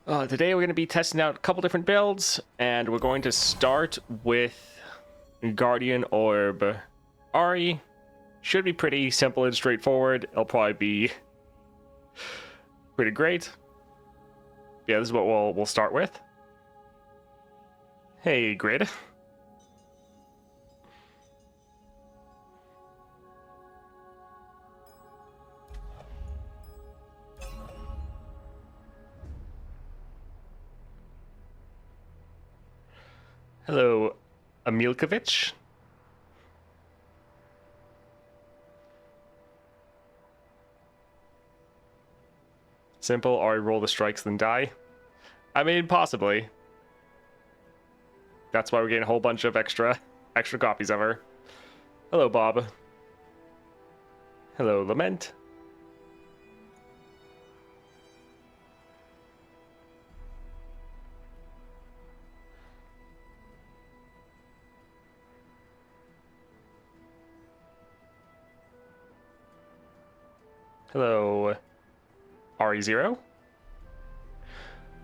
Today we're going to be testing out a couple different builds, and we're going to start with Guardian Orb. Ahri should be pretty simple and straightforward. It'll probably be pretty great. Yeah, this is what we'll start with. Hey, Grid. Hello, Emilkovich. Simple, Ahri roll the strikes, then die. I mean, possibly. That's why we're getting a whole bunch of extra copies of her. Hello, Bob. Hello, Lament. Hello, RE0.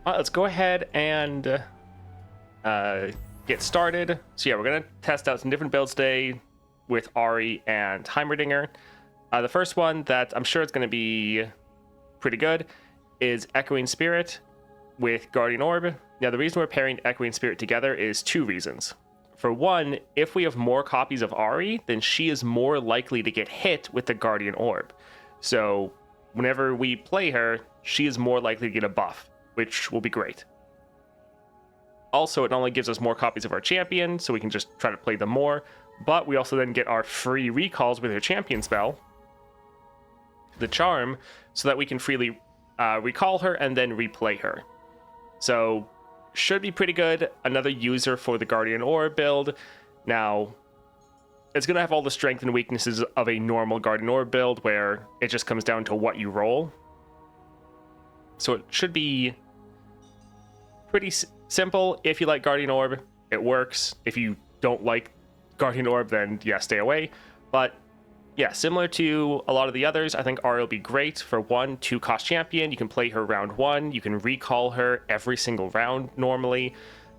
Let's go ahead and get started. So yeah, we're going to test out some different builds today with Ahri and Heimerdinger. The first one that I'm sure it's going to be pretty good is Echoing Spirit with Guardian Orb. Now, the reason we're pairing Echoing Spirit together is two reasons. For one, if we have more copies of Ahri, then she is more likely to get hit with the Guardian Orb. So whenever we play her, she is more likely to get a buff, which will be great. Also, it not only gives us more copies of our champion, so we can just try to play them more, but we also then get our free recalls with her champion spell, the Charm, so that we can freely recall her and then replay her. So, should be pretty good. Another user for the Guardian Orb build. Now, it's going to have all the strength and weaknesses of a normal Guardian Orb build, where it just comes down to what you roll. So it should be pretty simple. If you like Guardian Orb, it works. If you don't like Guardian Orb, then yeah, stay away. But yeah, similar to a lot of the others, I think Ahri will be great for 1, 2-cost champion. You can play her round 1. You can recall her every single round normally,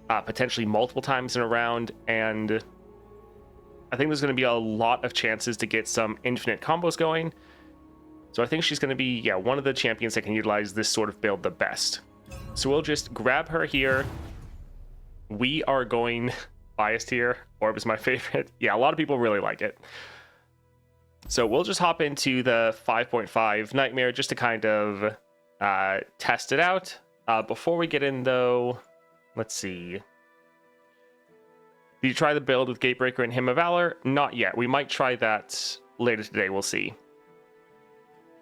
potentially multiple times in a round, and I think there's going to be a lot of chances to get some infinite combos going. So I think she's going to be, yeah, one of the champions that can utilize this sort of build the best. So we'll just grab her here. We are going biased here. Orb is my favorite. Yeah, a lot of people really like it. So we'll just hop into the 5.5 Nightmare just to kind of test it out. Before we get in, though, let's see. Did you try the build with Gatebreaker and Hymn of Valor? Not yet. We might try that later today. We'll see.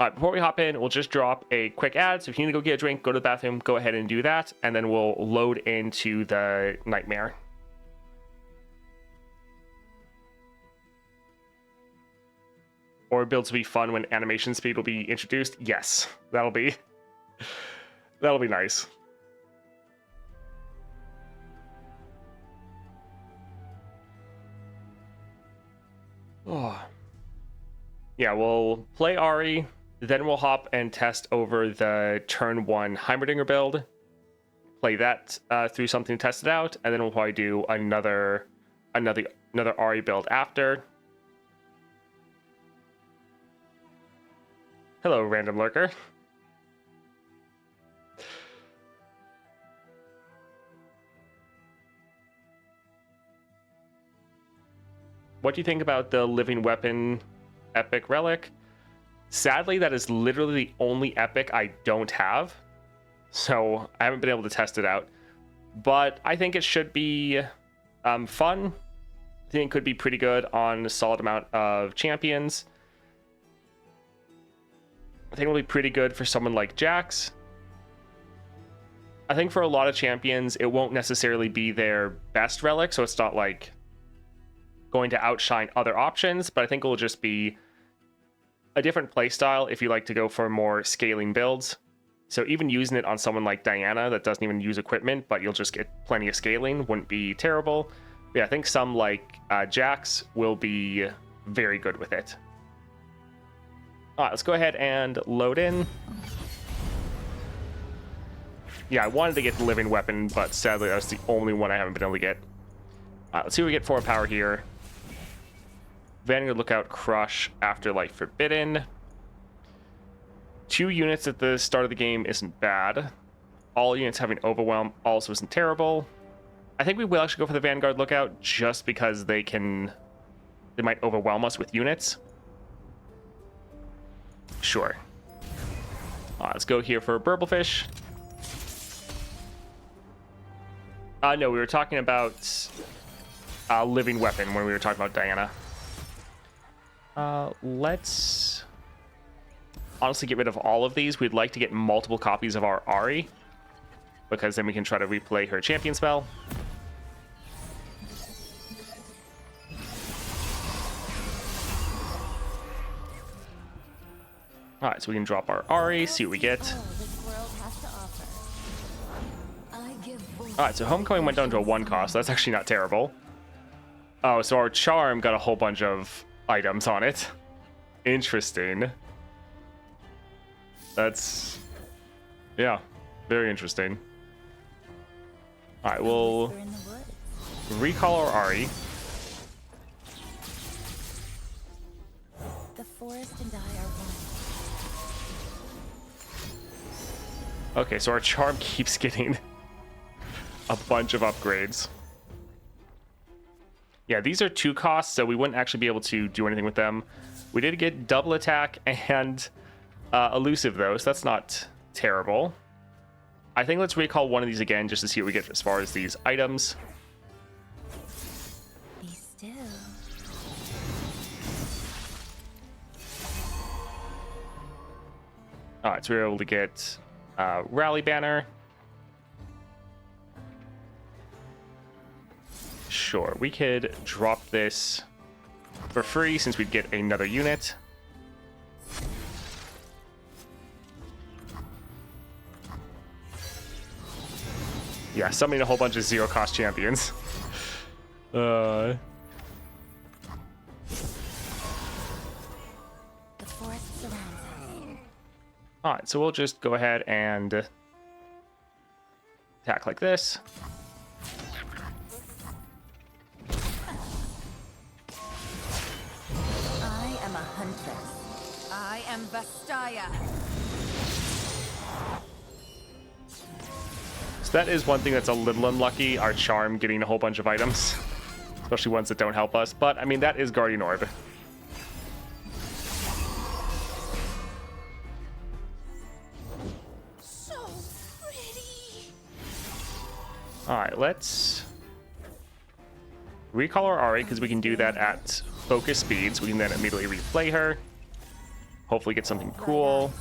All right, before we hop in, we'll just drop a quick ad. So if you need to go get a drink, go to the bathroom, go ahead and do that. And then we'll load into the Nightmare. Or builds will be fun when animation speed will be introduced. Yes, that'll be nice. Oh. Yeah, we'll play Ahri, then we'll hop and test over the turn 1 Heimerdinger build. Play that through something to test it out, and then we'll probably do another Ahri build after. Hello, random lurker. What do you think about the Living Weapon epic relic? Sadly, that is literally the only epic I don't have, so I haven't been able to test it out. But I think it should be fun. I think it could be pretty good on a solid amount of champions. I think it'll be pretty good for someone like Jax. I think for a lot of champions, it won't necessarily be their best relic, so it's not like going to outshine other options, but I think it will just be a different playstyle if you like to go for more scaling builds. So even using it on someone like Diana that doesn't even use equipment, but you'll just get plenty of scaling, wouldn't be terrible. But yeah, I think some like Jax will be very good with it. All right, let's go ahead and load in. Yeah, I wanted to get the living weapon, but sadly that's the only one I haven't been able to get. Let's see what we get for power here. Vanguard Lookout Crush, Afterlife Forbidden. 2 units at the start of the game isn't bad. All units having Overwhelm also isn't terrible. I think we will actually go for the Vanguard Lookout just because they might overwhelm us with units. Sure. Let's go here for Burblefish. No, we were talking about living weapon when we were talking about Diana. Let's honestly get rid of all of these. We'd like to get multiple copies of our Ahri, because then we can try to replay her champion spell. Alright, so we can drop our Ahri, see what we get. Alright, so Homecoming went down to a 1 cost. That's actually not terrible. Oh, so our Charm got a whole bunch of items on it. Interesting. That's... yeah, very interesting. Alright, we'll recall our Ahri. The forest and I are one. Okay, so our Charm keeps getting a bunch of upgrades. Yeah, these are 2 costs, so we wouldn't actually be able to do anything with them. We did get double attack and elusive, though, so that's not terrible. I think let's recall one of these again just to see what we get as far as these items. Be still. Alright, so we were able to get Rally Banner. Sure, we could drop this for free since we'd get another unit. Yeah, summoning a whole bunch of 0-cost champions. The forest surrounds us. Alright, so we'll just go ahead and attack like this. I am a huntress. I am Vastaya. So that is one thing that's a little unlucky, our Charm getting a whole bunch of items. Especially ones that don't help us. But, I mean, that is Guardian Orb. So pretty. Alright, let's recall our Ahri, because we can do that at focus speed, so we can then immediately replay her. Hopefully get something cool.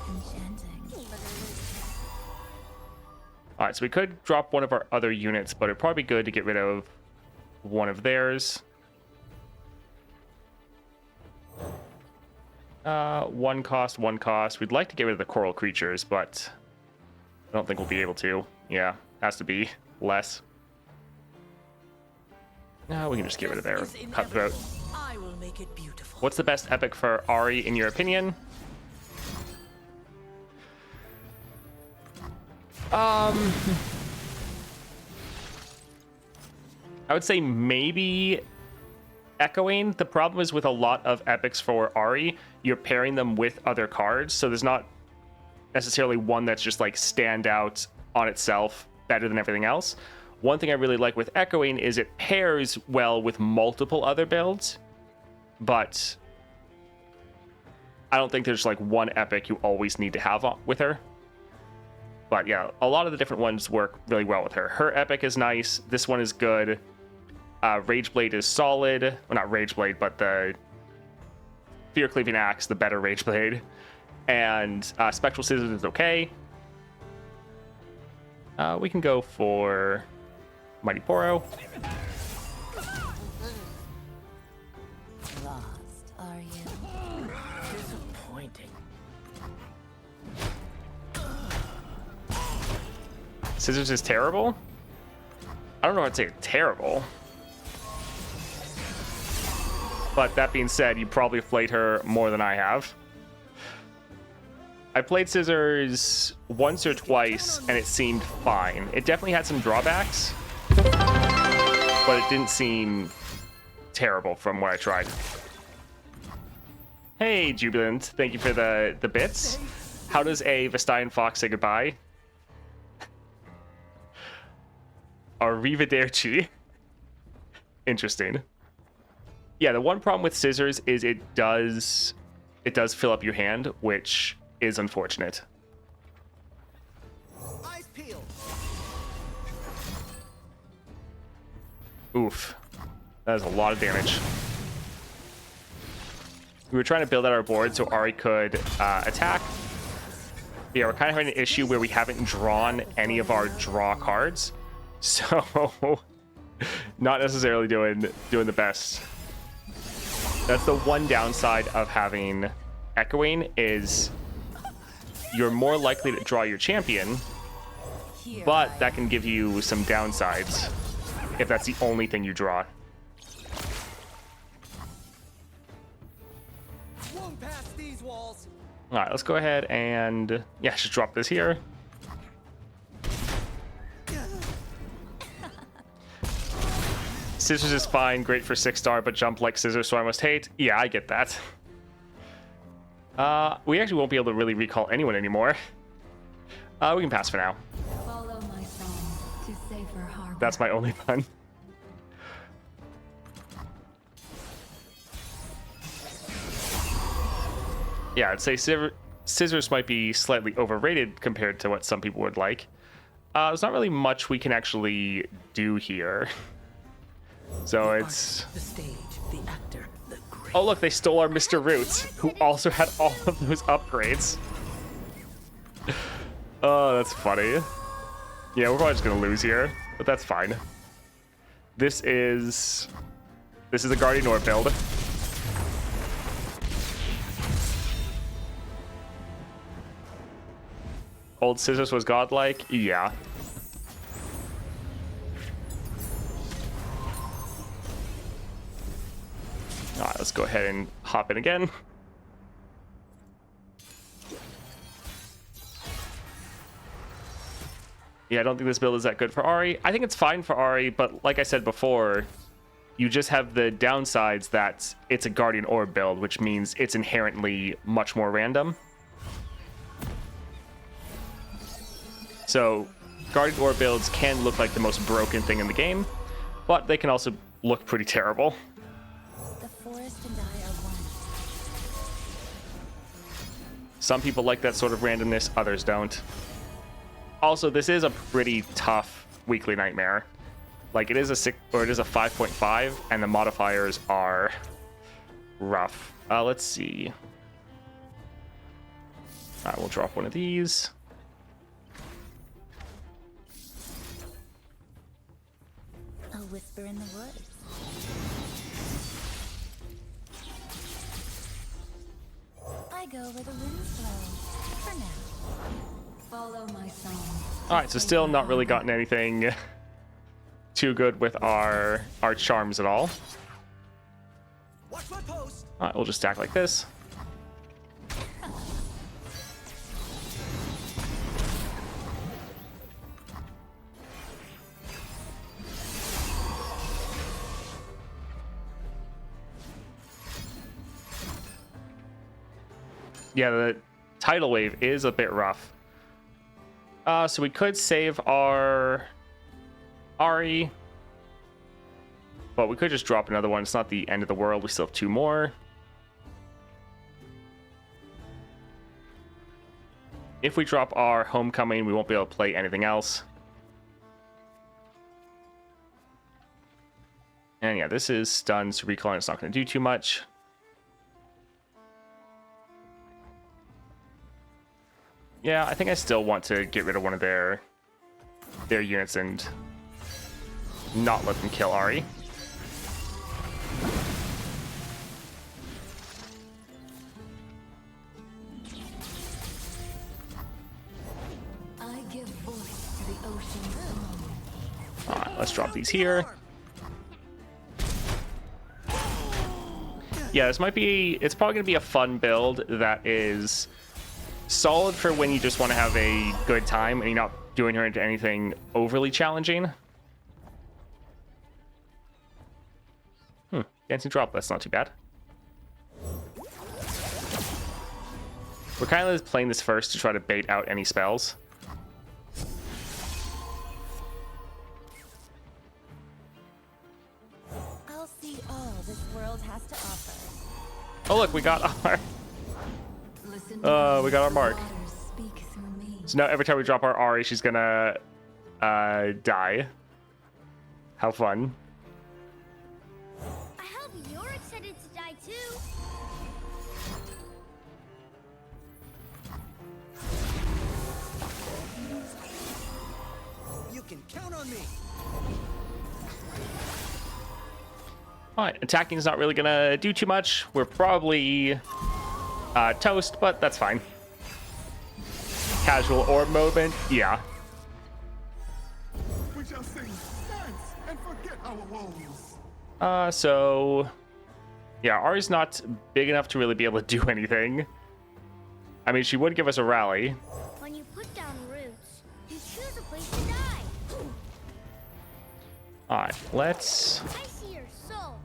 Enchanting. Alright, so we could drop one of our other units, but it'd probably be good to get rid of one of theirs. One cost, 1 cost. We'd like to get rid of the coral creatures, but I don't think we'll be able to. Yeah, has to be less. No, we can just get rid of their cutthroat. I will make it beautiful. What's the best epic for Ahri in your opinion? I would say maybe Echoing. The problem is with a lot of epics for Ahri, you're pairing them with other cards, so there's not necessarily one that's just like stand out on itself better than everything else. One thing I really like with Echoing is it pairs well with multiple other builds, but I don't think there's like one epic you always need to have with her. But yeah, a lot of the different ones work really well with her. Her epic is nice. This one is good. Rageblade is solid. Well, not Rageblade, but the Fear Cleaving Axe, the better Rageblade. And Spectral Scissors is okay. We can go for Mighty Poro. Lost, are you? Disappointing. Scissors is terrible? I don't know how to say terrible. But that being said, you probably flayed her more than I have. I played Scissors once or twice, and it seemed fine. It definitely had some drawbacks, but it didn't seem terrible from what I tried. Hey, Jubilant, thank you for the bits. How does a Vestian Fox say goodbye? Arrivederci. Interesting. Yeah, the one problem with Scissors is it does fill up your hand, which is unfortunate. Eyes peeled. Oof. That is a lot of damage. We were trying to build out our board so Ahri could attack. Yeah, we're kind of having an issue where we haven't drawn any of our draw cards. So, not necessarily doing the best. That's the one downside of having Echoing, is you're more likely to draw your champion, but that can give you some downsides if that's the only thing you draw. Won't pass these walls. All right, let's go ahead and just drop this here. Scissors is fine, great for 6-star, but jump like Scissors, so I must hate. Yeah, I get that. We actually won't be able to really recall anyone anymore. We can pass for now. Follow my song to safer harbor. That's my only pun. Yeah, I'd say Scissors might be slightly overrated compared to what some people would like. There's not really much we can actually do here. So it's... The stage, the actor, the great. Oh, look, they stole our Mr. Roots, who also had all of those upgrades. Oh, that's funny. Yeah, we're probably just going to lose here, but that's fine. This is a Guardian Orb build. Old Scissors was godlike? Yeah. Alright, let's go ahead and hop in again. Yeah, I don't think this build is that good for Ahri. I think it's fine for Ahri, but like I said before, you just have the downsides that it's a Guardian Orb build, which means it's inherently much more random. So, Guardian Orb builds can look like the most broken thing in the game, but they can also look pretty terrible. The forest and I are one. Some people like that sort of randomness, others don't. Also, this is a pretty tough weekly nightmare. Like, it is a 5.5, and the modifiers are rough. Let's see. All right, we'll drop one of these. A whisper in the woods. I go where the winds blow. For now. Follow my song. All right, so still not really gotten anything too good with our charms at all. Watch my post. All right, we'll just stack like this. Yeah, the tidal wave is a bit rough. So we could save our Ahri, but we could just drop another one. It's not the end of the world. We still have 2 more. If we drop our Homecoming, we won't be able to play anything else. And yeah, this is stunned, so recall, and it's not going to do too much. Yeah, I think I still want to get rid of one of their units and not let them kill Ahri. I give voice to the ocean's song. Alright, let's drop these here. Yeah, this might be... It's probably going to be a fun build that is solid for when you just want to have a good time and you're not doing her into anything overly challenging. Dancing drop, that's not too bad. We're kind of playing this first to try to bait out any spells. I'll see all this world has to offer. Oh look, we got our we got our mark. Speak through me. So now every time we drop our Ahri, she's gonna die. How fun. I hope you're excited to die too. You can count on me. Alright, attacking's not really gonna do too much. We're probably toast, but that's fine. Casual orb movement, yeah. We shall sing, dance, and forget our woes. So yeah, Ahri's not big enough to really be able to do anything. I mean, she would give us a rally. When you put down roots, you choose a place to die. Alright, let's I see your soul.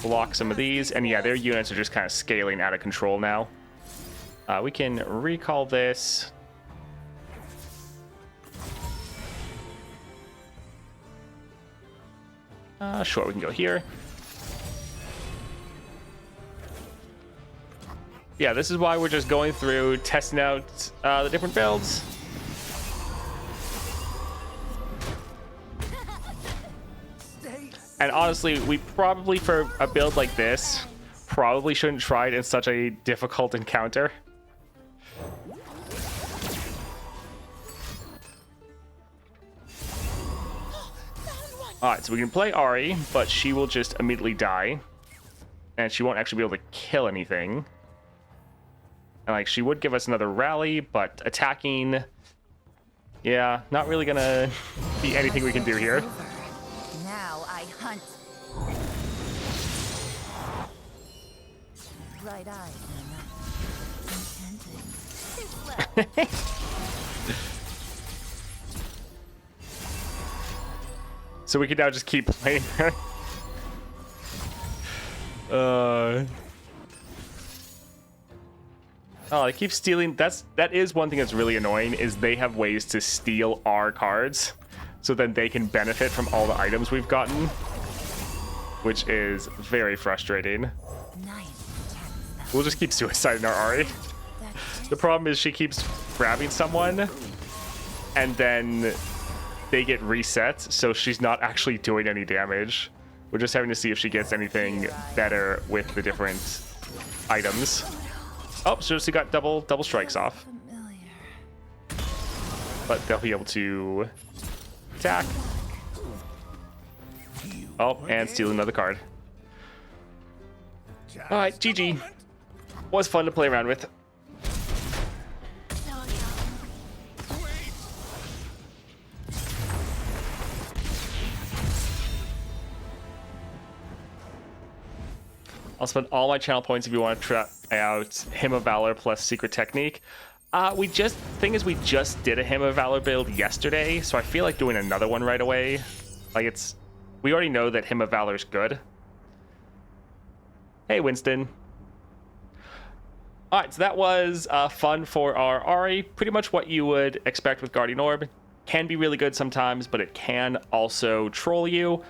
block some of these. And yeah, their units are just kind of scaling out of control now. We can recall this. Sure, we can go here. Yeah, this is why we're just going through, testing out the different builds. And honestly, we probably, for a build like this, probably shouldn't try it in such a difficult encounter. Alright, so we can play Ahri, but she will just immediately die. And she won't actually be able to kill anything. And like, she would give us another rally, but attacking... Yeah, not really gonna be anything we can do here. Now I hunt. Bright eyes and enchanting. So we can now just keep playing her. Oh, they keep stealing. That is one thing that's really annoying, is they have ways to steal our cards, so then they can benefit from all the items we've gotten, which is very frustrating. We'll just keep suiciding our Ahri. The problem is she keeps grabbing someone, and then they get reset, so she's not actually doing any damage. We're just having to see if she gets anything better with the different items. Oh, so she got double strikes off. But they'll be able to attack. Oh, and steal another card. Alright, GG. Was fun to play around with. I'll spend all my channel points if you want to try out Hymn of Valor plus Secret Technique. We just did a Hymn of Valor build yesterday, so I feel like doing another one right away. Like, we already know that Hymn of Valor is good. Hey, Winston. Alright, so that was fun for our Ahri. Pretty much what you would expect with Guardian Orb. Can be really good sometimes, but it can also troll you.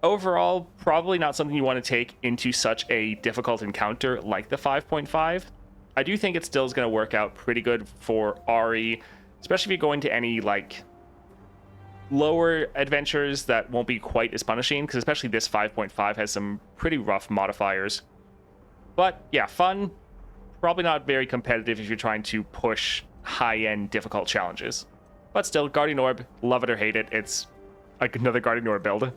Overall, probably not something you want to take into such a difficult encounter like the 5.5. I do think it still is going to work out pretty good for Ahri, especially if you're going to any, like, lower adventures that won't be quite as punishing, because especially this 5.5 has some pretty rough modifiers. But, yeah, fun. Probably not very competitive if you're trying to push high-end difficult challenges. But still, Guardian Orb, love it or hate it, it's like another Guardian Orb build.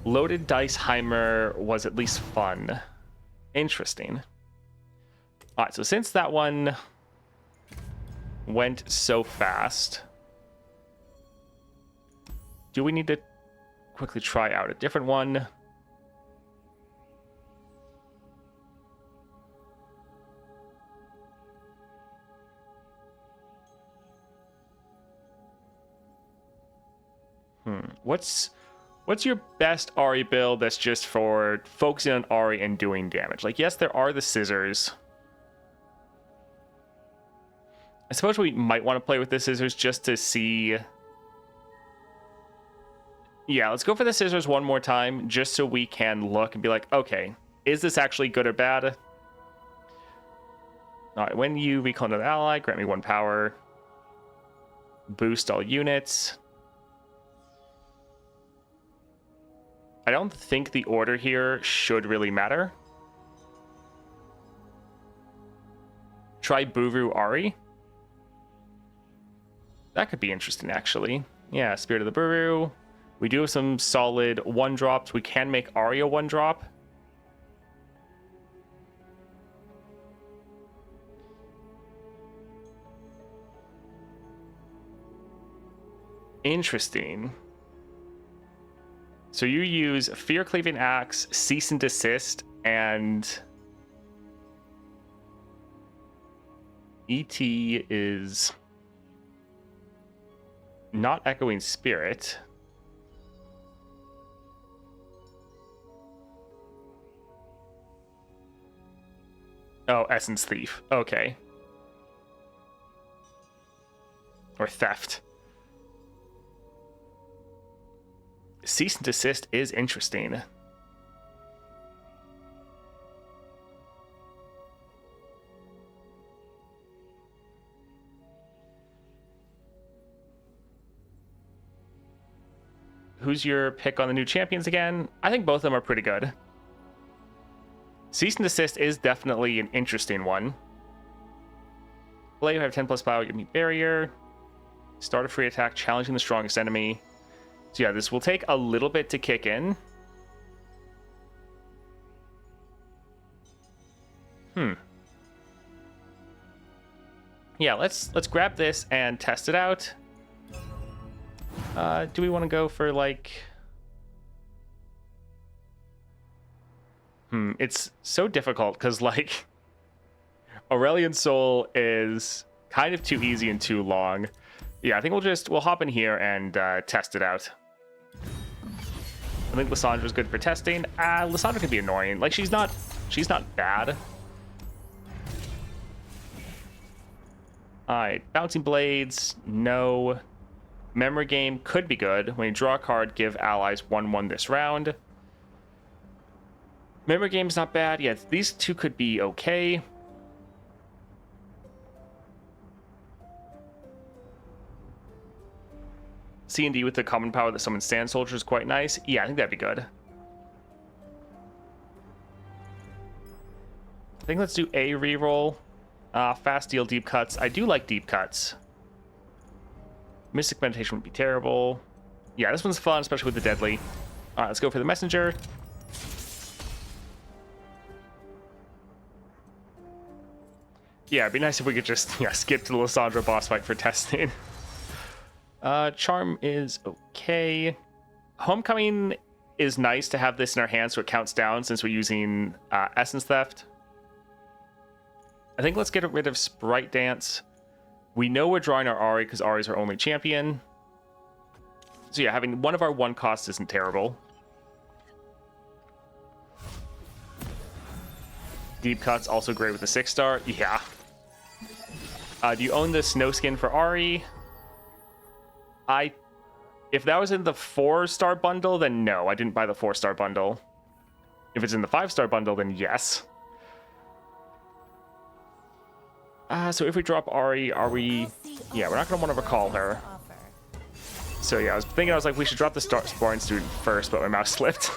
Loaded Dice Heimer was at least fun. Interesting. Alright, so since that one went so fast, do we need to quickly try out a different one? What's your best Ahri build that's just for focusing on Ahri and doing damage? Like, yes, there are the scissors. I suppose we might want to play with the scissors just to see. Yeah, let's go for the scissors one more time, just so we can look and be like, okay, is this actually good or bad? All right, when you recall another ally, grant me 1 power. Boost all units. I don't think the order here should really matter. Try Buru Ahri. That could be interesting, actually. Yeah, Spirit of the Buru. We do have some solid 1-drops. We can make Ahri a 1-drop. Interesting. So you use Fear Cleaving Axe, Cease and Desist, and ET is not Echoing Spirit. Oh, Essence Thief. Okay. Or Theft. Cease and Desist is interesting. Who's your pick on the new champions again? I think both of them are pretty good. Cease and Desist is definitely an interesting one. Play, you have 10 plus power, give me barrier. Start a free attack, challenging the strongest enemy. So yeah, this will take a little bit to kick in. Yeah, let's grab this and test it out. Do we want to go for like... It's so difficult because like Aurelian Soul is kind of too easy and too long. Yeah, I think we'll hop in here and test it out. I think Lissandra's good for testing. Lissandra can be annoying. Like she's not bad. Alright, Bouncing Blades, no. Memory Game could be good. When you draw a card, give allies 1/1 this round. Memory Game's not bad. Yeah, these two could be okay. C&D with the common power that summons Sand Soldier is quite nice. Yeah, I think that'd be good. I think let's do a reroll. Fast deal deep cuts. I do like deep cuts. Mystic Meditation would be terrible. Yeah, this one's fun, especially with the deadly. All right, let's go for the messenger. Yeah, it'd be nice if we could just skip to the Lissandra boss fight for testing. Charm is okay. Homecoming is nice to have this in our hands so it counts down since we're using Essence Theft. I think let's get rid of Sprite Dance. We know we're drawing our Ahri because Ahri's our only champion. So yeah, having one of our 1 costs isn't terrible. Deep Cut's also great with the 6-star. Yeah. Do you own the snow skin for Ahri? If that was in the 4-star bundle, then no, I didn't buy the 4-star bundle. If it's in the 5-star bundle, then yes. So if we drop Ahri, are we... Yeah, we're not going to want to recall her. So yeah, I was like, we should drop the Sparring Student first, but my mouse slipped.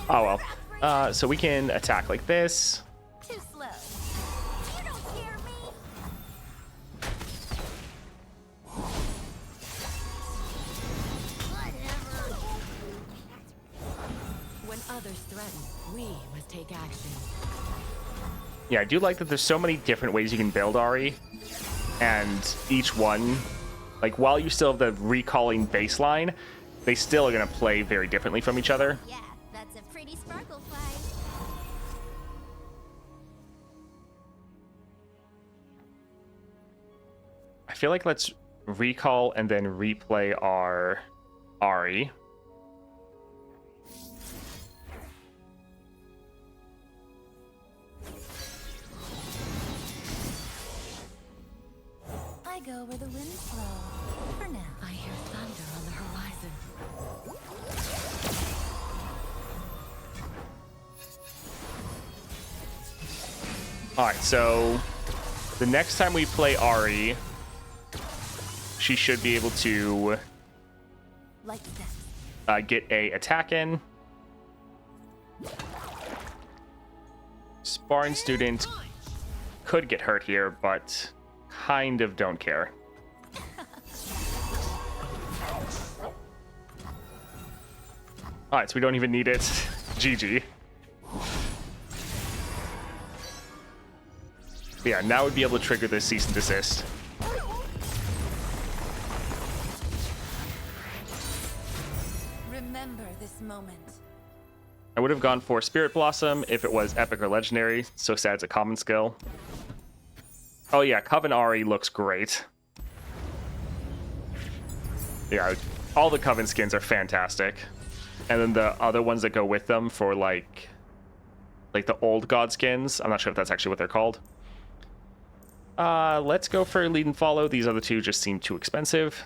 Oh well. So we can attack like this. Too slow. You don't hear me. When others threaten, we must take action. Yeah, I do like that there's so many different ways you can build Ahri, and each one, like while you still have the recalling baseline, they still are going to play very differently from each other. Yeah, that's a pretty sparkle fly. I feel like let's recall and then replay our Ahri. I go where the winds blow. For now. I hear thunder on the horizon. Alright, so the next time we play Ahri, she should be able to Like that. get a attack in. Sparring student could get hurt here, but kind of don't care. Alright, so we don't even need it. GG. Yeah, now we'd be able to trigger this cease and desist. Remember this moment. I would have gone for Spirit Blossom if it was epic or legendary. So sad it's a common skill. Oh yeah, Coven Ahri looks great. Yeah, all the Coven skins are fantastic. And then the other ones that go with them for like the old god skins. I'm not sure if that's actually what they're called. Let's go for lead and follow. These other two just seem too expensive.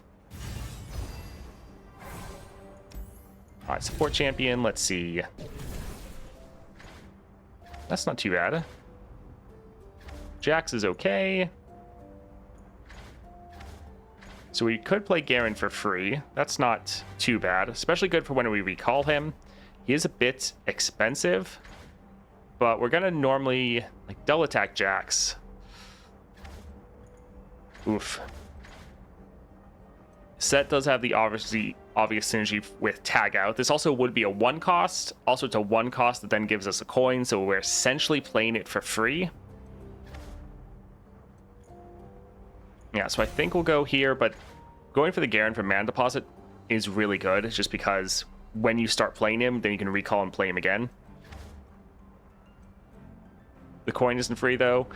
All right, support champion. Let's see. That's not too bad. Jax is okay. So we could play Garen for free. That's not too bad, especially good for when we recall him. He is a bit expensive, but we're gonna normally like double attack Jax. Oof. Set does have the obvious synergy with tag out. This also would be a 1 cost. Also, it's a 1 cost that then gives us a coin, so we're essentially playing it for free. Yeah, so I think we'll go here, but going for the Garen for mana deposit is really good, just because when you start playing him, then you can recall and play him again. The coin isn't free, though.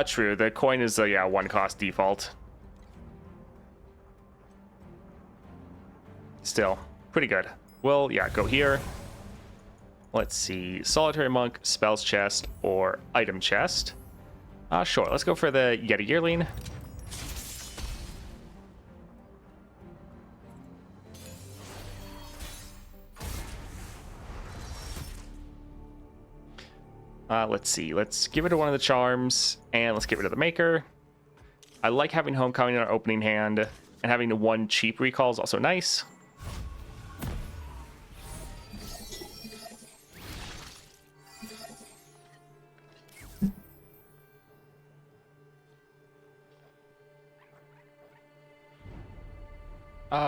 True. The coin is a 1 cost default. Still, pretty good. Well, yeah, go here. Let's see. Solitary Monk, Spells Chest, or Item Chest. Sure, let's go for the Yeti Yearling. Let's see. Let's give it to one of the charms, and let's get rid of the Maker. I like having Homecoming in our opening hand, and having the 1 cheap recall is also nice.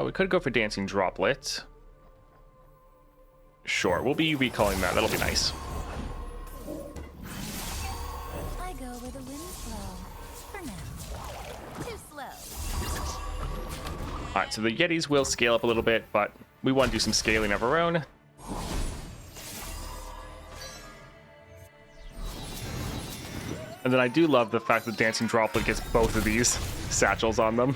We could go for Dancing Droplet. Sure, we'll be recalling that. That'll be nice. I go where the winds blow. For now. Too slow. Alright, so the Yetis will scale up a little bit, but we want to do some scaling of our own. And then I do love the fact that Dancing Droplet gets both of these satchels on them.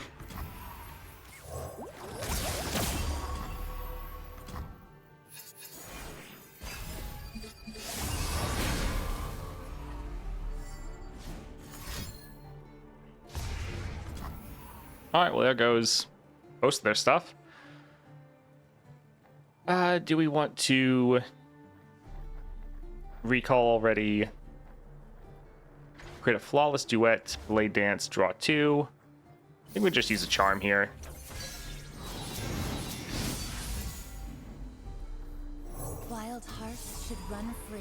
Alright, well there goes most of their stuff. Do we want to recall already? Create a Flawless Duet, Blade Dance, draw 2. I think we just use a charm here. Wild hearts should run free.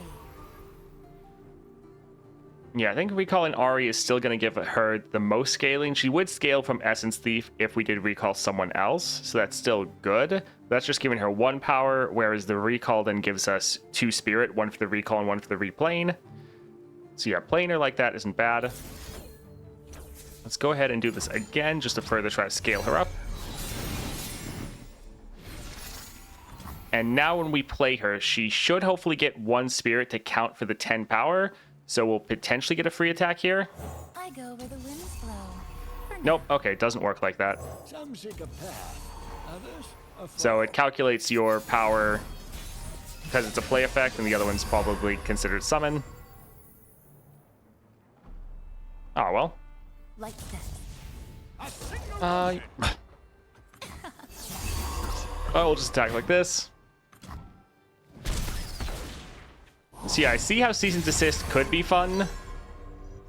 Yeah, I think recalling Ahri is still going to give her the most scaling. She would scale from Essence Thief if we did recall someone else, so that's still good. That's just giving her 1 power, whereas the recall then gives us 2 spirit, 1 for the recall and 1 for the replaying. So yeah, playing her like that isn't bad. Let's go ahead and do this again, just to further try to scale her up. And now when we play her, she should hopefully get 1 spirit to count for the 10 power. So we'll potentially get a free attack here. I go where the winds blow. For Nope, okay, it doesn't work like that. Some seek a path, So it calculates your power because it's a play effect, and the other one's probably considered summon. Oh, well. Like that. Oh, we'll just attack like this. So yeah, I see how Cease and Desist could be fun,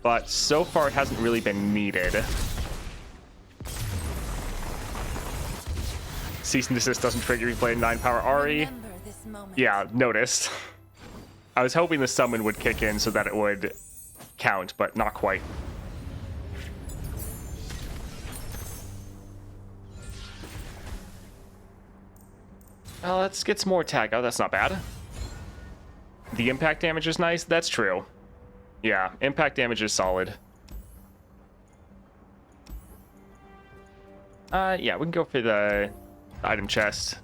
but so far it hasn't really been needed. Cease and Desist doesn't trigger if you play 9-power Ahri. Remember this moment. Yeah, noticed. I was hoping the summon would kick in so that it would count, but not quite. Let's get some more attack. Oh, that's not bad. The impact damage is nice. That's true. Yeah, impact damage is solid. Yeah, we can go for the item chest.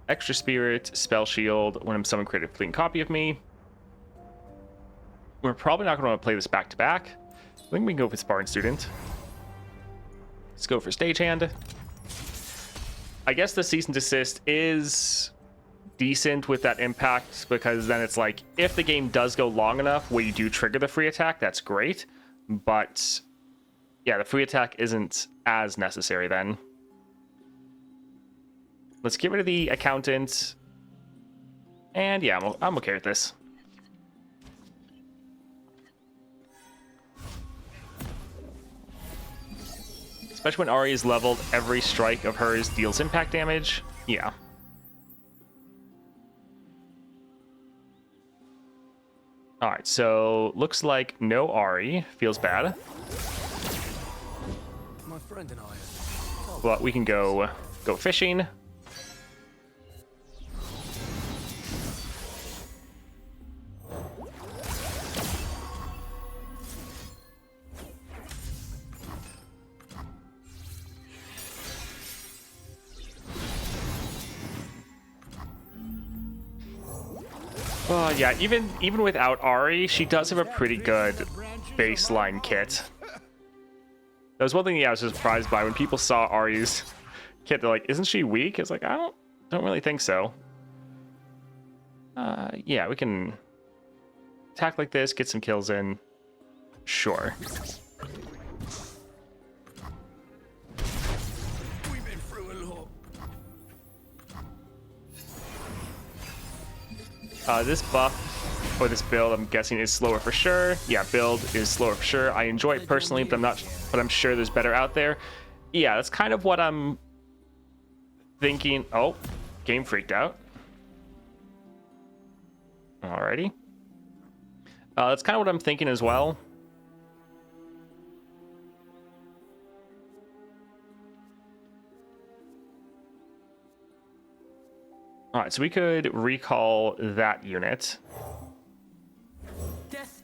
Extra spirit, spell shield, when I'm summoned, create a fleeting copy of me. We're probably not going to want to play this back to back. I think we can go for Spartan Student. Let's go for Stagehand. I guess the Cease and Desist is decent with that impact, because then it's like, if the game does go long enough where you do trigger the free attack, that's great. But yeah, the free attack isn't as necessary then. Let's get rid of the accountant. And yeah, I'm okay with this. Especially when Ahri is leveled, every strike of hers deals impact damage. Yeah. Alright, so looks like no Ahri. Feels bad. My friend and I. But we can go fishing. Yeah, even without Ahri, she does have a pretty good baseline kit. That was one thing, I was surprised by when people saw Ahri's kit. They're like, "Isn't she weak?" It's like, I don't really think so. Yeah, we can attack like this, get some kills in. Sure. We've been through a lot. This buff, or this build, I'm guessing is slower for sure. Yeah, build is slower for sure. I enjoy it personally, but I'm sure there's better out there. Yeah, that's kind of what I'm thinking. Oh, game freaked out. Alrighty. That's kind of what I'm thinking as well. Alright, so we could recall that unit,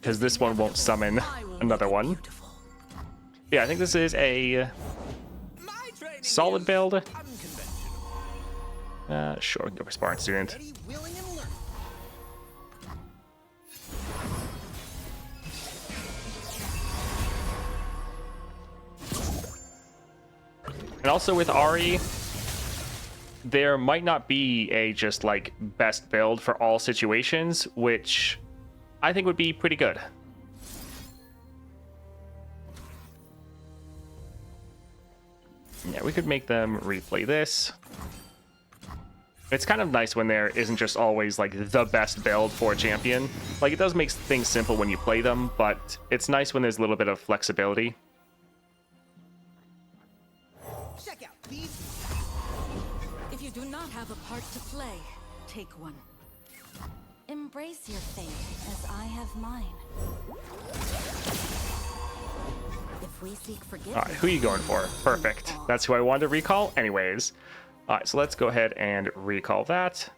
because this one won't summon another one. Yeah, I think this is a solid build. Sure, we can go for Spartan Student. And also with Ahri, there might not be a just like best build for all situations, which I think would be pretty good. Yeah, we could make them replay this. It's kind of nice when there isn't just always like the best build for a champion. Like, it does make things simple when you play them, but it's nice when there's a little bit of flexibility. Check out these. If you do not have a part to play, take one. Embrace your fate as I have mine. If we seek forgiveness. Alright, who are you going for? Perfect. That's who I wanted to recall anyways. Alright, so let's go ahead and recall that.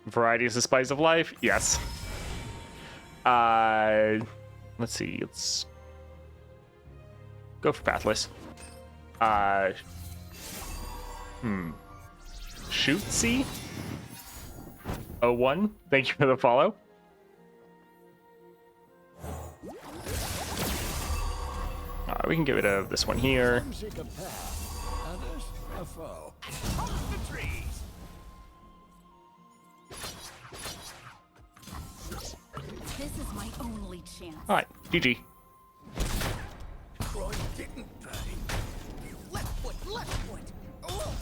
Variety is the spice of life? Yes. Let's see. Let's go for Pathless. Shootsy? 01. Thank you for the follow. Alright, we can get rid of this one here. Some seek a path, others a foe. Up the trees. This is my only chance. Alright, GG. Crime didn't pay. You left foot, left foot. Oh.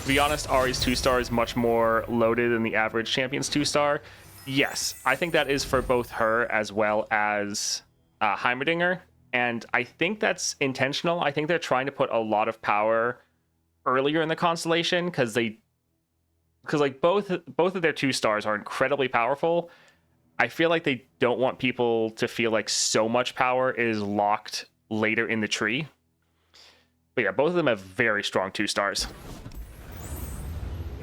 To be honest, Ahri's 2-star is much more loaded than the average champion's 2-star. Yes, I think that is for both her as well as Heimerdinger, and I think that's intentional. I think they're trying to put a lot of power earlier in the constellation because like both of their 2-stars are incredibly powerful. I feel like they don't want people to feel like so much power is locked later in the tree. But yeah, both of them have very strong 2-stars.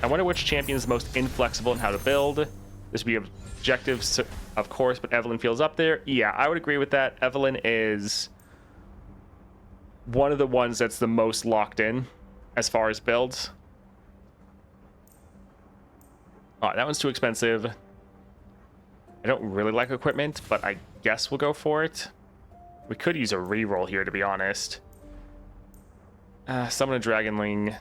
I wonder which champion is most inflexible in how to build. This would be objectives, of course, but Evelyn feels up there. Yeah, I would agree with that. Evelyn is one of the ones that's the most locked in as far as builds. Oh, that one's too expensive. I don't really like equipment, but I guess we'll go for it. We could use a reroll here, to be honest. Summon a Dragonling.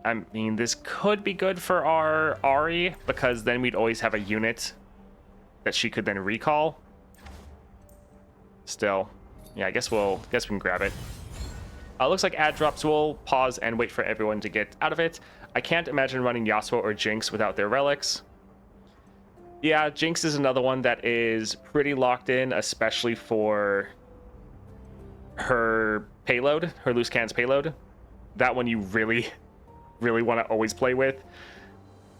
I mean, this could be good for our Ahri, because then we'd always have a unit that she could then recall. Still, yeah, I guess we can grab it. Looks like add drops. We'll pause and wait for everyone to get out of it. I can't imagine running Yasuo or Jinx without their relics. Yeah, Jinx is another one that is pretty locked in, especially for her payload, her loose cannons payload. That one you really want to always play with.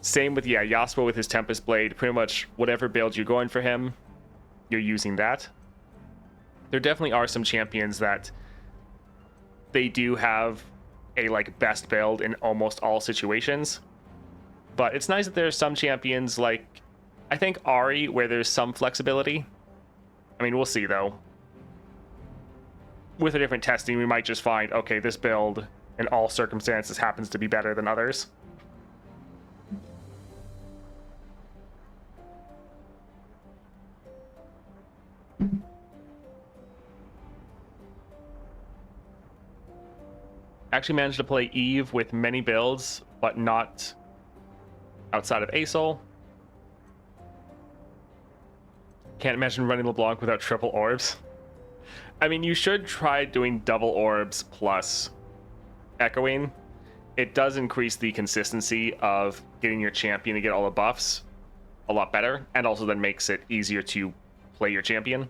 Same with, yeah, Yasuo with his Tempest Blade. Pretty much whatever build you're going for him, you're using that. There definitely are some champions that they do have a like best build in almost all situations. But it's nice that there's some champions like, I think Ahri, where there's some flexibility. I mean, we'll see though. With a different testing, we might just find, okay, this build in all circumstances happens to be better than others. Actually managed to play Eve with many builds, but not outside of Asol. Can't imagine running LeBlanc without triple orbs. I mean, you should try doing double orbs plus echoing. It does increase the consistency of getting your champion to get all the buffs a lot better, and also then makes it easier to play your champion.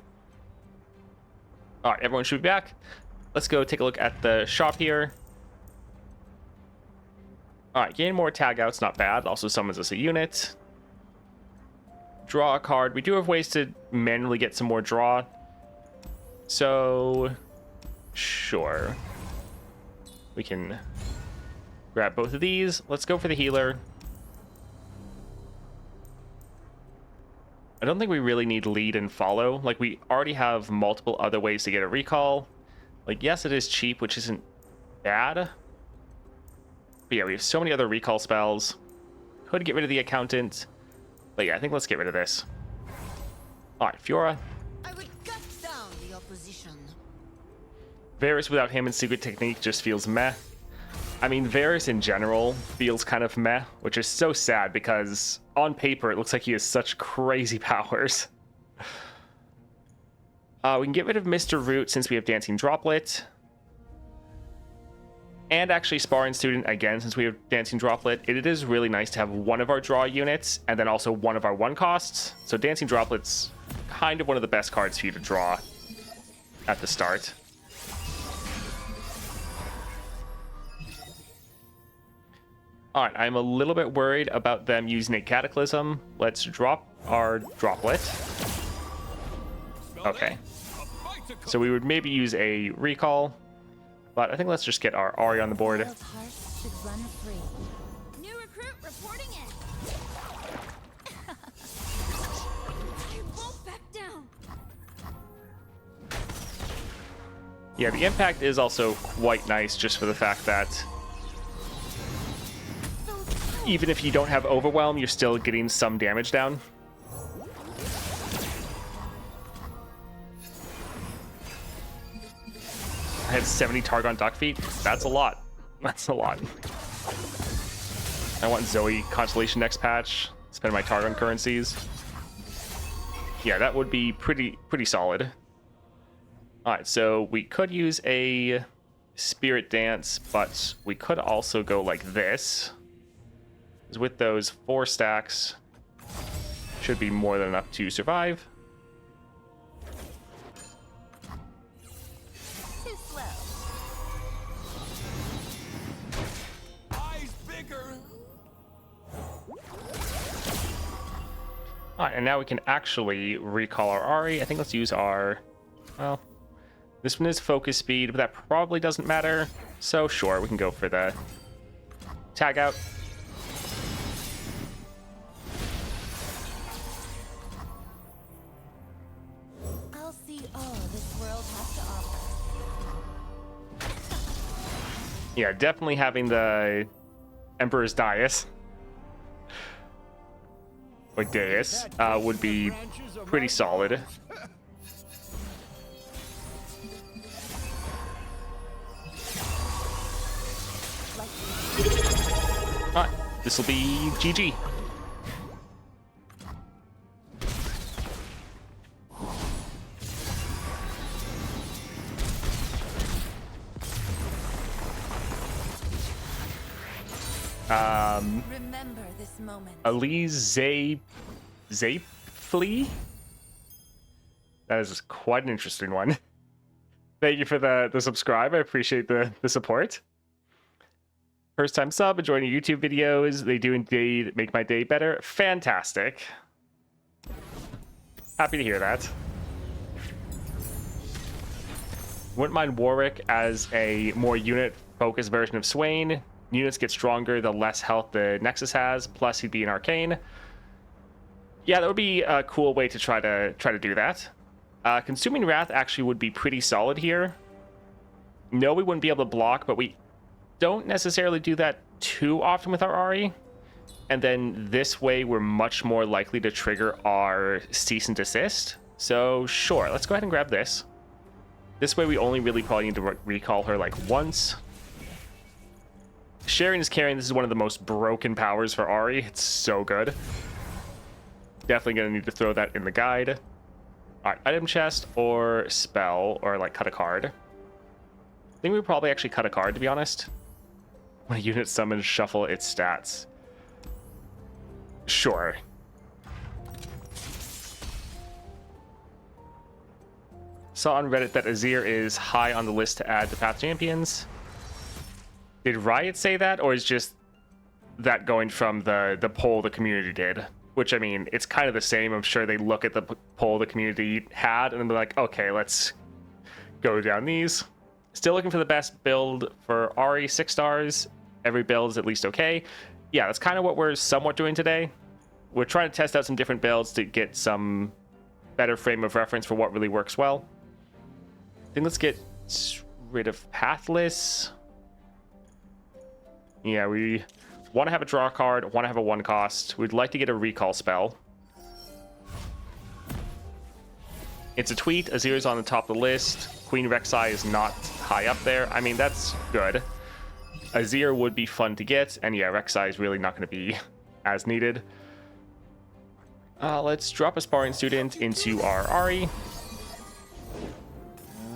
All right, everyone should be back. Let's go take a look at the shop here. All right, gain more tag outs, not bad. Also summons us a unit. Draw a card. We do have ways to manually get some more draw. So, sure. We can grab both of these. Let's go for the healer. I don't think we really need lead and follow. Like, we already have multiple other ways to get a recall. Like, yes, it is cheap, which isn't bad. But yeah, we have so many other recall spells. Could get rid of the accountant. But yeah, I think let's get rid of this. Alright, Fiora. I would cut down the opposition. Varus without him and Secret Technique just feels meh. I mean, Varus in general feels kind of meh, which is so sad because on paper it looks like he has such crazy powers. We can get rid of Mr. Root since we have Dancing Droplet. And actually Sparring Student again since we have Dancing Droplet. It is really nice to have one of our draw units and then also one of our one costs. So Dancing Droplet's kind of one of the best cards for you to draw at the start. Alright, I'm a little bit worried about them using a Cataclysm. Let's drop our Droplet. Okay. So we would maybe use a Recall. But I think let's just get our Ahri on the board. Wild hearts should run free. New recruit reporting in. I won't back down. Yeah, the impact is also quite nice just for the fact that even if you don't have Overwhelm, you're still getting some damage down. I had 70 Targon duck feet. That's a lot. That's a lot. I want Zoe Constellation next patch. Spend my Targon currencies. Yeah, that would be pretty solid. All right, so we could use a Spirit Dance, but we could also go like this. 'Cause with those 4 stacks, should be more than enough to survive. Too slow. Eyes bigger. All right, and now we can actually recall our Ahri. I think let's use our, well, this one is focus speed, but that probably doesn't matter. So sure, we can go for the tag out. I'll see all this world has to offer. Yeah, definitely having the Emperor's Dais, or Dais, would be pretty solid. Alright, this will be GG. Remember this moment. Elise Zayflee? That is quite an interesting one. Thank you for the subscribe. I appreciate the support. First time sub, enjoying your YouTube videos. They do indeed make my day better. Fantastic. Happy to hear that. Wouldn't mind Warwick as a more unit-focused version of Swain. Units get stronger the less health the Nexus has, plus he'd be an Arcane. Yeah, that would be a cool way to try to do that. Consuming Wrath actually would be pretty solid here. No, we wouldn't be able to block, but we don't necessarily do that too often with our Ahri. And then this way, we're much more likely to trigger our cease and desist. So sure, let's go ahead and grab this. This way, we only really probably need to recall her like once. Sharing is carrying. This is one of the most broken powers for Ahri. It's so good. Definitely going to need to throw that in the guide. All right, item chest or spell or like cut a card. I think we probably actually cut a card, to be honest. When a unit summons, shuffle its stats. Sure. Saw on Reddit that Azir is high on the list to add to Path Champions. Did Riot say that, or is just that going from the poll the community did? Which, I mean, it's kind of the same. I'm sure they look at the poll the community had, and they're like, okay, let's go down these. Still looking for the best build for Ahri, 6 stars. Every build is at least okay. Yeah, that's kind of what we're somewhat doing today. We're trying to test out some different builds to get some better frame of reference for what really works well. I think let's get rid of Pathless. Yeah, we want to have a draw card, want to have a 1 cost. We'd like to get a recall spell. It's a tweet. Azir's on the top of the list. Queen Rek'Sai is not high up there. I mean, that's good. Azir would be fun to get, and yeah, Rek'Sai is really not going to be as needed. Let's drop a sparring student into our Ahri.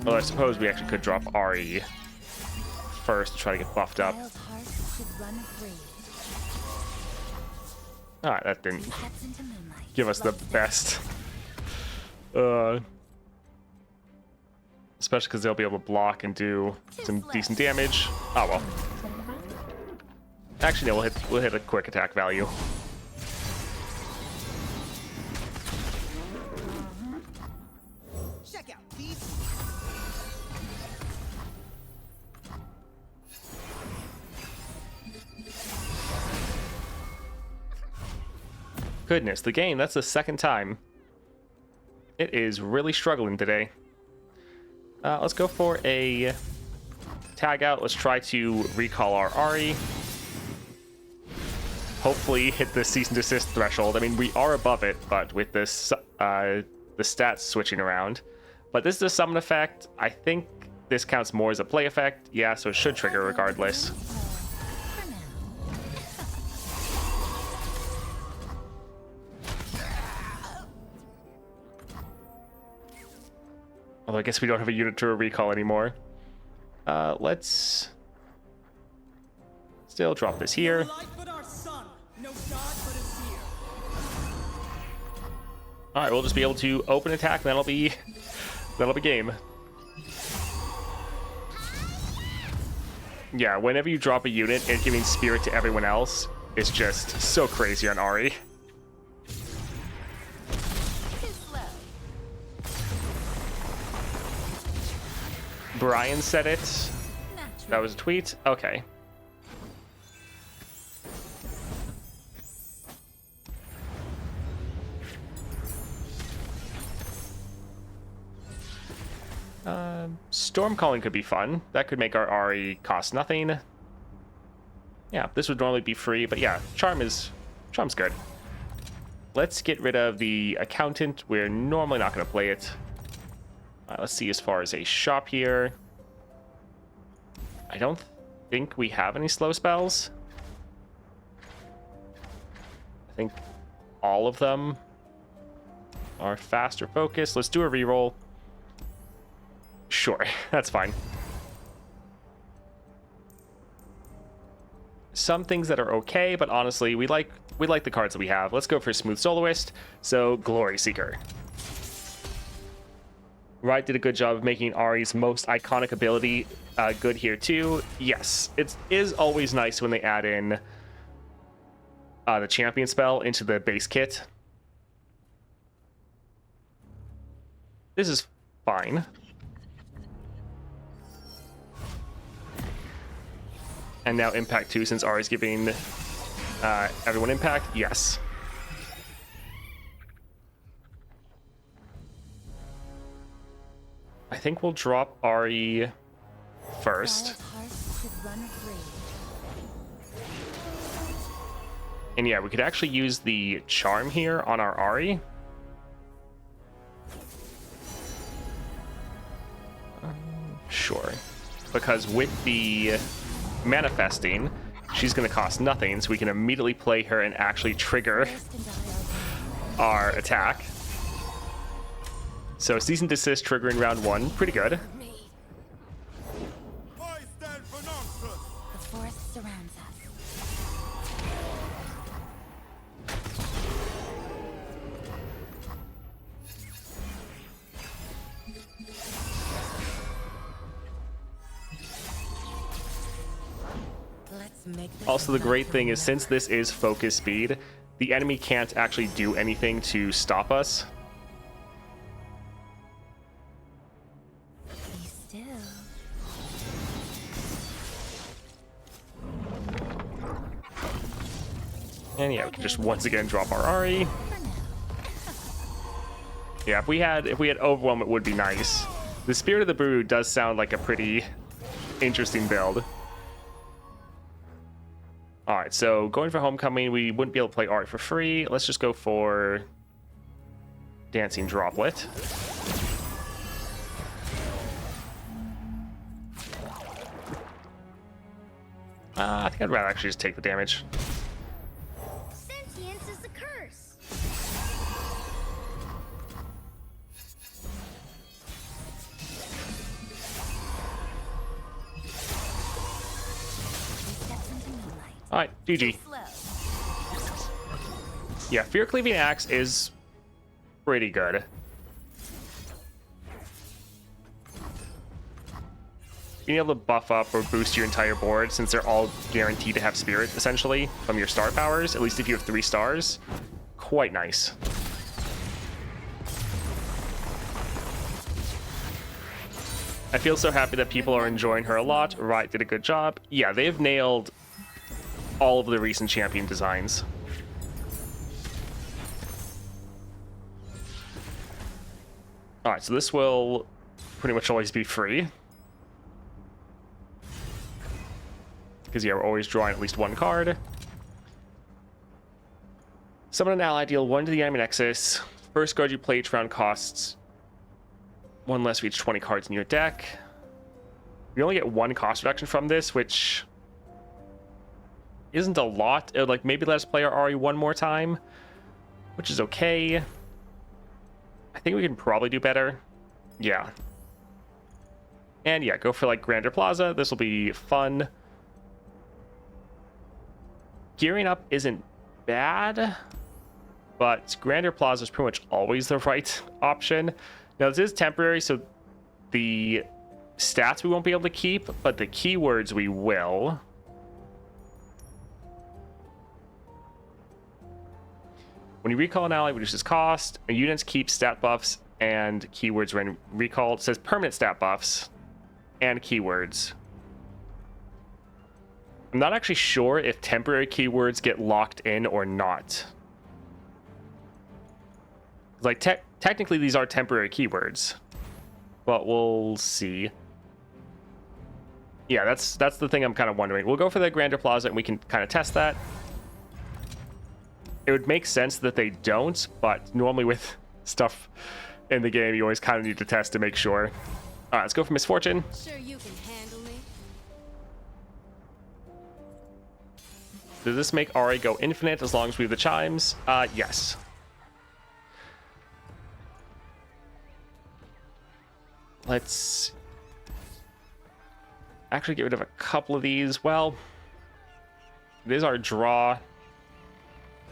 Well, I suppose we actually could drop Ahri first to try to get buffed up. Wild heart should run free. Alright, that didn't Steps into moonlight. give us the best. Especially because they'll be able to block and do some decent damage. Oh well. Actually, no, we'll hit a quick attack value. Check out these. Goodness, the game, that's the second time. It is really struggling today. Let's go for a tag out. Let's try to recall our Ahri. Hopefully hit the cease and desist threshold. I mean, we are above it, but with this the stats switching around. But this is a summon effect. I think this counts more as a play effect. Yeah, so it should trigger regardless. For now. Although I guess we don't have a unit to recall anymore. Let's still drop this here. Light but our sun, no god but a seer. All right, we'll just be able to open attack, and that'll be game. Yeah, whenever you drop a unit and giving spirit to everyone else is just so crazy on Ahri. Too slow. Brian said it. Natural. That was a tweet. Okay. Storm calling could be fun. That could make our Ahri cost nothing. Yeah, this would normally be free, but yeah, charm's good. Let's get rid of the accountant. We're normally not going to play it. Let's see as far as a shop here. I don't think we have any slow spells. I think all of them are faster focus. Let's do a reroll. Sure, that's fine. Some things that are okay, but honestly, we like the cards that we have. Let's go for Smooth Soloist. So, Glory Seeker. Riot did a good job of making Ahri's most iconic ability good here too. Yes, it is always nice when they add in the champion spell into the base kit. This is fine. And now impact 2 since Ahri's giving everyone impact. Yes. I think we'll drop Ahri first. Violet hearts should run free. And yeah, we could actually use the charm here on our Ahri. Sure. Because with the manifesting, she's going to cost nothing, so we can immediately play her and actually trigger First and die our attack. So cease and desist triggering round 1, pretty good. I stand for nonsense. The forest surrounds us. Let's make this Also, the a great night thing to is since this is focus speed, the enemy can't actually do anything to stop us. remember. Be still. And yeah, we can just once again drop our Ahri. For now. Yeah, if we had Overwhelm, it would be nice. The Spirit of the Brood does sound like a pretty interesting build. Alright, so going for Homecoming, we wouldn't be able to play Ahri for free. Let's just go for Dancing Droplet. I think I'd rather actually just take the damage. Sentience is a curse. Three steps into moonlight. Alright, GG. Slow. Yeah, Fear Cleaving Axe is pretty good. Being able to buff up or boost your entire board, since they're all guaranteed to have spirit, essentially, from your star powers, at least if you have 3 stars, quite nice. I feel so happy that people are enjoying her a lot. Riot did a good job. Yeah, they've nailed all of the recent champion designs. Alright, so this will pretty much always be free. Because, yeah, we're always drawing at least 1 card. Summon an ally, deal 1 to the enemy nexus. First card you play each round costs 1 less for each 20 cards in your deck. We only get 1 cost reduction from this, which isn't a lot. It would, like, maybe let us play our Ahri one more time, which is okay. I think we can probably do better. Yeah. And yeah, go for like Grander Plaza. This will be fun. Gearing up isn't bad, but Grander Plaza is pretty much always the right option. Now, this is temporary, so the stats we won't be able to keep, but the keywords we will. When you recall an ally, reduces cost. Units keep stat buffs and keywords when recalled. It says permanent stat buffs and keywords. I'm not actually sure if temporary keywords get locked in or not. Like, technically these are temporary keywords, but we'll see. Yeah, that's the thing I'm kind of wondering. We'll go for the Grander Plaza and we can kind of test that. It would make sense that they don't, but normally with stuff in the game, you always kind of need to test to make sure. All right, let's go for Misfortune. Sure you can handle me. Does this make Ahri go infinite as long as we have the chimes? Yes. Let's actually get rid of a couple of these. Well, it is our draw.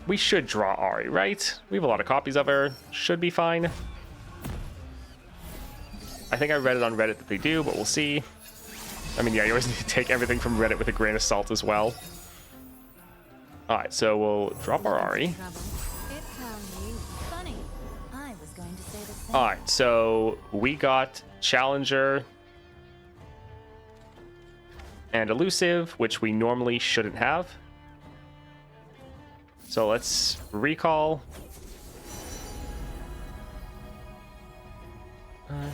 We should draw Ahri, right? We have a lot of copies of her. Should be fine. I think I read it on Reddit that they do, but we'll see. I mean, yeah, you always need to take everything from Reddit with a grain of salt as well. Alright, so we'll drop our Ahri. It found you funny. I was going to say the same. Alright, so we got Challenger and Elusive, which we normally shouldn't have. So let's recall.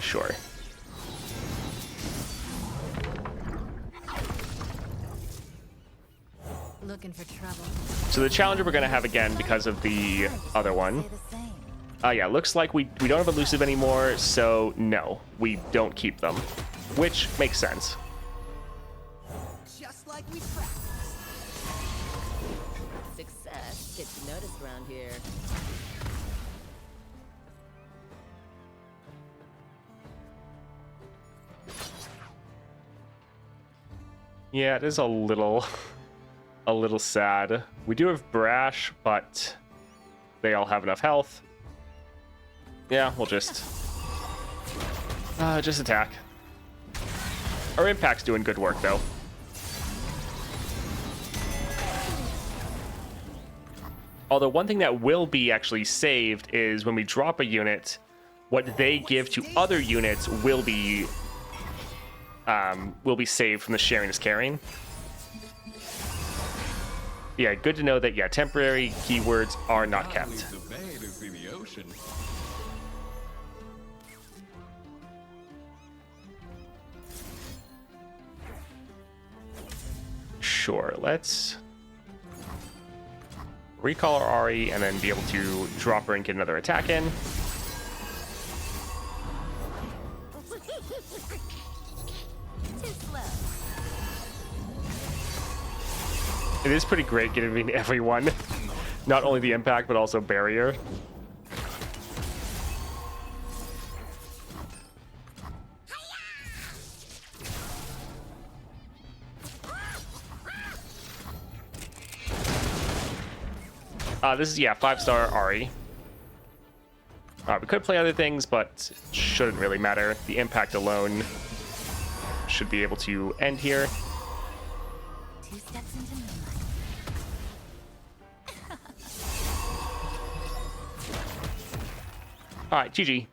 Sure. Looking for trouble. So the Challenger we're going to have again because of the other one. Say the same. Yeah, looks like we don't have Elusive anymore, so no, we don't keep them, which makes sense. Just like we practiced. Success gets noticed around here. Yeah, it is a little sad. We do have Brash, but they all have enough health. Yeah, we'll just attack. Our Impact's doing good work, though. Although one thing that will be actually saved is when we drop a unit, what they give to other units will be saved from the sharing is caring. Yeah, good to know that, yeah, temporary keywords are not kept. Sure, let's recall our Ahri and then be able to drop her and get another attack in. Too slow. It is pretty great giving everyone not only the impact but also barrier. This is, yeah, 5-star Ahri. We could play other things, but it shouldn't really matter. The impact alone should be able to end here. 2 steps into moonlight. All right, GG.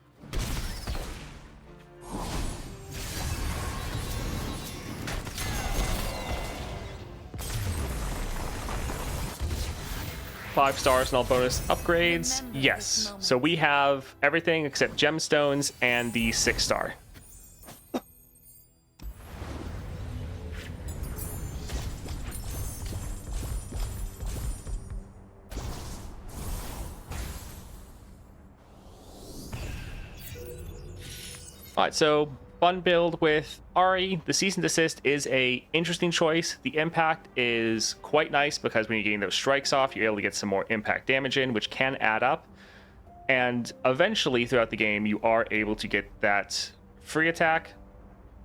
Five stars and all bonus upgrades. Yes. So we have everything except gemstones and the 6-star. All right, so fun build with Ahri. The Cease and Desist is a interesting choice. The impact is quite nice because when you're getting those strikes off, you're able to get some more impact damage in, which can add up. And eventually throughout the game, you are able to get that free attack.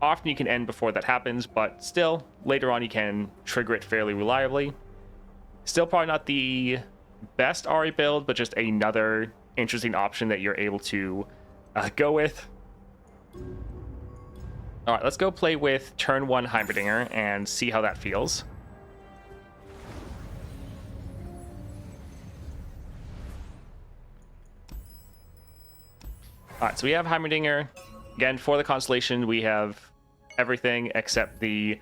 Often you can end before that happens, but still, later on you can trigger it fairly reliably. Still probably not the best Ahri build, but just another interesting option that you're able to go with. All right, let's go play with turn 1 Heimerdinger and see how that feels. All right, so we have Heimerdinger. Again, for the constellation, we have everything except the...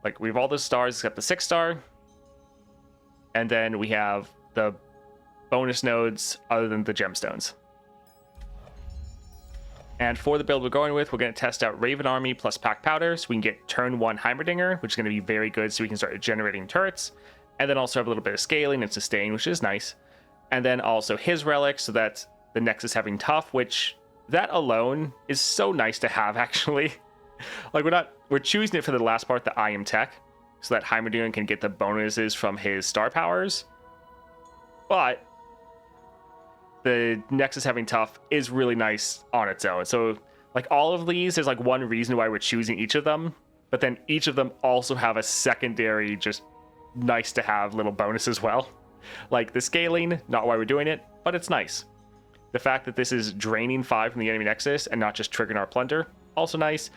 Like, we have all the stars except the 6-star. And then we have the bonus nodes other than the gemstones. And for the build we're going with, we're going to test out Raven Army plus Pack Powder, so we can get turn 1 Heimerdinger, which is going to be very good, so we can start generating turrets. And then also have a little bit of scaling and sustain, which is nice. And then also his relic, so that the Nexus having tough, which that alone is so nice to have, actually. Like, we're choosing it for the last part, the I am tech, so that Heimerdinger can get the bonuses from his star powers. But the Nexus having tough is really nice on its own. So, like, all of these, there's like one reason why we're choosing each of them, but then each of them also have a secondary, just nice to have little bonus as well. Like the scaling, not why we're doing it, but it's nice. The fact that this is draining 5 from the enemy Nexus and not just triggering our plunder, also nice.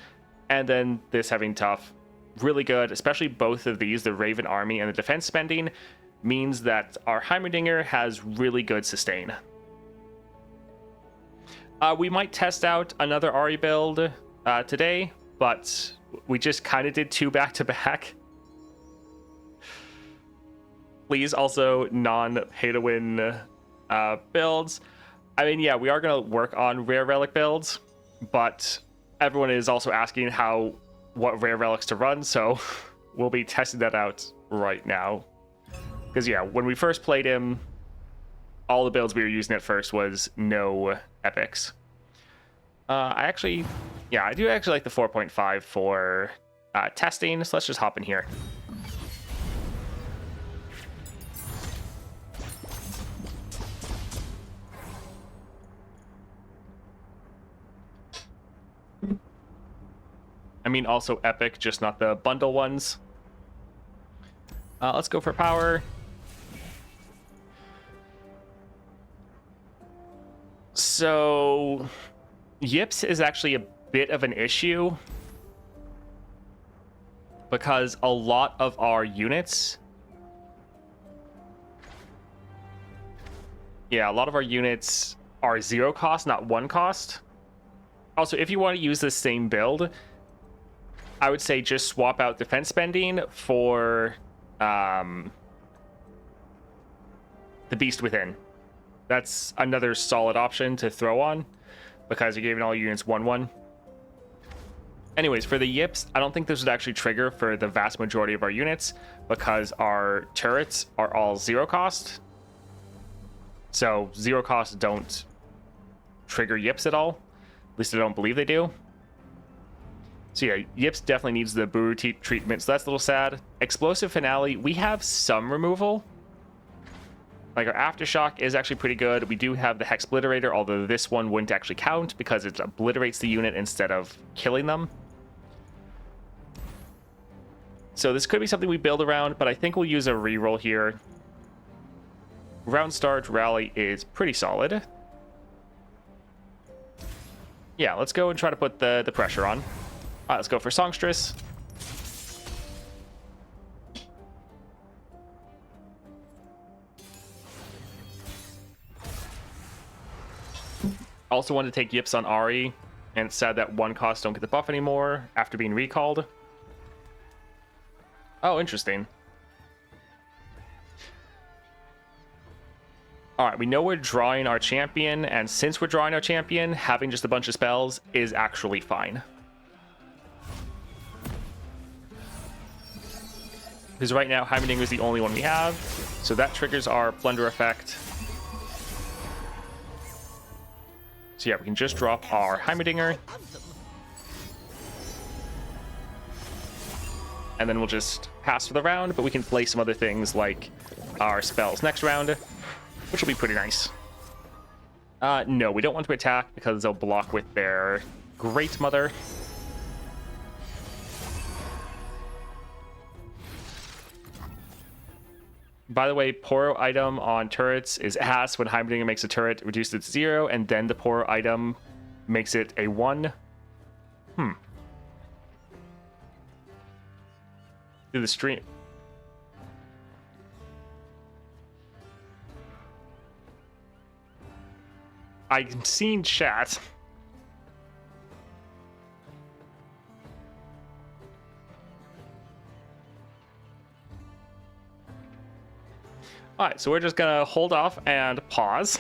And then this having tough, really good, especially both of these, the Raven Army and the defense spending, means that our Heimerdinger has really good sustain. We might test out another Ahri build today, but we just kind of did 2 back-to-back. Please, also non-pay-to-win builds. I mean, yeah, we are going to work on rare relic builds, but everyone is also asking what rare relics to run, so we'll be testing that out right now. Because, yeah, when we first played him, all the builds we were using at first was no epics. I do actually like the 4.5 for testing, so let's just hop in here. I mean, also epic, just not the bundle ones. Let's go for power. So, Yips is actually a bit of an issue because a lot of our units... Yeah, a lot of our units are 0 cost, not 1 cost. Also, if you want to use the same build, I would say just swap out defense spending for the Beast Within. That's another solid option to throw on because you're giving all units 1/1. Anyways, for the Yips, I don't think this would actually trigger for the vast majority of our units because our turrets are all 0 cost. So 0 cost don't trigger Yips at all. At least I don't believe they do. So yeah, Yips definitely needs the Buru treatment, so that's a little sad. Explosive Finale, we have some removal. Like, our Aftershock is actually pretty good. We do have the Hexbliterator, although this one wouldn't actually count because it obliterates the unit instead of killing them. So this could be something we build around, but I think we'll use a reroll here. Round start rally is pretty solid. Yeah, let's go and try to put the pressure on. All right, let's go for Songstress. Also wanted to take Yips on Ahri, and it's sad that 1 cost don't get the buff anymore after being recalled. Oh, interesting. Alright, we know we're drawing our champion, and since we're drawing our champion, having just a bunch of spells is actually fine. Because right now, Heimerdinger is the only one we have, so that triggers our Plunder effect. So yeah, we can just drop our Heimerdinger. and then we'll just pass for the round, but we can play some other things like our spells next round, which will be pretty nice. No, we don't want to attack because they'll block with their Great Mother. By the way, Poro item on turrets is ass. When Heimerdinger makes a turret, reduced it to 0, and then the Poro item makes it a 1. Do the stream. I'm seeing chat. Alright, so we're just gonna hold off and pause.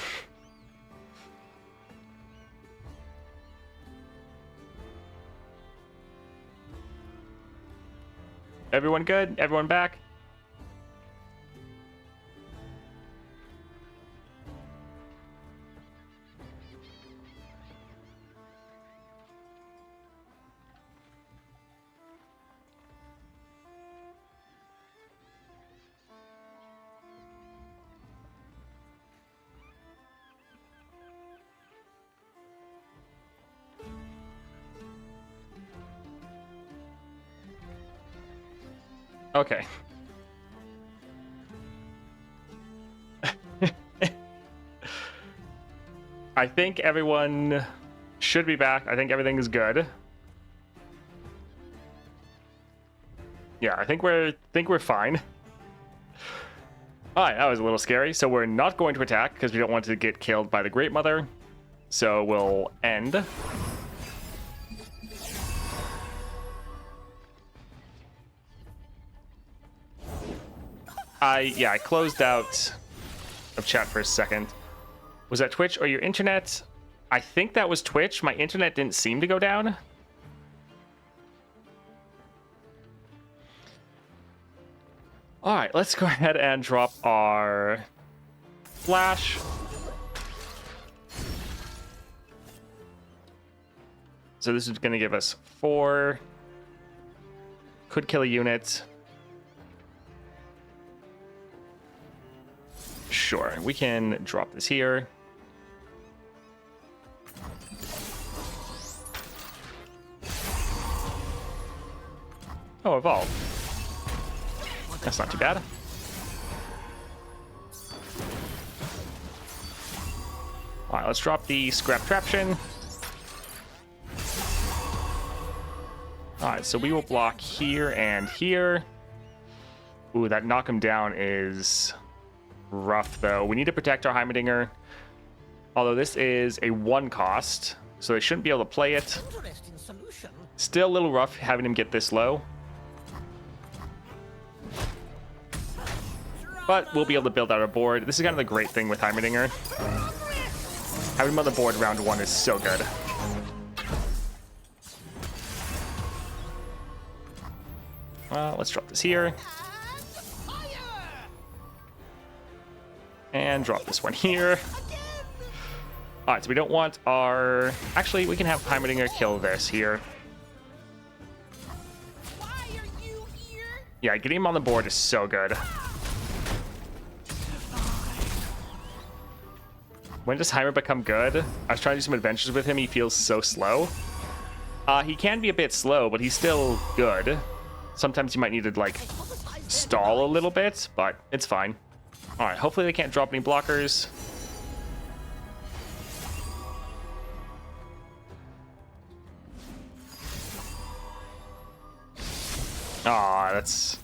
Everyone good? Everyone back? Okay. I think everyone should be back. I think everything is good. Yeah, I think we're fine. Alright, that was a little scary. So we're not going to attack because we don't want to get killed by the Great Mother. So we'll end. I closed out of chat for a second. Was that Twitch or your internet? I think that was Twitch. My internet didn't seem to go down. All right, let's go ahead and drop our flash. So this is going to give us 4. Could kill a unit. Sure, we can drop this here. Oh, evolve. That's not too bad. Alright, let's drop the scrap traption. Alright, so we will block here and here. Ooh, that knock him down is rough, though. We need to protect our Heimerdinger. Although this is a 1 cost, so they shouldn't be able to play it. Still a little rough having him get this low. But we'll be able to build out our board. This is kind of the great thing with Heimerdinger. Having him on the board round 1 is so good. Let's drop this here. And drop this one here. Alright, so we don't want our... Actually, we can have Heimerdinger kill this here. Yeah, getting him on the board is so good. When does Heimer become good? I was trying to do some adventures with him. He feels so slow. He can be a bit slow, but he's still good. Sometimes you might need to, like, stall a little bit, but it's fine. Alright, hopefully they can't drop any blockers. Aw, that's...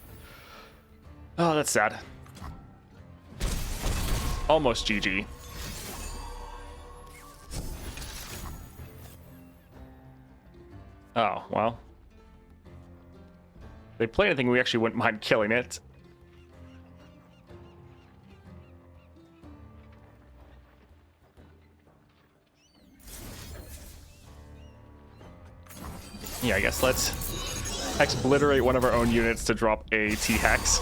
Oh, that's sad. Almost GG. Oh, well. If they play anything, we actually wouldn't mind killing it. Yeah, I guess let's obliterate one of our own units to drop a T-Hex.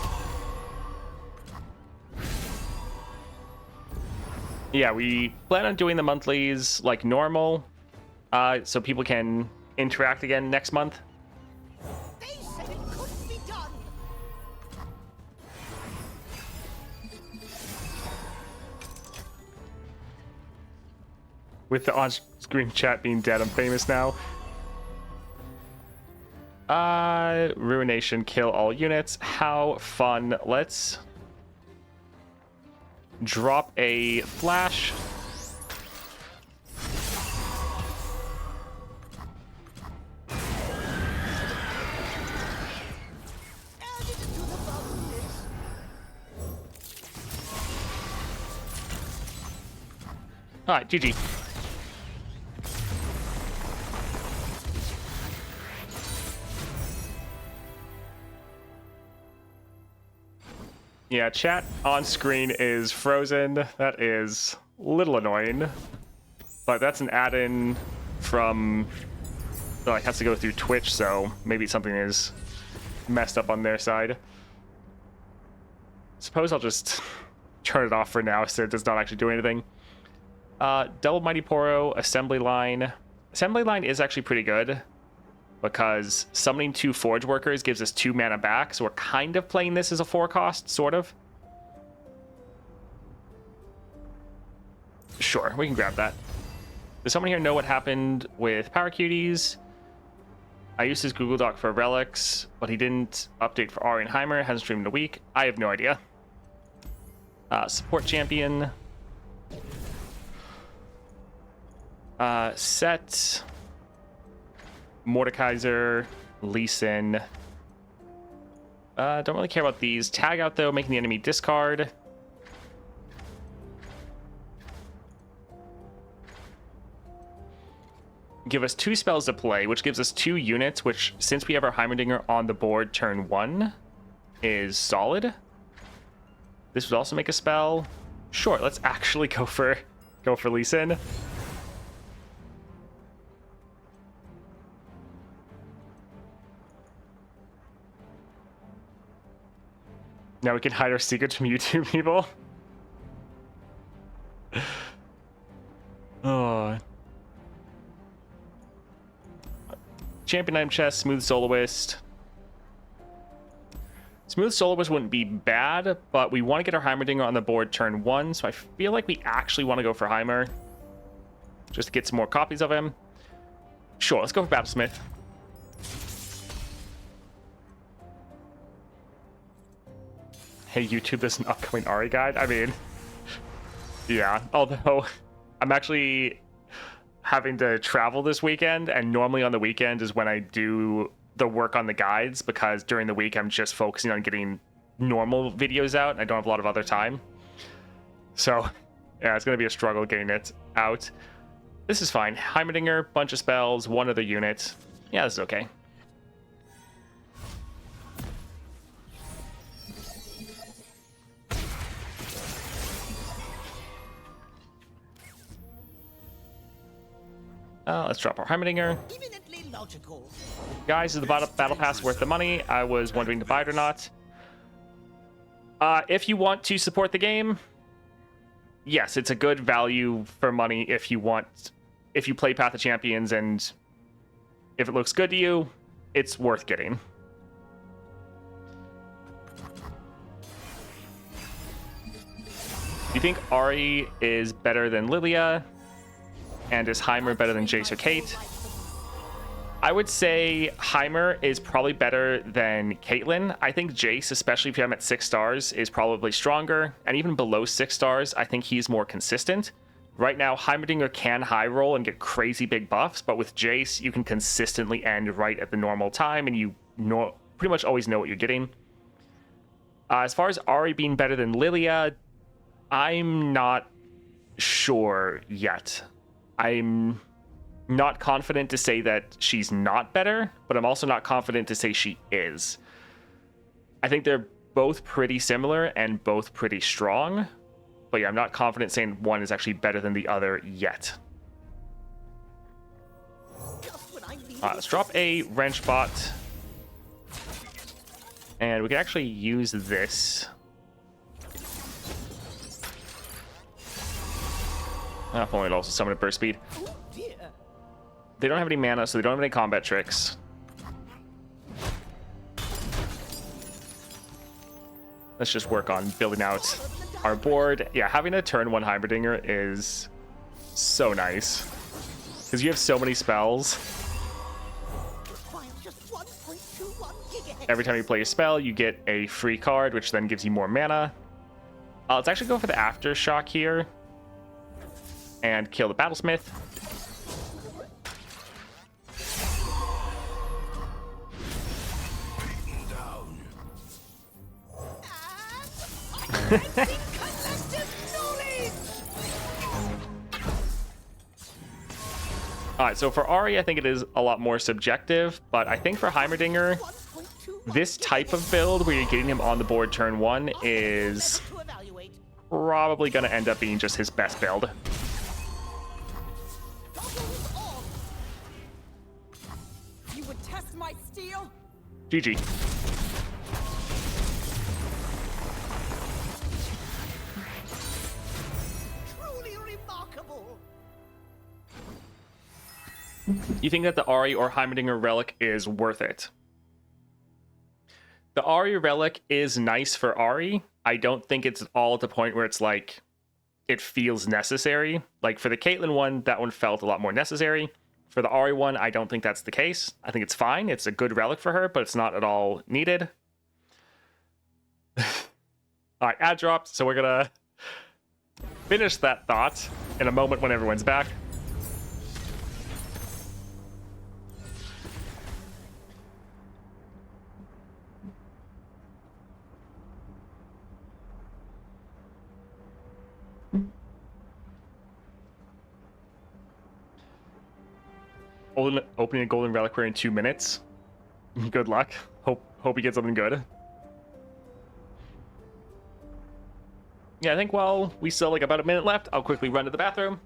Yeah, we plan on doing the monthlies like normal, so people can interact again next month. They said it couldn't be done. With the on-screen chat being dead, I'm famous now. Ruination, kill all units. How fun. Let's drop a flash. All right, GG. Yeah, chat on screen is frozen. That is a little annoying. But that's an add-in from... Like, has to go through Twitch, so maybe something is messed up on their side. Suppose I'll just turn it off for now so it does not actually do anything. Double Mighty Poro, Assembly Line. Assembly Line is actually pretty good because summoning 2 Forge Workers gives us 2 mana back, so we're kind of playing this as a 4 cost, sort of. Sure, we can grab that. Does someone here know what happened with Power Cuties? I used his Google Doc for relics, but he didn't update for Ahri Heimer. Hasn't streamed in a week. I have no idea. Support champion. Set. Mordekaiser. Lee Sin. Don't really care about these. Tag out, though, making the enemy discard. Give us 2 spells to play, which gives us 2 units, which, since we have our Heimerdinger on the board turn 1, is solid. This would also make a spell. Sure, let's actually go for Lee Sin. Now we can hide our secrets from YouTube people. Oh. Champion item chest, Smooth Soloist. Smooth Soloist wouldn't be bad, but we want to get our Heimerdinger on the board turn 1, so I feel like we actually want to go for Heimer. Just to get some more copies of him. Sure, let's go for Babsmith. Hey YouTube, there's an upcoming Ahri guide. I mean, yeah, although I'm actually having to travel this weekend, and normally on the weekend is when I do the work on the guides, because during the week I'm just focusing on getting normal videos out and I don't have a lot of other time. So yeah, it's gonna be a struggle getting it out. This is fine. Heimerdinger, bunch of spells, 1 other unit. Yeah, this is okay. Let's drop our Heimerdinger. Eminently logical. Guys, is the battle pass worth the money? I was wondering to buy it or not. If you want to support the game, yes, it's a good value for money if you play Path of Champions, and if it looks good to you, it's worth getting. Do you think Ahri is better than Lilia? And is Heimer better than Jace or Kate? I would say Heimer is probably better than Caitlyn. I think Jace, especially if you have him at 6 stars, is probably stronger. And even below 6 stars, I think he's more consistent. Right now, Heimerdinger can high roll and get crazy big buffs, but with Jace, you can consistently end right at the normal time, and you pretty much always know what you're getting. As far as Ahri being better than Lilia, I'm not sure yet. I'm not confident to say that she's not better, but I'm also not confident to say she is. I think they're both pretty similar and both pretty strong, but yeah, I'm not confident saying one is actually better than the other yet. Let's drop a wrench bot, and we can actually use this. If only it also summoned burst speed. They don't have any mana, so they don't have any combat tricks. Let's just work on building out our board. Yeah, having a turn 1 Heimerdinger is So nice. Because you have so many spells. Requires just 1.21 gigahertz. Every time you play a spell, you get a free card, which then gives you more mana. Let's actually go for the Aftershock here. And kill the Battlesmith. Alright, so for Ahri, I think it is a lot more subjective, but I think for Heimerdinger, this type of build where you're getting him on the board turn 1 is To evaluate. probably going to end up being just his best build. Goggles on. You would test my steel? GG. Truly remarkable. You think that the Ahri or Heimerdinger relic is worth it? The Ahri relic is nice for Ahri. I don't think it's all at the point where it's like it feels necessary. Like for the Caitlyn one, that one felt a lot more necessary. For the Ahri one, I don't think that's the case. I think it's fine. It's a good relic for her, but it's not at all needed. All right, ad drop. So we're gonna finish that thought in a moment when everyone's back. Opening a golden reliquary in 2 minutes. Good luck. Hope you get something good. Yeah, I think while we still like about a minute left, I'll quickly run to the bathroom.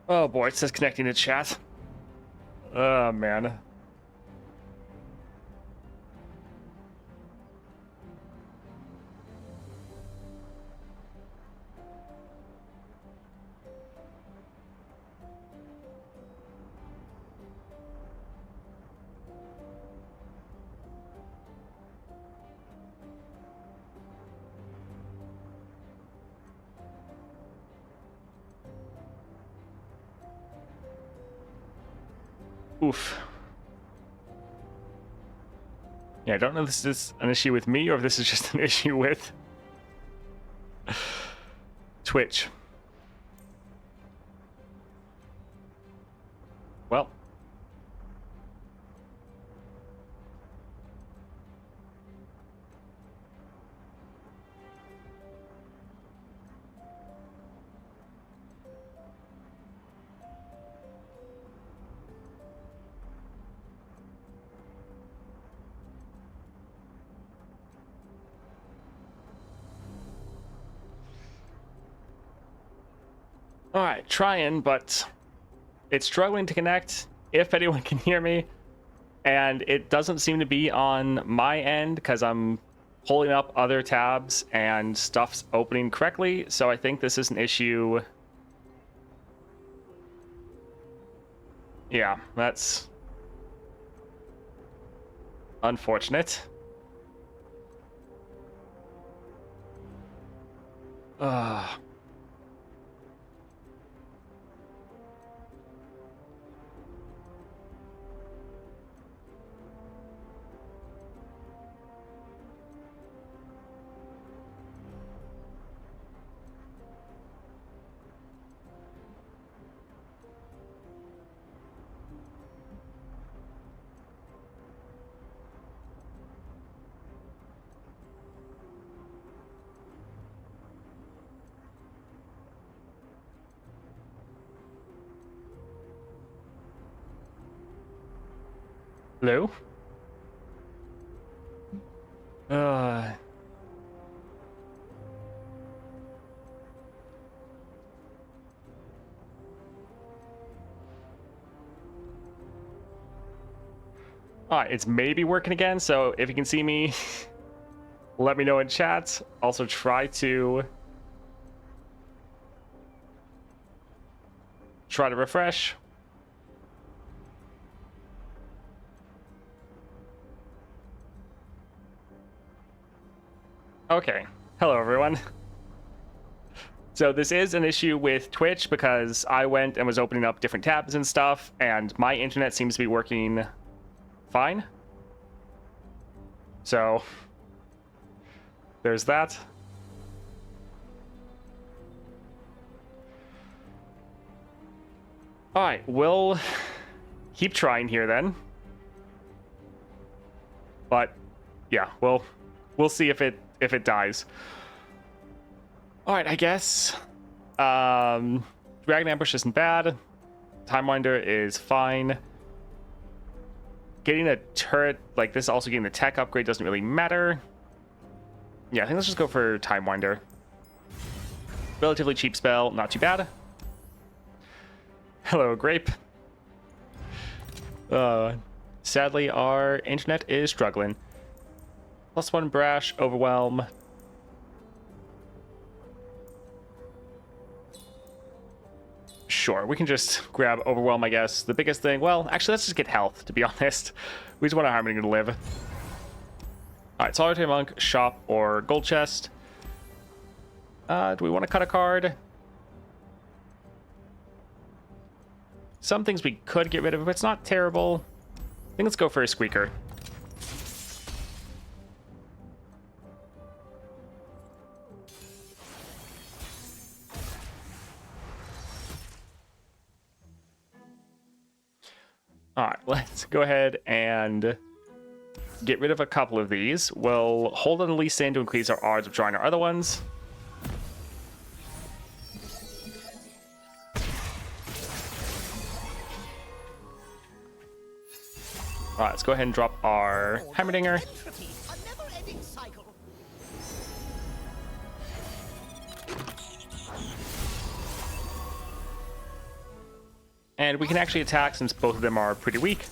Oh boy, it says connecting to chat. Oh man. Oof. Yeah, I don't know if this is an issue with me or if this is just an issue with Twitch. Well. All right, trying, but it's struggling to connect, if anyone can hear me. And it doesn't seem to be on my end because I'm pulling up other tabs and stuff's opening correctly. So I think this is an issue. Yeah, that's unfortunate. Hello? Uh... Alright, it's maybe working again, so if you can see me, let me know in chat. Also try to refresh. Okay, hello everyone. So this is an issue with Twitch because I went and was opening up different tabs and stuff, and my internet seems to be working fine. So there's that. All right, we'll keep trying here then. But yeah, we'll see if it dies. All right, I guess. Dragon Ambush isn't bad. Time Winder is fine. Getting a turret like this, also getting the tech upgrade, doesn't really matter. Yeah, I think let's just go for Time Winder. Relatively cheap spell, not too bad. Hello, Grape. Sadly, our internet is struggling. +1 Brash, Overwhelm. Sure, we can just grab Overwhelm, I guess. The biggest thing, well, actually, let's just get health, to be honest. We just want our Heimerdinger to live. Alright, Solitary Monk, Shop, or Gold Chest. Do we want to cut a card? Some things we could get rid of, but it's not terrible. I think let's go for a Squeaker. All right, let's go ahead and get rid of a couple of these. We'll hold on the Lee Sin to increase our odds of drawing our other ones. All right, let's go ahead and drop our Heimerdinger. Entropy, a never-ending cycle. And we can actually attack since both of them are pretty weak.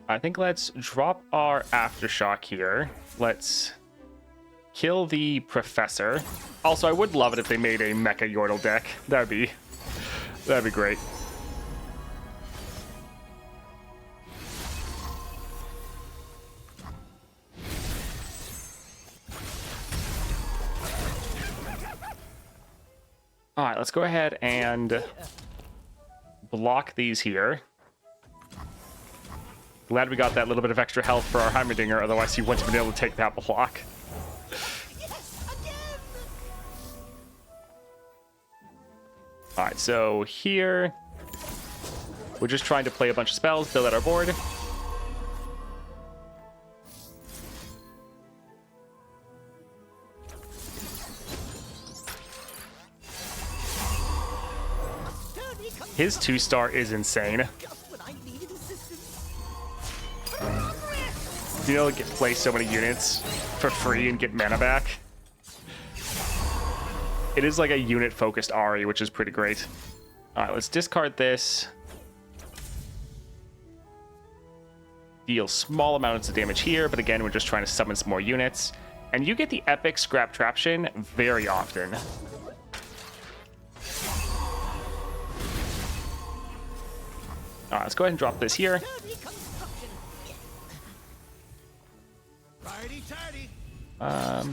I think let's drop our Aftershock here. Let's kill the Professor. Also, I would love it if they made a Mecha Yordle deck. That'd be great. All right, let's go ahead and block these here. Glad we got that little bit of extra health for our Heimerdinger, otherwise he wouldn't have been able to take that block. Alright, so here we're just trying to play a bunch of spells, fill out our board. His 2-star is insane. You know, get play so many units for free and get mana back. It is like a unit-focused Ahri, which is pretty great. All right, let's discard this. Deal small amounts of damage here, but again, we're just trying to summon some more units. And you get the epic Scrap Traption very often. All right, let's go ahead and drop this here.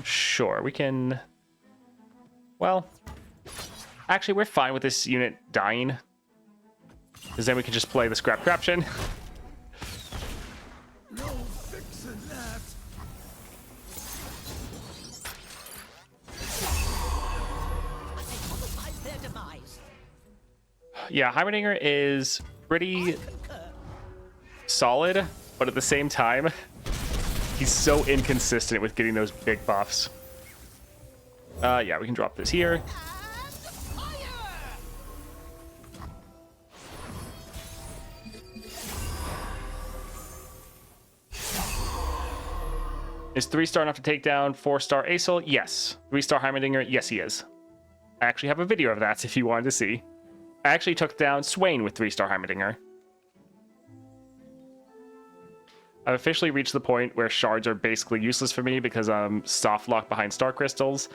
Sure, we can... Well, actually, we're fine with this unit dying. Because then we can just play the Scrap Traption. No fixing that. I hypothesize their demise. Yeah, Heimerdinger is pretty solid, but at the same time, he's so inconsistent with getting those big buffs. Yeah, we can drop this here. Is 3-star enough to take down 4-star Aesol? Yes. 3-star Heimerdinger? Yes, he is. I actually have a video of that if you wanted to see. I actually took down Swain with 3-star Heimerdinger. I've officially reached the point where shards are basically useless for me because I'm soft locked behind star crystals.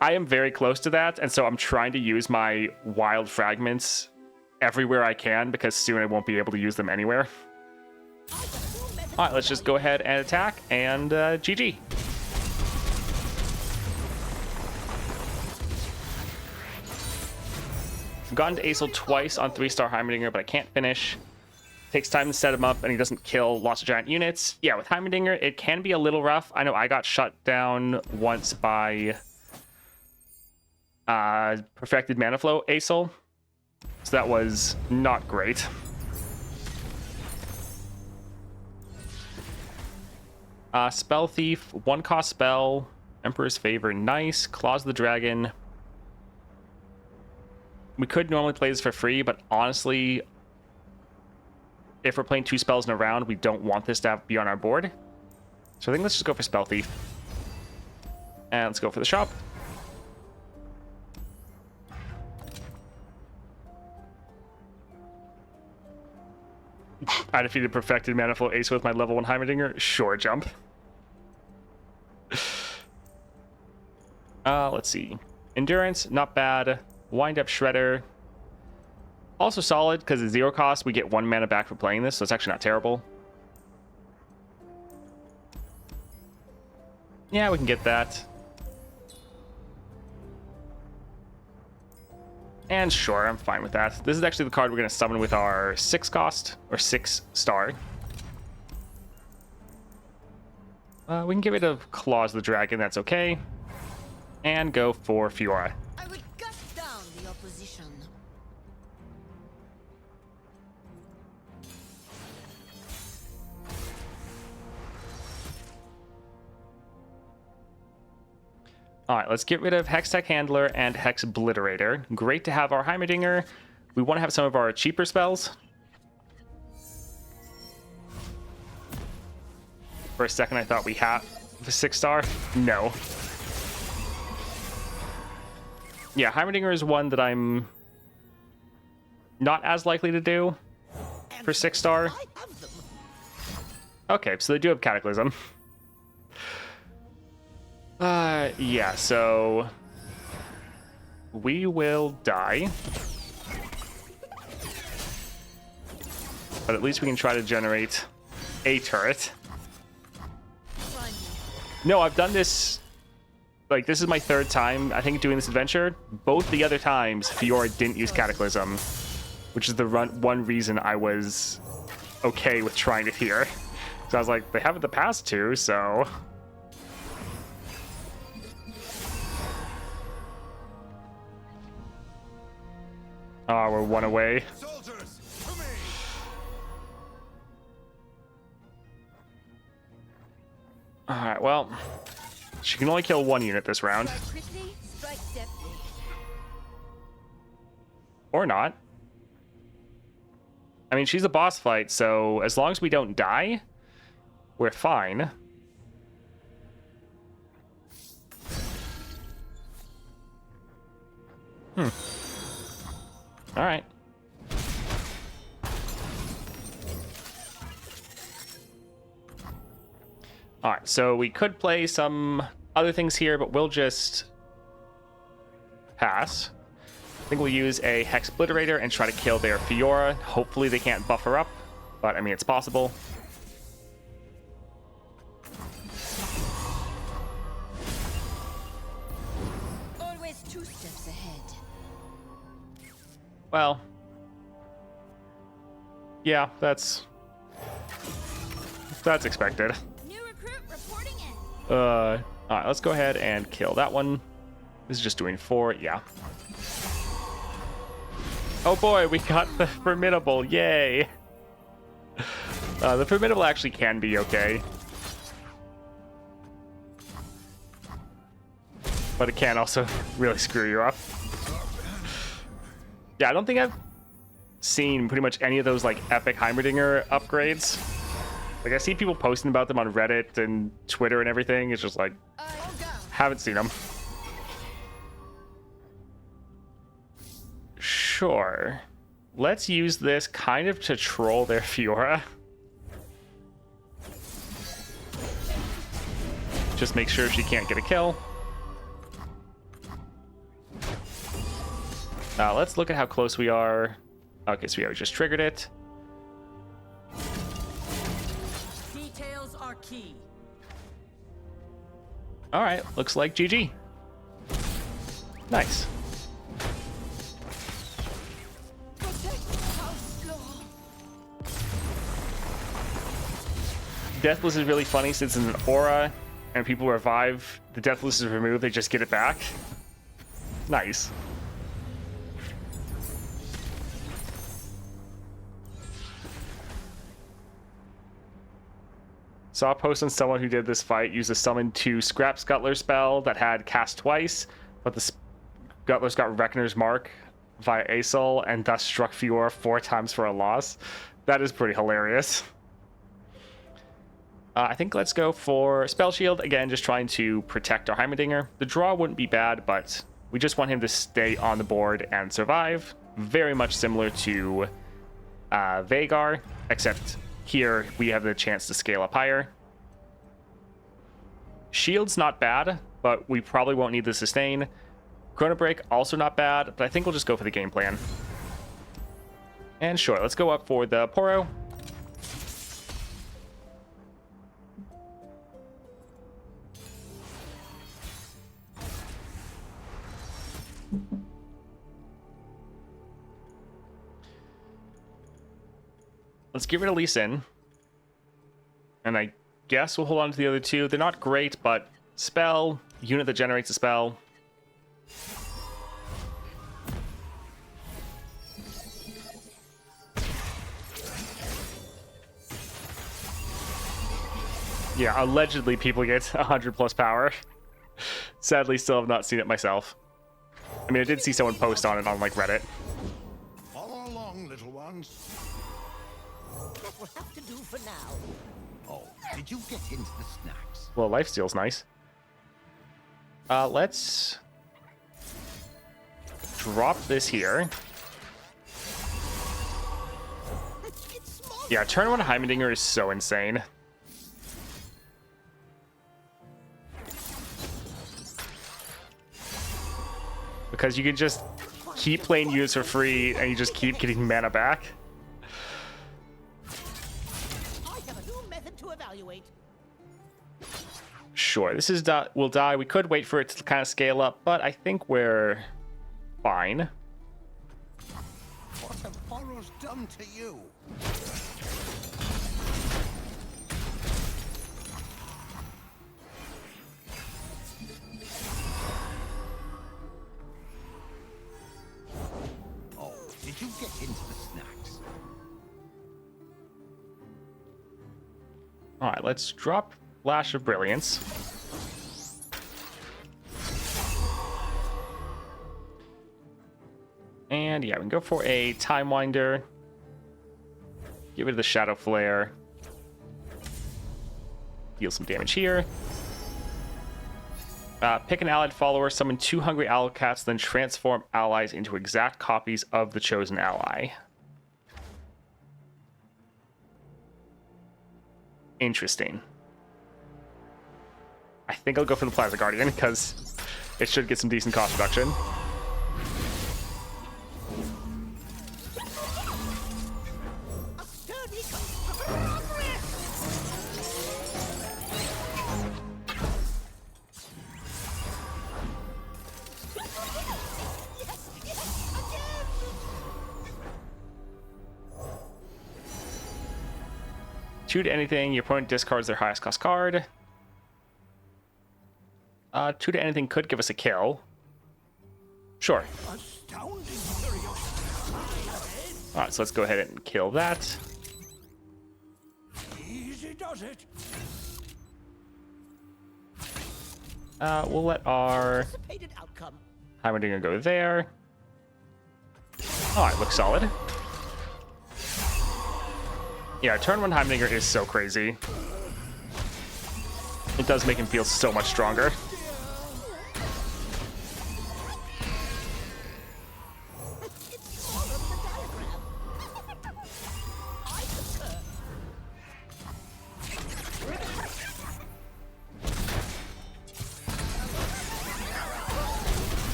I am very close to that, and so I'm trying to use my wild fragments everywhere I can because soon I won't be able to use them anywhere. Alright, let's just go ahead and attack, and GG. I've gotten to Aesol twice on 3-star Heimerdinger, but I can't finish. Takes time to set him up, and he doesn't kill lots of giant units. Yeah, with Heimerdinger, it can be a little rough. I know I got shut down once by Perfected Mana Flow Aesol, so that was not great. Spell Thief, 1-cost spell, Emperor's Favor, nice. Claws of the Dragon. We could normally play this for free, but honestly, if we're playing 2 spells in a round, we don't want this to be on our board. So I think let's just go for Spell Thief. And let's go for the shop. I defeated Perfected Manifold Ace with my level 1 Heimerdinger. Sure, jump. Let's see. Endurance, not bad. Wind Up Shredder. Also solid, because at 0 cost, we get 1 mana back for playing this, so it's actually not terrible. Yeah, we can get that. And sure, I'm fine with that. This is actually the card we're going to summon with our 6 cost, or 6-star. We can get rid of Claws of the Dragon, that's okay. And go for Fiora. I would gut down the opposition. Alright, let's get rid of Hextech Handler and Hex Obliterator. Great to have our Heimerdinger. We want to have some of our cheaper spells. For a second, I thought we had the 6-star. No. Yeah, Heimerdinger is one that I'm not as likely to do for 6-star. Okay, so they do have Cataclysm. Yeah, so we will die. But at least we can try to generate a turret. No, I've done this, like, this is my 3rd time, I think, doing this adventure. Both the other times, Fiora didn't use Cataclysm, which is the one reason I was okay with trying it here. So I was like, they haven't the past 2, so... Oh, we're 1 away. Soldiers, to me. Alright, well, she can only kill 1 unit this round. Quickly, strike deftly. Or not. I mean, she's a boss fight, so as long as we don't die, we're fine. Alright. Alright, so we could play some other things here, but we'll just pass. I think we'll use a Hex Obliterator and try to kill their Fiora. Hopefully they can't buff her up, but I mean, it's possible. Always 2 steps ahead. Well, yeah, that's expected. New recruit reporting in. All right, let's go ahead and kill that one. This is just doing 4, yeah. Oh boy, we got the Formidable. Yay. The Formidable actually can be okay. But it can also really screw you up. Yeah, I don't think I've seen pretty much any of those like epic Heimerdinger upgrades. Like I see people posting about them on Reddit and Twitter and everything. It's just like, haven't seen them. Sure. Let's use this kind of to troll their Fiora. Just make sure she can't get a kill. Let's look at how close we are. Okay, so we just triggered it. Details are key. All right, looks like GG. Nice. Deathless is really funny since it's an aura and people revive. The Deathless is removed, they just get it back. Nice. Saw a post on someone who did this fight use a summon 2 Scrap Scuttler spell that had cast twice, but the Scuttlers got Reckoner's Mark via Asol and thus struck Fiora 4 times for a loss. That is pretty hilarious. I think let's go for Spell Shield. Again, just trying to protect our Heimerdinger. The draw wouldn't be bad, but we just want him to stay on the board and survive. Very much similar to Vhagar, except here we have the chance to scale up higher. Shield's not bad, but we probably won't need the sustain. Chrono Break also not bad, but I think we'll just go for the game plan. And sure, let's go up for the Poro. Let's get rid of Lee Sin. And I guess we'll hold on to the other 2. They're not great, but spell, unit that generates a spell. Yeah, allegedly people get 100 plus power. Sadly, still have not seen it myself. I mean, I did see someone post on it on like Reddit. Follow along, little ones. That will have to do for now. Oh, did you get into the snacks? Well, lifesteal's nice. Let's drop this here. Yeah, turn 1 Heimerdinger is so insane. Because you can just keep playing units for free and you just keep getting mana back. I have a new method to evaluate. Sure, this is will die. We could wait for it to kind of scale up, but I think we're fine. What have Boros done to you? Oh, did you get into the snacks? All right, let's drop Flash of Brilliance. And yeah, we can go for a Time Winder. Get rid of the Shadow Flare. Deal some damage here. Pick an allied follower, summon 2 hungry owl cats, then transform allies into exact copies of the chosen ally. Interesting. I think I'll go for the Plasma Guardian because it should get some decent cost reduction. Two to anything, your opponent discards their highest cost card. 2 to anything could give us a kill. Sure. Astounding curiosity. All right, so let's go ahead and kill that. Easy does it. We'll let our Anticipated outcome. Heimerdinger go there. All right, looks solid. Yeah, turn 1 Heimerdinger is so crazy. It does make him feel so much stronger. It's all over the diagram. I concur.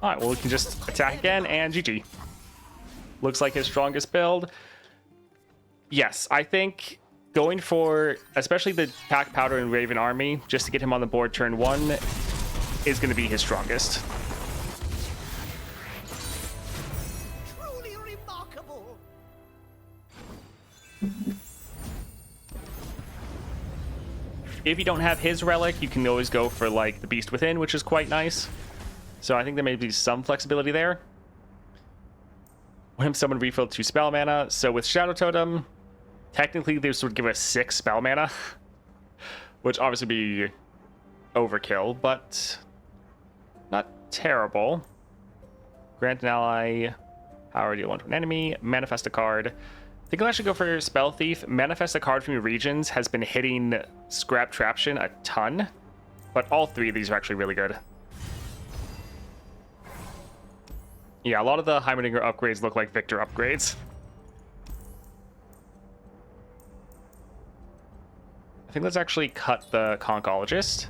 All right, well, we can just attack again, and GG. Looks like his strongest build. Yes, I think going for, especially the Pack Powder and Raven Army, just to get him on the board turn 1, is going to be his strongest. Truly remarkable. If you don't have his relic, you can always go for, like, the Beast Within, which is quite nice. So I think there may be some flexibility there. When someone refilled 2 spell mana. So with Shadow Totem, technically this would give us 6 spell mana, which obviously be overkill, but not terrible. Grant an ally power, deal 1 to an enemy, manifest a card. I think I'll actually go for Spell Thief. Manifest a card from your regions has been hitting Scrap Traption a ton, but all 3 of these are actually really good. Yeah, a lot of the Heimerdinger upgrades look like Victor upgrades. I think let's actually cut the Concologist.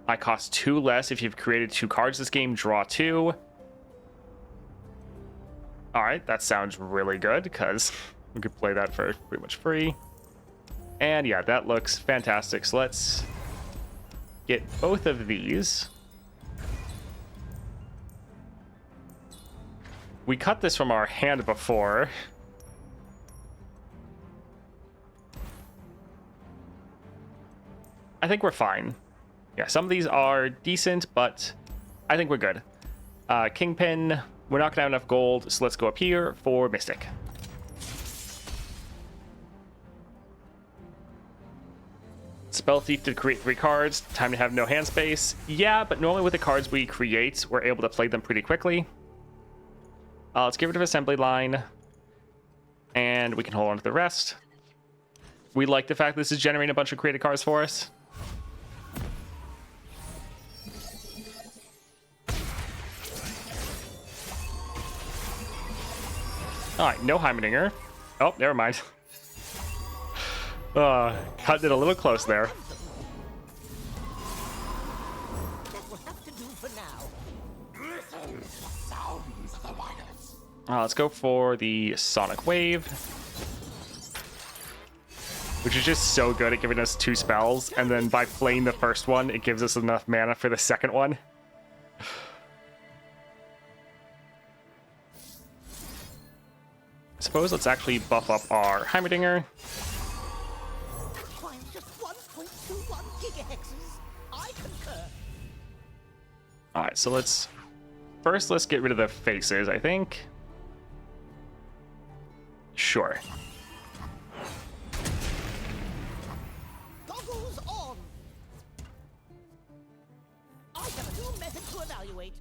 I cost 2 less if you've created 2 cards this game, draw 2. Alright, that sounds really good, because we could play that for pretty much free. And yeah, that looks fantastic. So let's get both of these. We cut this from our hand before. I think we're fine. Yeah, some of these are decent, but I think we're good. Kingpin, we're not going to have enough gold, so let's go up here for Mystic. Spell Thief to create 3 cards. Time to have no hand space. Yeah, but normally with the cards we create, we're able to play them pretty quickly. Let's get rid of Assembly Line, and we can hold on to the rest. We like the fact this is generating a bunch of created cards for us. Alright, no Heimerdinger. Oh, never mind. Cut it a little close there. That will have to do for now. Listen, sounds of the wires. Let's go for the Sonic Wave, which is just so good at giving us 2 spells, and then by playing the first one, it gives us enough mana for the second one. I suppose let's actually buff up our Heimerdinger. Requires just 1.21 gigahexes. I concur. Alright, so let's get rid of the faces, I think. Sure. Goggles on. I have a new method to evaluate.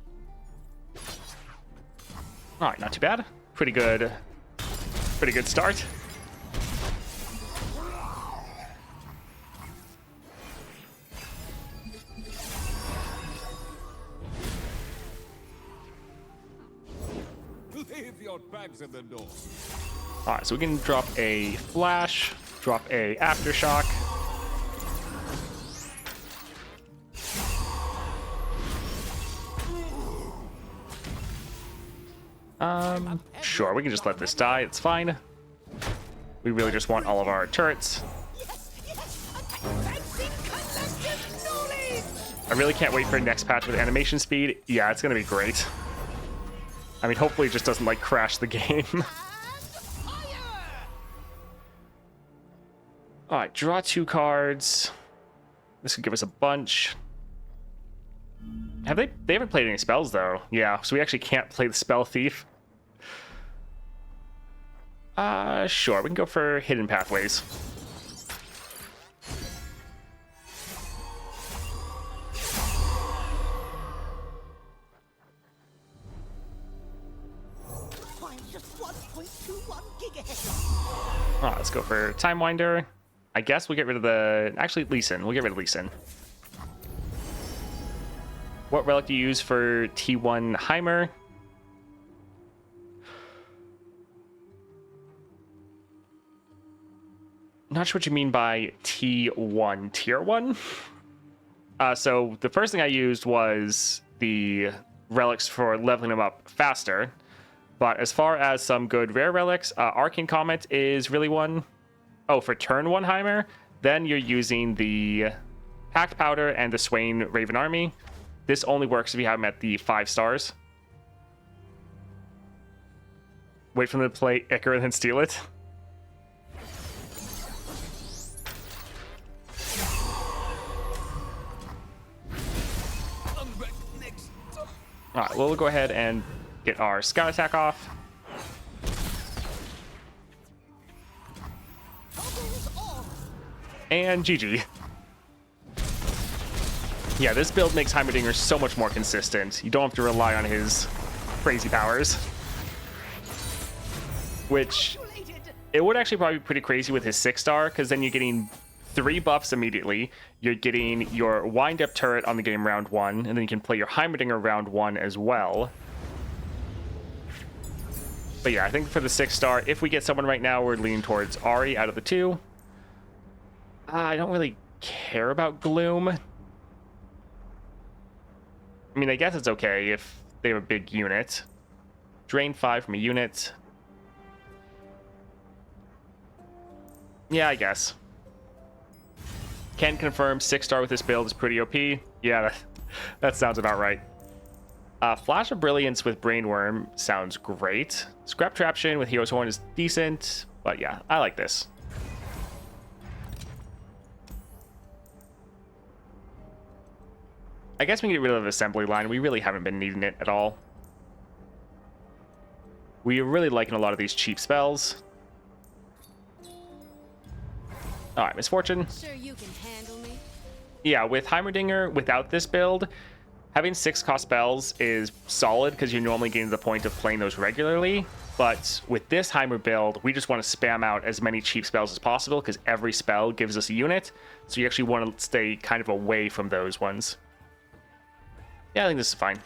Alright, not too bad. Pretty good start. Leave your bags in the door. Alright, so we can drop a Flash, drop a Aftershock. Sure, we can just let this die, it's fine. We really just want all of our turrets. I really can't wait for next patch with animation speed. Yeah, it's gonna be great. I mean, hopefully it just doesn't, like, crash the game. All right, draw 2 cards. This could give us a bunch. They haven't played any spells though. Yeah, so we actually can't play the Spell Thief. Sure, we can go for Hidden Pathways. Just 1.21 gigahertz. Oh, let's go for Time Winder. I guess we'll get rid of the... Actually, Lee Sin. We'll get rid of Lee Sin. What relic do you use for T1 Heimer? Not sure what you mean by T1. Tier 1? So the first thing I used was the relics for leveling them up faster. But as far as some good rare relics, Arcane Comet is really one. Oh, for turn 1 Heimer, then you're using the Packed Powder and the Swain Raven Army. This only works if you have them at the 5 stars. Wait for them to play Icar and then steal it. Alright, well, we'll go ahead and get our Scout Attack off. And GG. Yeah, this build makes Heimerdinger so much more consistent. You don't have to rely on his crazy powers. Which, it would actually probably be pretty crazy with his 6-star, because then you're getting 3 buffs immediately. You're getting your wind-up turret on the game round 1, and then you can play your Heimerdinger round 1 as well. But yeah, I think for the 6-star, if we get someone right now, we're leaning towards Ahri out of the 2. I don't really care about Gloom. I mean, I guess it's okay if they have a big unit. Drain 5 from a unit. Yeah, I guess. Can confirm 6-star with this build is pretty OP. Yeah, that sounds about right. Flash of Brilliance with Brainworm sounds great. Scrap Traption with Hero's Horn is decent, but yeah, I like this. I guess we can get rid of the Assembly Line. We really haven't been needing it at all. We're really liking a lot of these cheap spells. Alright, Misfortune. Sure you can handle me. Yeah, with Heimerdinger, without this build, having 6-cost spells is solid because you're normally getting to the point of playing those regularly. But with this Heimer build, we just want to spam out as many cheap spells as possible because every spell gives us a unit. So you actually want to stay kind of away from those ones. Yeah, I think this is fine.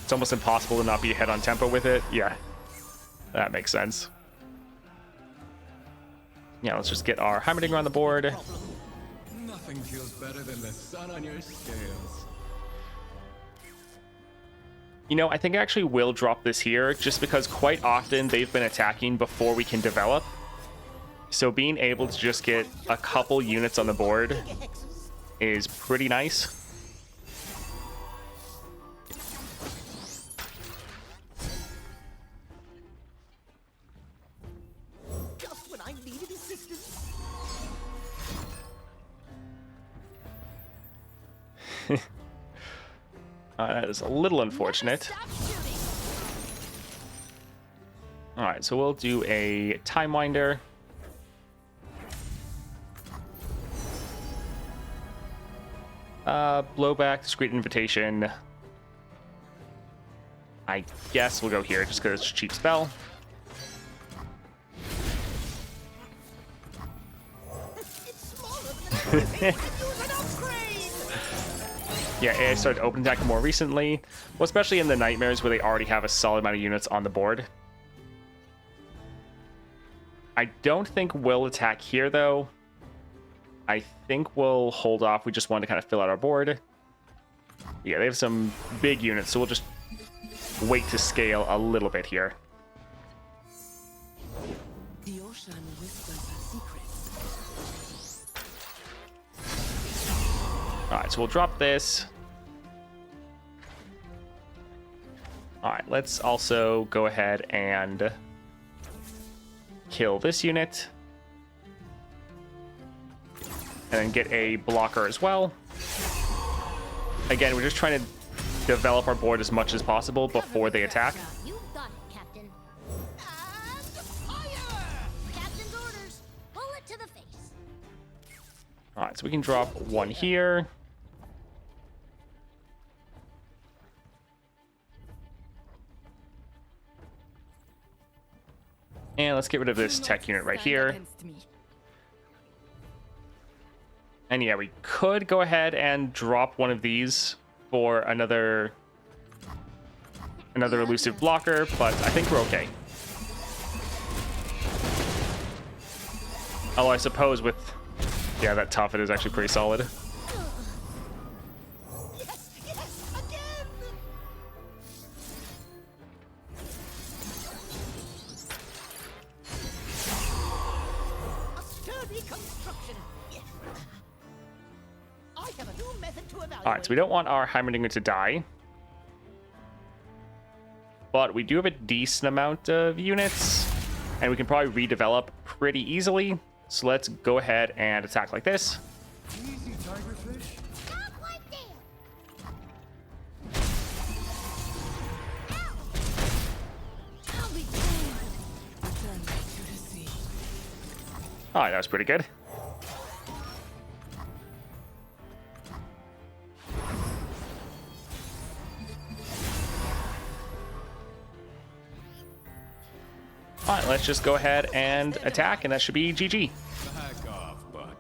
It's almost impossible to not be ahead on tempo with it. Yeah, that makes sense. Yeah, let's just get our Heimerdinger on the board. Nothing feels better than the sun on your scales. You know, I think I actually will drop this here just because quite often they've been attacking before we can develop. So being able to just get a couple units on the board is pretty nice. Just when I needed assistance. That is a little unfortunate. Alright, so we'll do a Time Winder. Blowback, Discreet Invitation. I guess we'll go here just because it's a cheap spell. It's smaller than I could use an upgrade. Yeah, AI started open attack more recently. Well, especially in the Nightmares where they already have a solid amount of units on the board. I don't think we'll attack here, though. I think we'll hold off. We just want to kind of fill out our board. Yeah, they have some big units, so we'll just wait to scale a little bit here. The ocean whispers her secrets. Alright, so we'll drop this. All right, let's also go ahead and kill this unit. And then get a blocker as well. Again, we're just trying to develop our board as much as possible before they attack. You got it, Captain. And fire! Captain's orders. Bullet to the face. All right, so we can drop one here. And let's get rid of this tech unit right here. And yeah, we could go ahead and drop one of these for another elusive blocker, but I think we're okay. Although I suppose with, yeah, that tough, it is actually pretty solid. Yes, yes, again! A sturdy construction. Yes. I have a new method to evaluate. All right, so we don't want our Heimerdinger to die. But we do have a decent amount of units, and we can probably redevelop pretty easily. So let's go ahead and attack like this. Easy, tigerfish. Not like that. I'll be damned. Return back to the sea. All right, that was pretty good. All right, let's just go ahead and attack, and that should be GG. Back off, bud.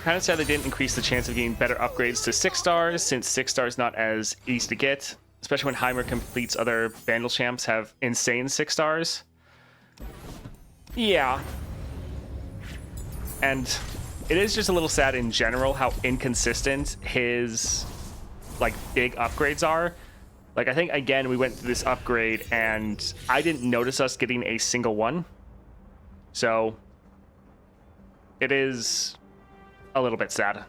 Kind of sad they didn't increase the chance of getting better upgrades to 6 stars, since 6 stars not as easy to get, especially when Heimer completes other Vandal champs have insane 6 stars. Yeah. And it is just a little sad in general how inconsistent his like big upgrades are. Like I think again we went through this upgrade and I didn't notice us getting a single one. So it is a little bit sad.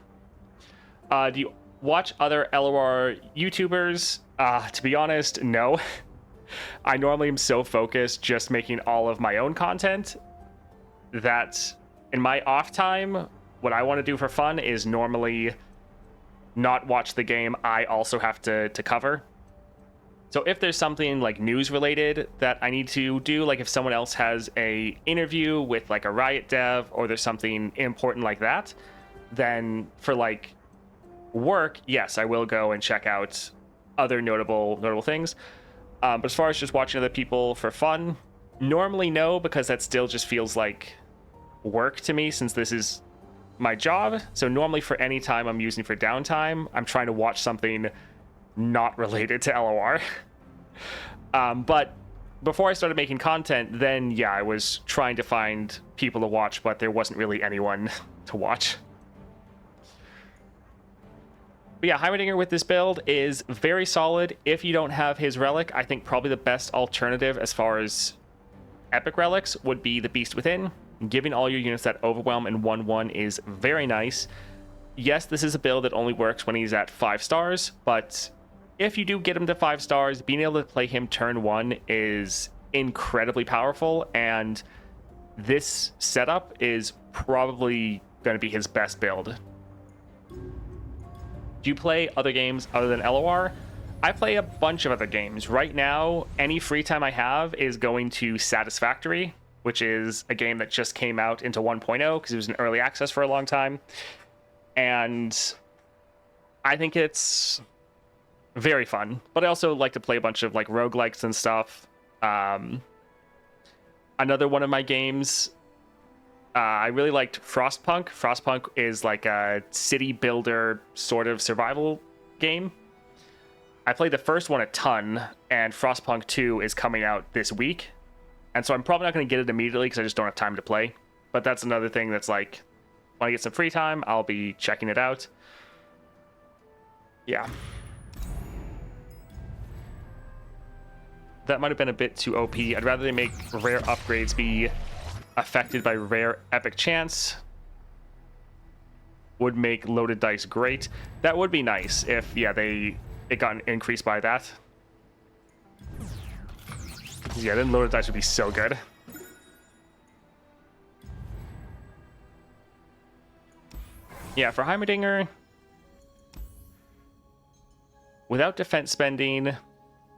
Do you watch other LOR YouTubers? To be honest, no. I normally am so focused just making all of my own content that in my off time, what I want to do for fun is normally not watch the game I also have to cover. So if there's something like news related that I need to do, like if someone else has a interview with like a Riot dev or there's something important like that, then for like work, yes, I will go and check out other notable things. But as far as just watching other people for fun, normally no, because that still just feels like work to me since this is my job. So normally for any time I'm using for downtime, I'm trying to watch something not related to LOR. But before I started making content, then yeah, I was trying to find people to watch, but there wasn't really anyone to watch. But yeah, Heimerdinger with this build is very solid. If you don't have his relic, I think probably the best alternative as far as epic relics would be the Beast Within. Giving all your units that overwhelm in 1/1 is very nice. Yes, this is a build that only works when he's at 5 stars, but if you do get him to 5 stars, being able to play him turn 1 is incredibly powerful, and this setup is probably going to be his best build. Do you play other games other than LOR? I play a bunch of other games. Right now, any free time I have is going to Satisfactory, which is a game that just came out into 1.0 because it was in early access for a long time. And I think it's very fun. But I also like to play a bunch of like roguelikes and stuff. Another one of my games, I really liked Frostpunk. Frostpunk is like a city builder sort of survival game. I played the first one a ton, and Frostpunk 2 is coming out this week. And so I'm probably not going to get it immediately because I just don't have time to play. But that's another thing that's like when I get some free time, I'll be checking it out. Yeah. That might have been a bit too OP. I'd rather they make rare upgrades be affected by rare epic chance. Would make loaded dice great. That would be nice if, yeah, it got increased by that. Yeah, then loaded dice would be so good. Yeah, for Heimerdinger, without defense spending,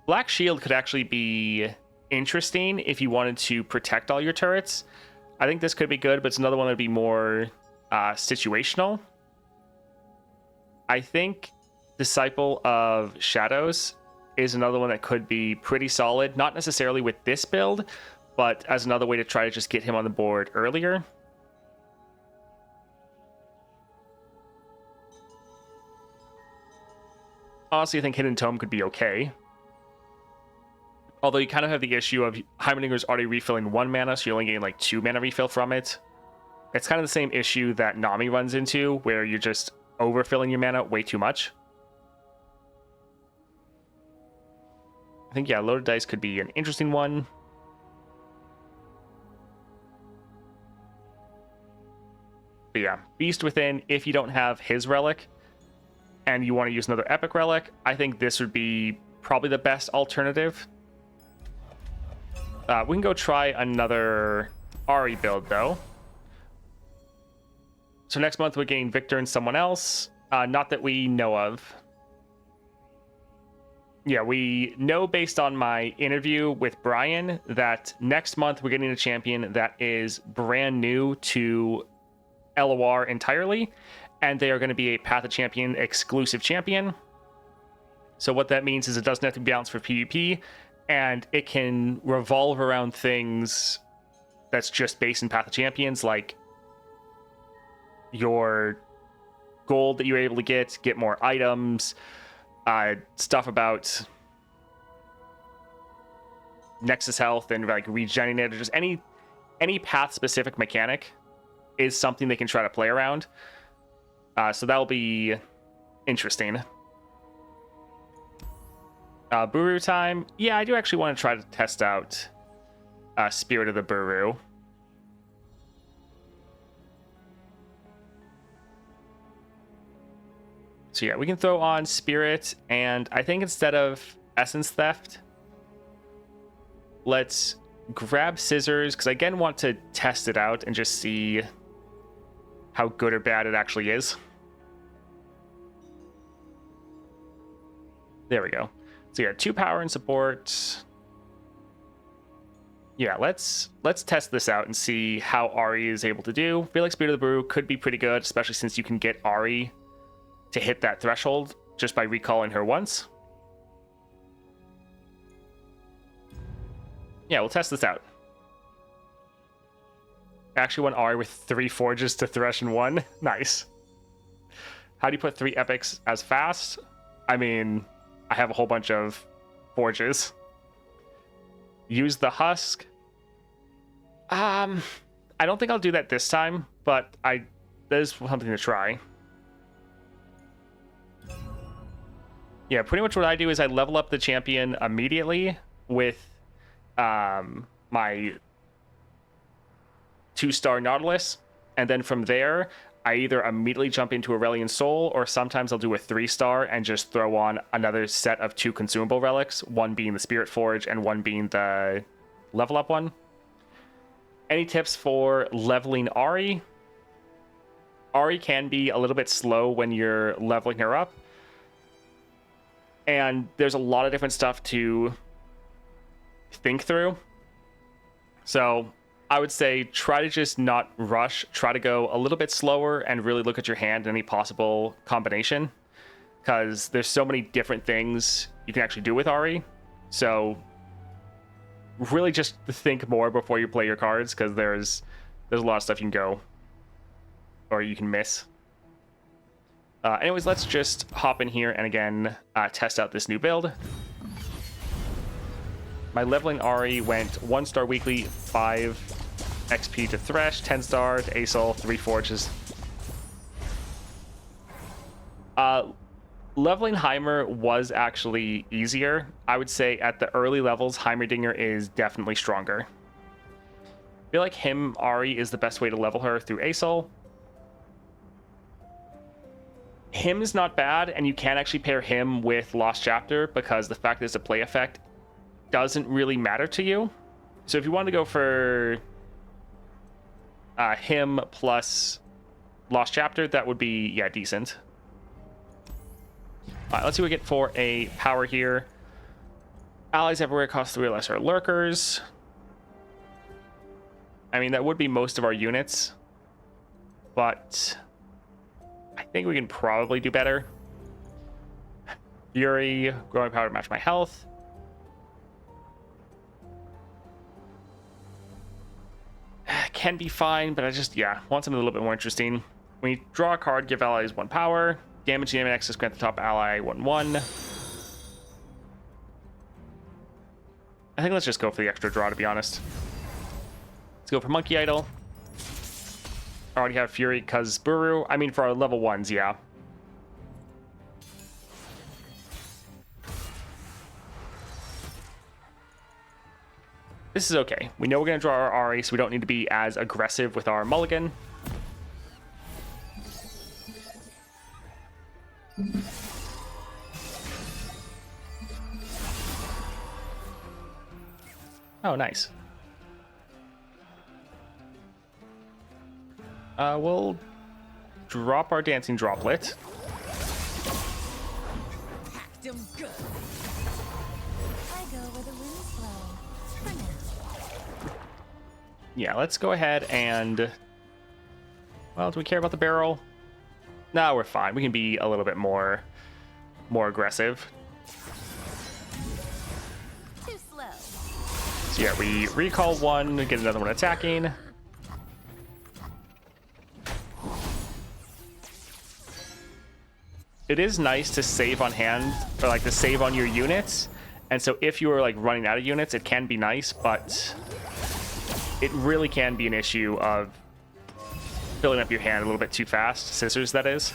Black Shield could actually be interesting if you wanted to protect all your turrets. I think this could be good, but it's another one that would be more situational. I think Disciple of Shadows is another one that could be pretty solid, not necessarily with this build, but as another way to try to just get him on the board earlier. Honestly, I think Hidden Tome could be okay. Although you kind of have the issue of Heimerdinger's already refilling 1 mana, so you're only getting like 2 mana refill from it. It's kind of the same issue that Nami runs into, where you're just overfilling your mana way too much. I think, yeah, loaded dice could be an interesting one. But yeah, Beast Within, if you don't have his relic and you want to use another epic relic, I think this would be probably the best alternative. We can go try another Ahri build, though. So next month we're getting Victor and someone else. Not that we know of. Yeah, we know based on my interview with Brian that next month we're getting a champion that is brand new to LOR entirely, and they are going to be a Path of Champion exclusive champion. So what that means is it doesn't have to be balanced for PvP, and it can revolve around things that's just based in Path of Champions, like your gold that you're able to get more items, stuff about Nexus health and like regenerating it, or just any path specific mechanic is something they can try to play around. So that'll be interesting. Buru time. Yeah, I do actually want to try to test out Spirit of the Buru. So yeah, we can throw on Spirit, and I think instead of Essence Theft, let's grab Scissors, because I again want to test it out and just see how good or bad it actually is. There we go. So yeah, 2 power and support. Yeah, let's test this out and see how Ahri is able to do. I feel like Spirit of the Brew could be pretty good, especially since you can get Ahri to hit that threshold just by recalling her once. Yeah, we'll test this out. Actually want Ahri with 3 forges to thresh in 1. Nice. How do you put 3 epics as fast? I mean, I have a whole bunch of forges. Use the husk. I don't think I'll do that this time, but that is something to try. Yeah, pretty much what I do is I level up the champion immediately with my 2-star Nautilus, and then from there I either immediately jump into Aurelian Soul, or sometimes I'll do a 3-star and just throw on another set of 2 consumable relics, one being the Spirit Forge and one being the level up one. Any tips for leveling Ahri? Ahri can be a little bit slow when you're leveling her up, and there's a lot of different stuff to think through. So I would say try to just not rush, try to go a little bit slower and really look at your hand and any possible combination, because there's so many different things you can actually do with Ahri. So really just think more before you play your cards, because there's a lot of stuff you can go or you can miss. Anyways, let's just hop in here and again test out this new build. My leveling Ahri went 1-star weekly, 5 XP to Thresh, 10-star to Asol, 3 forges. Leveling Heimer was actually easier. I would say at the early levels, Heimerdinger is definitely stronger. I feel like Ahri is the best way to level her through ASOL. Him is not bad, and you can actually pair him with Lost Chapter because the fact that it's a play effect doesn't really matter to you. So if you want to go for him plus Lost Chapter, that would be, yeah, decent. All right, let's see what we get for a power here. Allies everywhere cost 3 or less are lurkers. I mean, that would be most of our units, but I think we can probably do better. Fury, growing power to match my health. Can be fine, but I just, yeah, want something a little bit more interesting. When you draw a card, give allies 1 power. Damage and access grant the top ally 1/1. I think let's just go for the extra draw, to be honest. Let's go for Monkey Idol. I already have Fury because Buru. I mean, for our level 1s, yeah. This is okay. We know we're going to draw our Ahri, so we don't need to be as aggressive with our mulligan. Oh, nice. We'll drop our dancing droplet. Packed 'em good. I go where the winds blow. For now. Yeah, let's go ahead and... Well, do we care about the barrel? No, we're fine. We can be a little bit more aggressive. Too slow. So yeah, we recall 1, get another one attacking. It is nice to save on hand, or like to save on your units. And so if you are like running out of units, it can be nice, but it really can be an issue of filling up your hand a little bit too fast. Scissors, that is.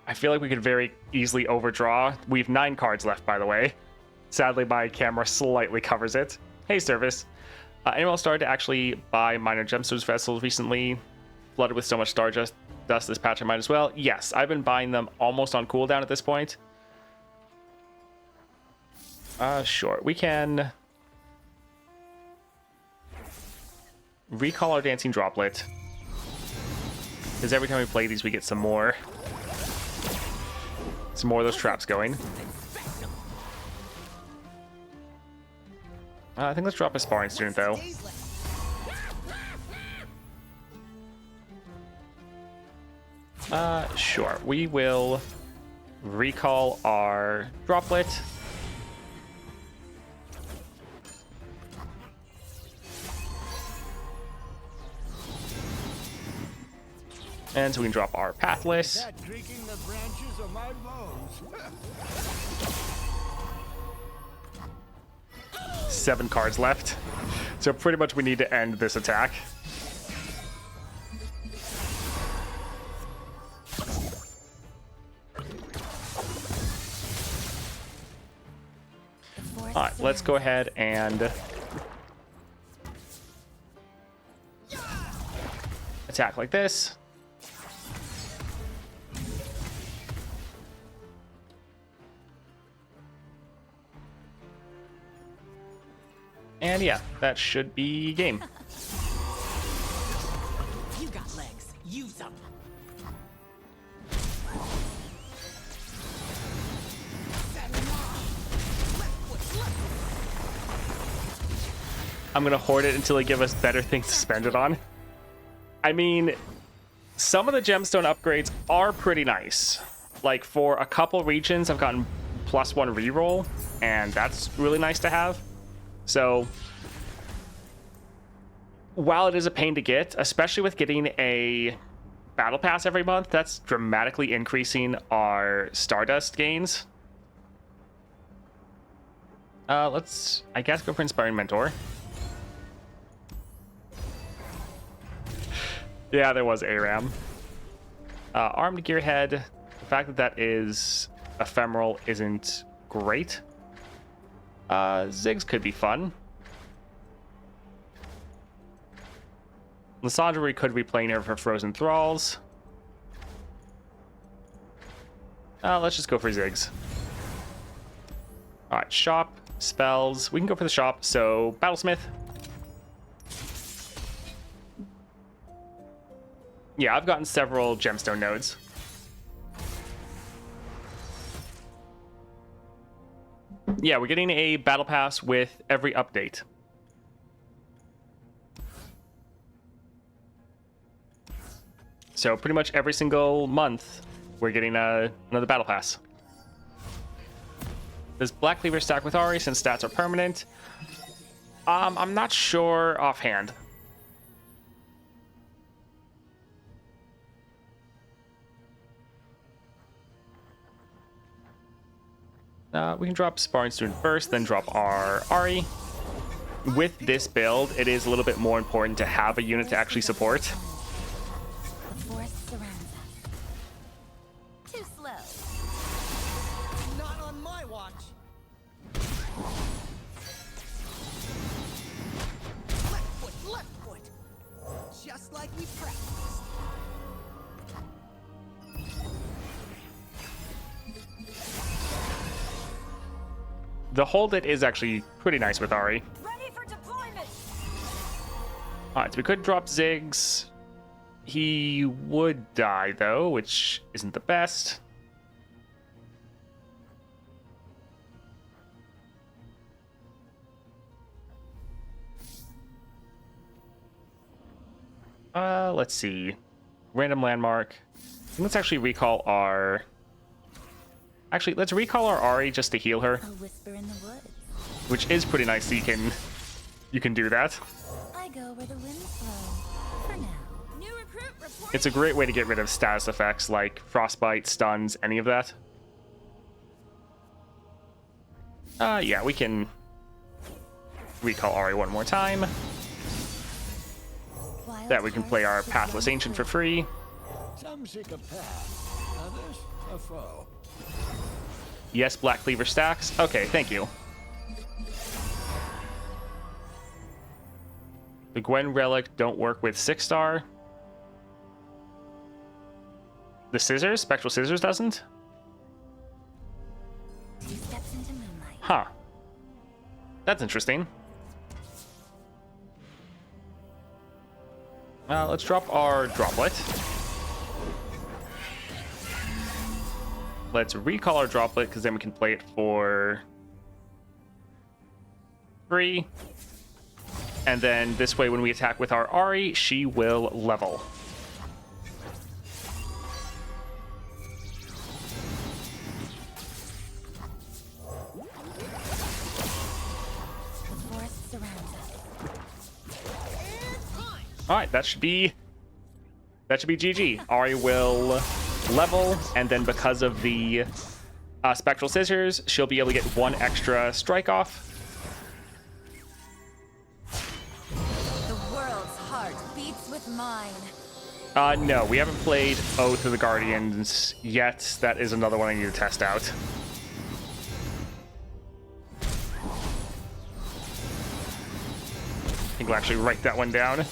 I feel like we could very easily overdraw. We have 9 cards left, by the way. Sadly, my camera slightly covers it. Hey, Service. Anyone started to actually buy minor gemstones vessels recently? Flooded with so much dust this patch, I might as well. Yes, I've been buying them almost on cooldown at this point. Sure. We can recall our dancing droplet. Because every time we play these, we get some more of those traps going. I think let's drop a sparring student, though. Sure. We will recall our droplet. And so we can drop our pathless. That creaking the branches of my bones. 7 cards left. So pretty much we need to end this attack. Alright, let's go ahead and attack like this. And yeah, that should be game. You got legs. Use them. I'm gonna hoard it until they give us better things to spend it on. I mean, some of the gemstone upgrades are pretty nice. Like for a couple regions, I've gotten +1 reroll, and that's really nice to have. So while it is a pain to get, especially with getting a battle pass every month, that's dramatically increasing our Stardust gains. Let's, I guess, go for Inspiring Mentor. Yeah, there was ARAM. Armed Gearhead, the fact that that is ephemeral isn't great. Ziggs could be fun. Lysandra, we could be playing her for Frozen Thralls. Let's just go for Ziggs. Alright, shop, spells. We can go for the shop, so Battlesmith. Yeah, I've gotten several gemstone nodes. Yeah, we're getting a battle pass with every update. So pretty much every single month, we're getting another battle pass. Does Black Cleaver stack with Ahri since stats are permanent? I'm not sure offhand. We can drop Sparring Student first, then drop our Ahri. With this build, it is a little bit more important to have a unit to actually support. The forest surrounds us. Too slow. Not on my watch. Left foot. Just like we practiced. The hold it is actually pretty nice with Ahri. Ready for deployment. Alright, so we could drop Ziggs. He would die, though, which isn't the best. Let's see. Random landmark. Let's actually recall our... Actually, let's recall our Ahri just to heal her, A whisper in the woods. which is pretty nice. So you can do that. I go where the winds blow. For now. New recruit report. It's a great way to get rid of status effects like frostbite, stuns, any of that. Yeah, we can recall Ahri one more time. Wild That we can play our hearts Pathless run Ancient for free. free. Some seek a path, others a foe. Yes, Black Cleaver stacks. Okay, thank you. The Gwen Relic don't work with 6-star. The Scissors? Spectral Scissors doesn't? 2 steps into moonlight. Huh. That's interesting. Let's drop our Droplet. Let's recall our Droplet, because then we can play it for free. And then this way, when we attack with our Ahri, she will level. The forest surrounds us. All right, that should be GG. Ahri will level, and then because of the Spectral Scissors, she'll be able to get 1 extra strike off. The world's heart beats with mine. No, we haven't played Oath of the Guardians yet. That is another one I need to test out. I think we'll actually write that one down.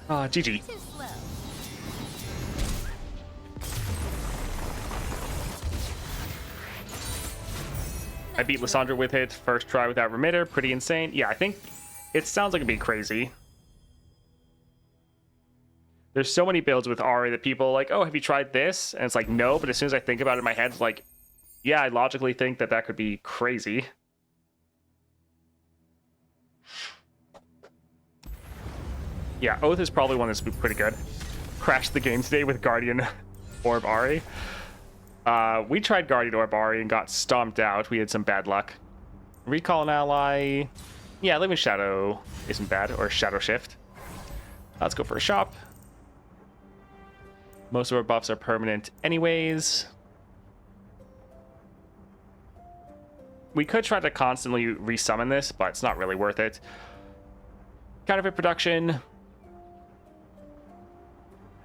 GG. Too slow. I beat Lysandra with it first try without Remitter. Pretty insane. Yeah, I think it sounds like it'd be crazy. There's so many builds with Ahri that people are like, oh, have you tried this? And it's like, no, but as soon as I think about it in my head, it's like, yeah, I logically think that that could be crazy. Yeah, Oath is probably one that's pretty good. Crashed the game today with Guardian Orb Ahri. We tried Guardian Orb Ahri and got stomped out. We had some bad luck. Recall an ally. Yeah, Living Shadow isn't bad, or Shadow Shift. Let's go for a shop. Most of our buffs are permanent anyways. We could try to constantly resummon this, but it's not really worth it. Counterfeit production. I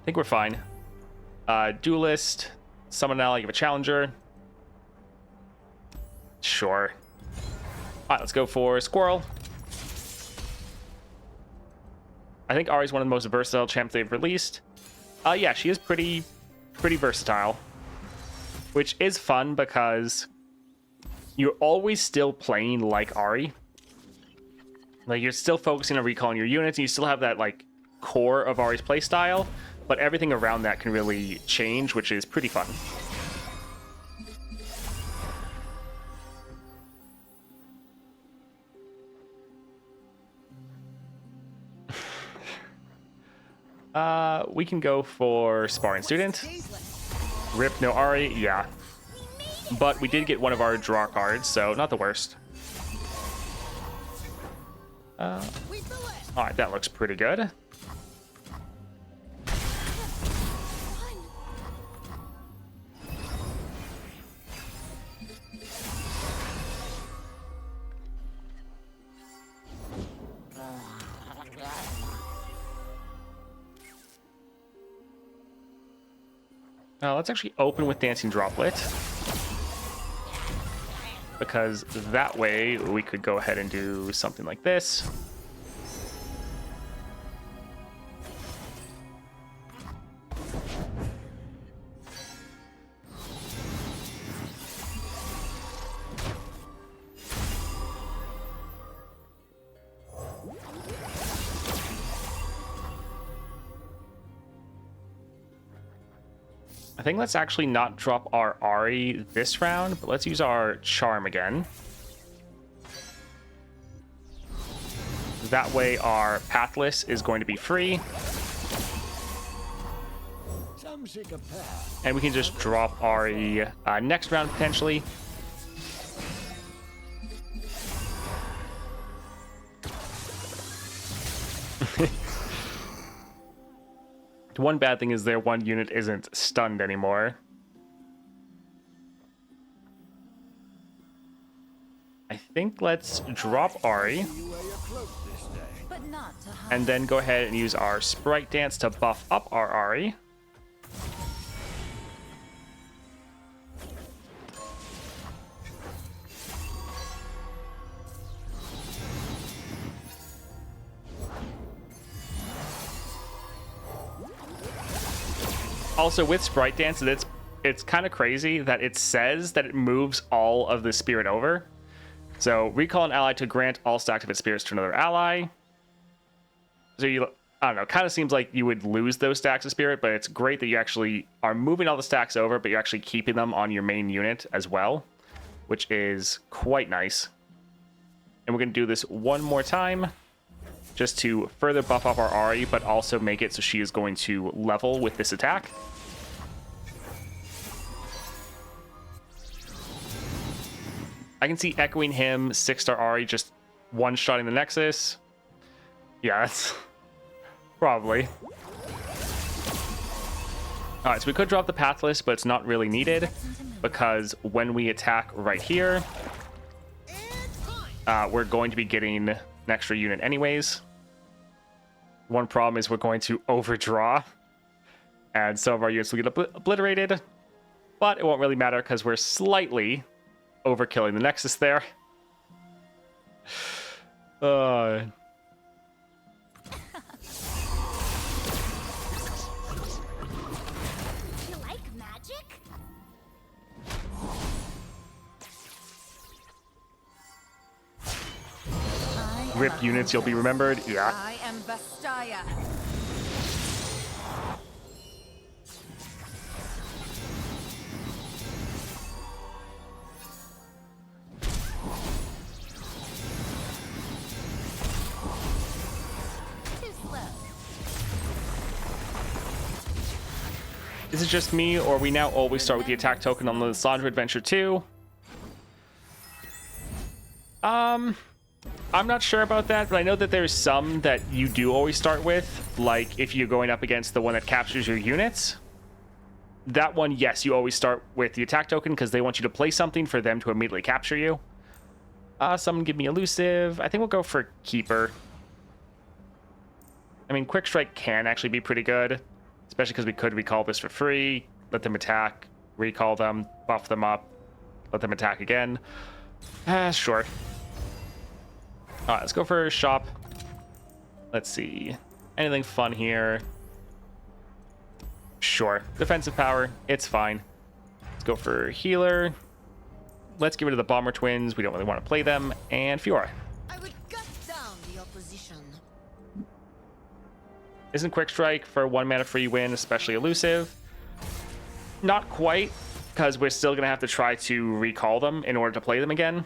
think we're fine. Duelist. Summon an ally, give a challenger. Sure. Alright, let's go for Squirrel. I think Ahri's one of the most versatile champs they've released. Yeah, she is pretty versatile. Which is fun because you're always still playing like Ahri. Like, you're still focusing on recalling your units, and you still have that, like, core of Ahri's playstyle, but everything around that can really change, which is pretty fun. We can go for Sparring Student. Rip, no Ahri, yeah. But we did get one of our draw cards, so not the worst. Alright, that looks pretty good. Let's actually open with Dancing Droplet, because that way we could go ahead and do something like this. I think let's actually not drop our Ahri this round, but let's use our Charm again. That way our Pathless is going to be free. And we can just drop Ahri next round, potentially. One bad thing is their one unit isn't stunned anymore. I think let's drop Ahri. But not to And then go ahead and use our Sprite Dance to buff up our Ahri. Also, with Sprite Dance, it's kind of crazy that it says that it moves all of the spirit over. So, recall an ally to grant all stacked of its spirits to another ally. So, I don't know, kind of seems like you would lose those stacks of spirit, but it's great that you actually are moving all the stacks over, but you're actually keeping them on your main unit as well, which is quite nice. And we're going to do this one more time, just to further buff up our Ahri, but also make it so she is going to level with this attack. I can see Echoing Hymn, 6-star Ahri, just one-shotting the Nexus. Yeah, that's probably. Alright, so we could drop the Pathless, but it's not really needed, because when we attack right here, we're going to be getting an extra unit anyways. One problem is we're going to overdraw, and some of our units will get obliterated, but it won't really matter because we're slightly overkilling the Nexus there. You like magic? Rip units, you'll be remembered. Yeah. I am Vastaya. Too slow. Is it just me, or we now always start with the attack token on the Sandra Adventure 2? I'm not sure about that, but I know that there's some that you do always start with, like if you're going up against the one that captures your units. That one, yes, you always start with the attack token because they want you to play something for them to immediately capture you. Someone give me elusive. I think we'll go for keeper. I mean, quick strike can actually be pretty good, especially because we could recall this for free, let them attack, recall them, buff them up, let them attack again. Sure. All right, let's go for shop. Let's see. Anything fun here? Sure. Defensive power. It's fine. Let's go for healer. Let's get rid of the bomber twins. We don't really want to play them. And Fiora. I would gut down the opposition. Isn't quick strike for 1 mana free win especially elusive? Not quite, because we're still going to have to try to recall them in order to play them again.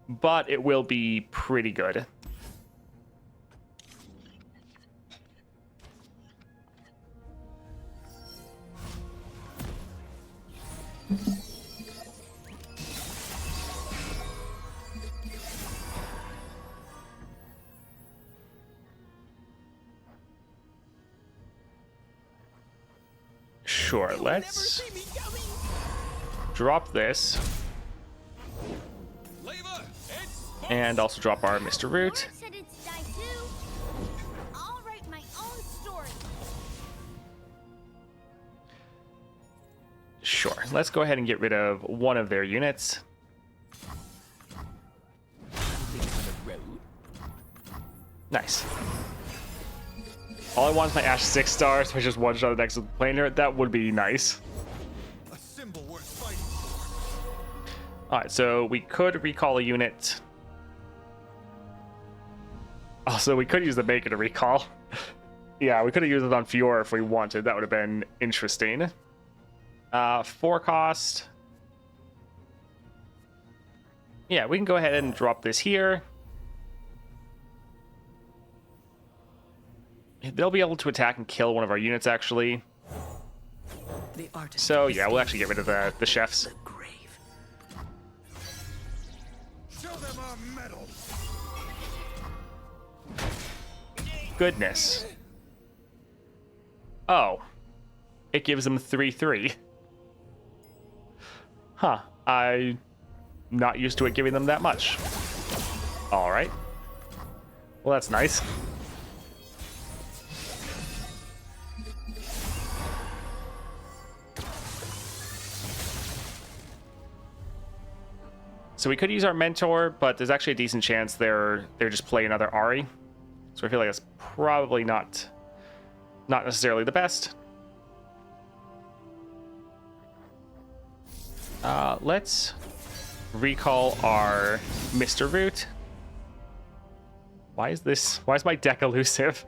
But it will be pretty good. Sure, let's drop this. And also drop our Mr. Root. Said it's die too. I'll write my own story. Sure, let's go ahead and get rid of one of their units. Nice. All I want is my Ash 6 stars, which is one shot the next planer. That would be nice. A symbol worth fighting. Alright, so we could recall a unit. Also, we could use the Maker to recall. Yeah, we could have used it on Fiora if we wanted. That would have been interesting. 4 cost. Yeah, we can go ahead and drop this here. They'll be able to attack and kill one of our units, actually. The artist So, yeah, we'll actually get rid of the chefs. the grave. Show them our medal. Goodness. Oh. It gives them 3/3. Huh. I'm not used to it giving them that much. Alright. Well, that's nice. So we could use our mentor, but there's actually a decent chance they're just playing another Ahri. So I feel like that's probably not necessarily the best. Let's recall our Mr. Root. Why is my deck elusive?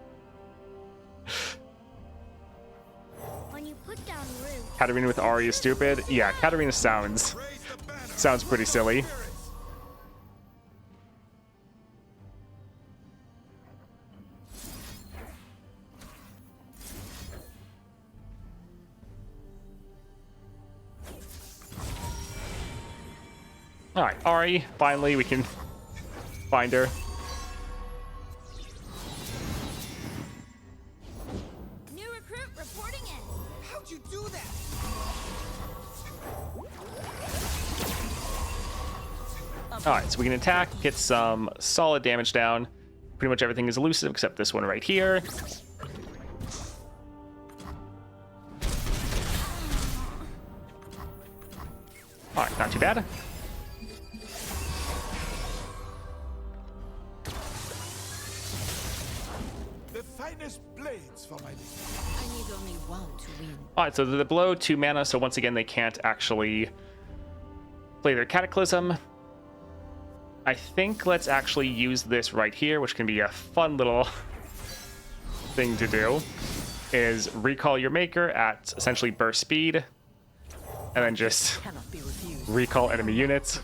When you put down root, Katarina with Ahri is stupid. Yeah, Katarina sounds pretty silly. Alright, Ahri, finally we can find her. new recruit reporting in. How'd you do that? Alright, so we can attack, get some solid damage down. Pretty much everything is elusive except this one right here. Alright, not too bad. The finest blades for my lady. I need only one to win. Alright, so the blow 2 mana, so once again they can't actually play their Cataclysm. I think let's actually use this right here, which can be a fun little thing to do, is recall your Maker at essentially burst speed, and then just Cannot be refused. recall enemy units.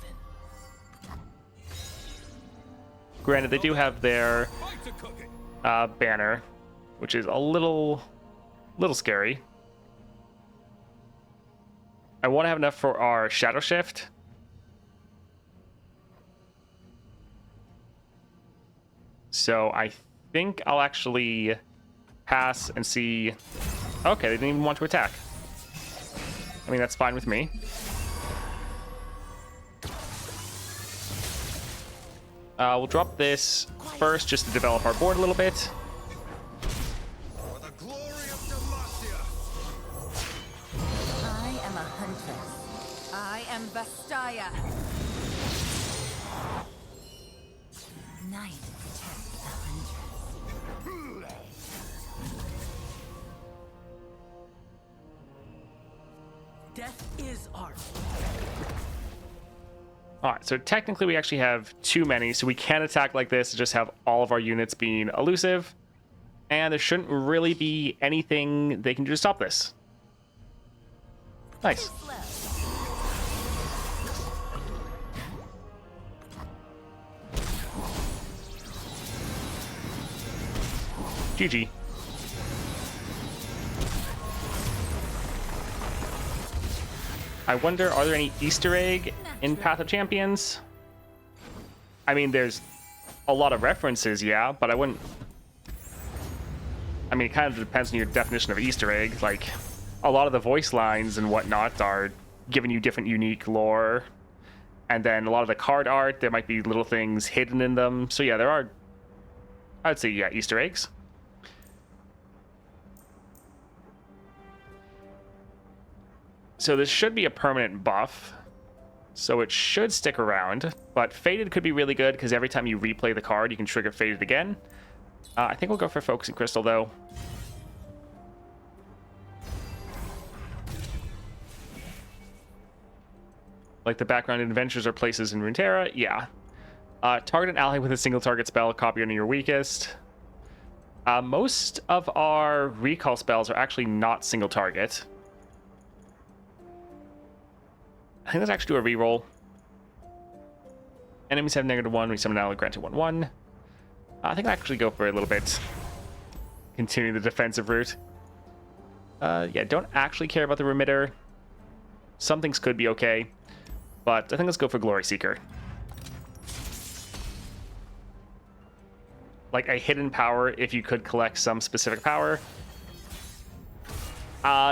Granted, they do have their Fight to cooking. banner, which is a little scary. I want to have enough for our Shadow Shift. So I think I'll actually pass and see. Okay, they didn't even want to attack. I mean, that's fine with me. We'll drop this first just to develop our board a little bit. For the glory of Demacia. I am a huntress. I am Vastaya. Night protects the huntress. Death is art. All right, so technically we actually have too many, so we can attack like this and just have all of our units being elusive. And there shouldn't really be anything they can do to stop this. Nice. GG. I wonder, are there any Easter egg in Path of Champions? I mean, there's a lot of references, yeah, but I wouldn't... I mean, it kind of depends on your definition of Easter egg. Like, a lot of the voice lines and whatnot are giving you different unique lore. And then a lot of the card art, there might be little things hidden in them. So yeah, there are, I'd say, yeah, Easter eggs. So this should be a permanent buff, so it should stick around, but Faded could be really good because every time you replay the card, you can trigger Faded again. I think we'll go for Focusing Crystal, though. Like the background adventures or places in Runeterra? Yeah. Target an ally with a single target spell, copy under your weakest. Most of our recall spells are actually not single target. I think let's actually do a reroll. Enemies have -1. We summon an ally granted 1/1. I think I'll actually go for a little bit. Continue the defensive route. Yeah, don't actually care about the remitter. Some things could be okay. But I think let's go for Glory Seeker. Like a hidden power if you could collect some specific power.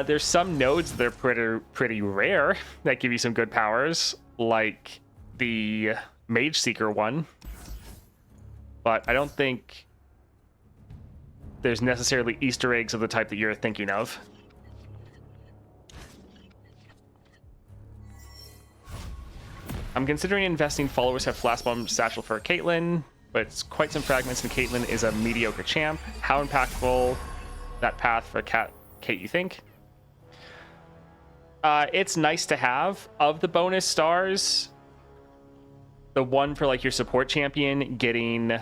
There's some nodes that are pretty rare that give you some good powers, like the Mage Seeker one. But I don't think there's necessarily Easter eggs of the type that you're thinking of. I'm considering investing followers have Flash Bomb Satchel for Caitlyn, but it's quite some fragments and Caitlyn is a mediocre champ. How impactful that path for Kate you think? It's nice to have. Of the bonus stars, the one for like your support champion getting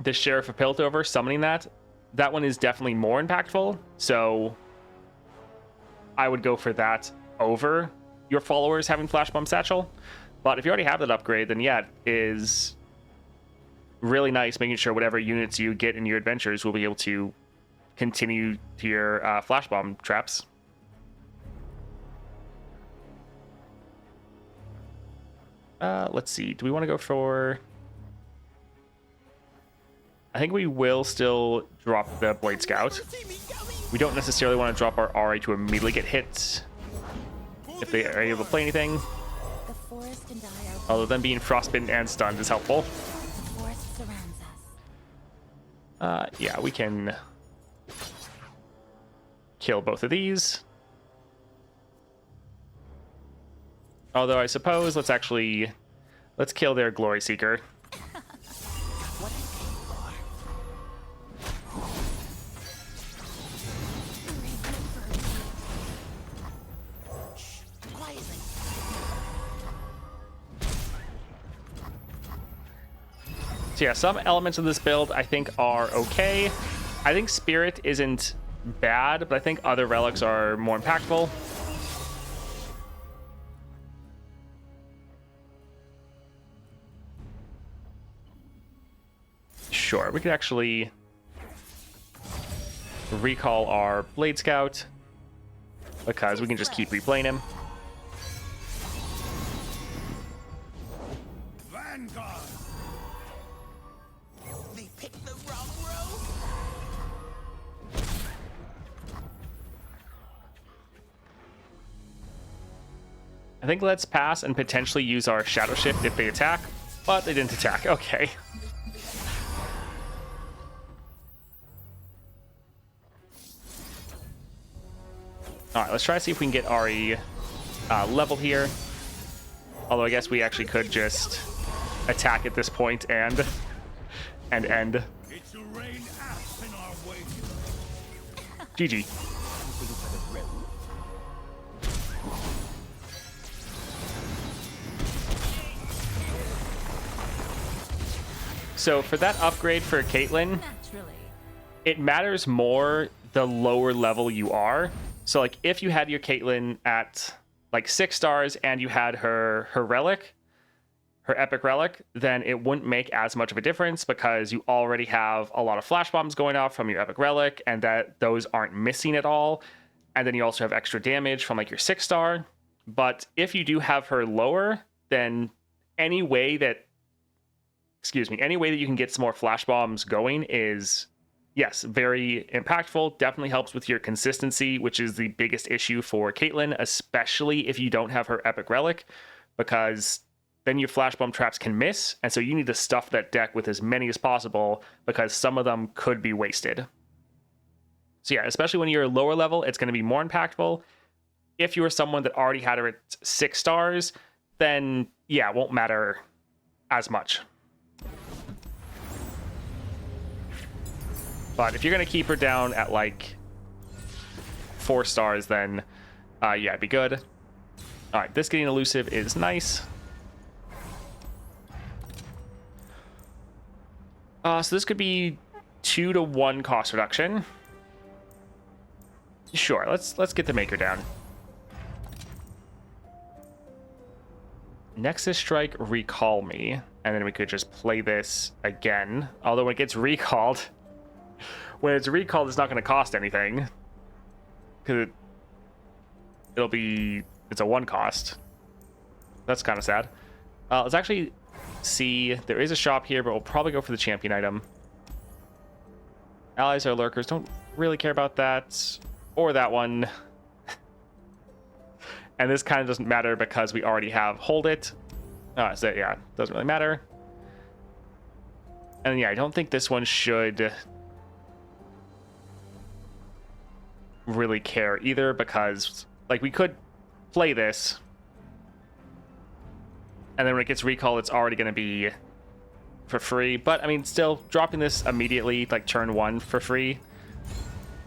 the Sheriff of Piltover, summoning that one is definitely more impactful. So I would go for that over your followers having Flash Bomb Satchel. But if you already have that upgrade, then yeah, it is really nice making sure whatever units you get in your adventures will be able to continue to your Flash Bomb traps. Let's see. Do we want to go for... I think we will still drop the Blade Scout. We don't necessarily want to drop our RA to immediately get hit if they are able to play anything. The forest and I are Although them being frostbitten and stunned is helpful. the forest surrounds us. Yeah, we can kill both of these. Although I suppose let's kill their Glory Seeker. So yeah, some elements of this build I think are okay. I think Spirit isn't bad, but I think other relics are more impactful. Sure, we could actually recall our Blade Scout because we can just keep replaying him. Vanguard. I think let's pass and potentially use our Shadow Shift if they attack, but they didn't attack. Okay. All right, let's try to see if we can get Ahri leveled here. Although I guess we actually could just attack at this point and end. It's a rain ass in our way. GG. So for that upgrade for Caitlyn, Naturally. it matters more the lower level you are. So like if you had your Caitlyn at like 6 stars and you had her relic, her epic relic, then it wouldn't make as much of a difference because you already have a lot of flash bombs going off from your epic relic and that those aren't missing at all. And then you also have extra damage from like your 6 star. But if you do have her lower, then any way that you can get some more flash bombs going is, yes, very impactful. Definitely helps with your consistency, which is the biggest issue for Caitlyn, especially if you don't have her epic relic, because then your flash bomb traps can miss, and so you need to stuff that deck with as many as possible because some of them could be wasted. So yeah, especially when you're lower level, it's going to be more impactful. If you were someone that already had her at 6 stars, then yeah, it won't matter as much. But if you're going to keep her down at like 4 stars, then yeah, it'd be good. All right, this getting elusive is nice. So this could be 2 to 1 cost reduction. Sure, let's get the maker down. Nexus Strike, recall me, and then we could just play this again. Although when it gets recalled, it's not going to cost anything because it's a 1 cost. That's kind of sad. Let's actually see. There is a shop here, but we'll probably go for the champion item. Allies are lurkers. Don't really care about that or that one. And this kind of doesn't matter because we already have hold it. So yeah, doesn't really matter. And yeah, I don't think this one should really care either because like we could play this and then when it gets recalled it's already going to be for free, but I mean still dropping this immediately like turn 1 for free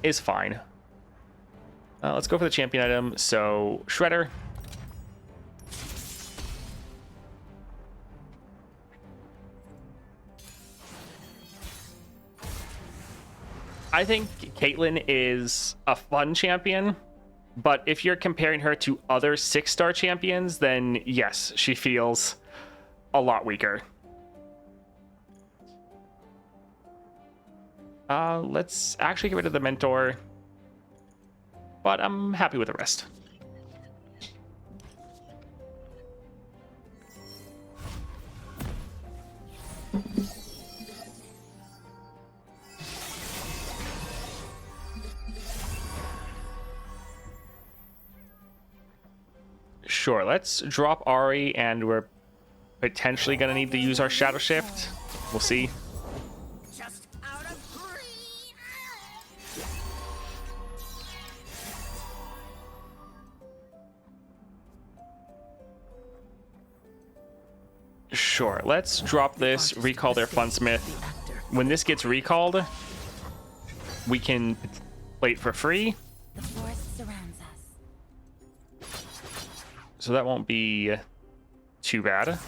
is fine. Let's go for the champion item. So Shredder, I think Caitlyn is a fun champion, but if you're comparing her to other 6-star champions, then yes, she feels a lot weaker. Let's actually get rid of the mentor, but I'm happy with the rest. Sure, let's drop Ahri, and we're potentially going to need to use our Shadow Shift. We'll see. Just out of 3. Sure, let's drop this, recall their Funsmith. When this gets recalled, we can play it for free. The forest surrounds us. So that won't be too bad.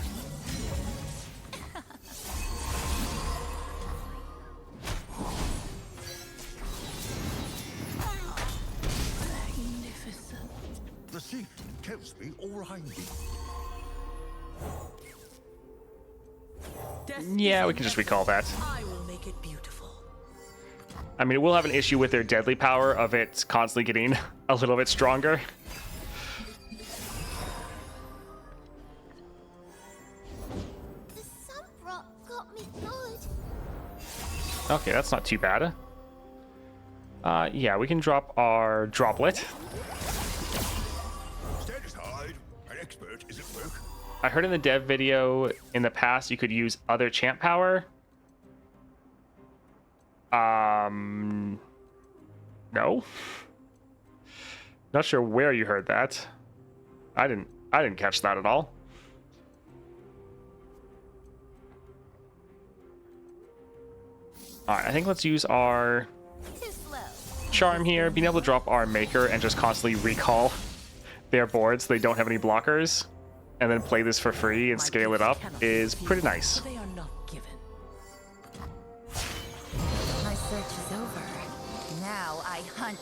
The sea tells me all I need. Yeah, we can just recall that. I will make it beautiful. I mean, we'll have an issue with their deadly power of it constantly getting a little bit stronger. The sunbrock got me good. Okay, that's not too bad. Yeah, we can drop our droplet. Stand aside. An expert research is at work. I heard in the dev video in the past you could use other champ power. No. Not sure where you heard that. I didn't catch that at all. All right, I think let's use our Too slow. charm here. Being able to drop our maker and just constantly recall their boards so they don't have any blockers, and then play this for free and scale it up is pretty nice. They are not given. My search is over. Now I hunt.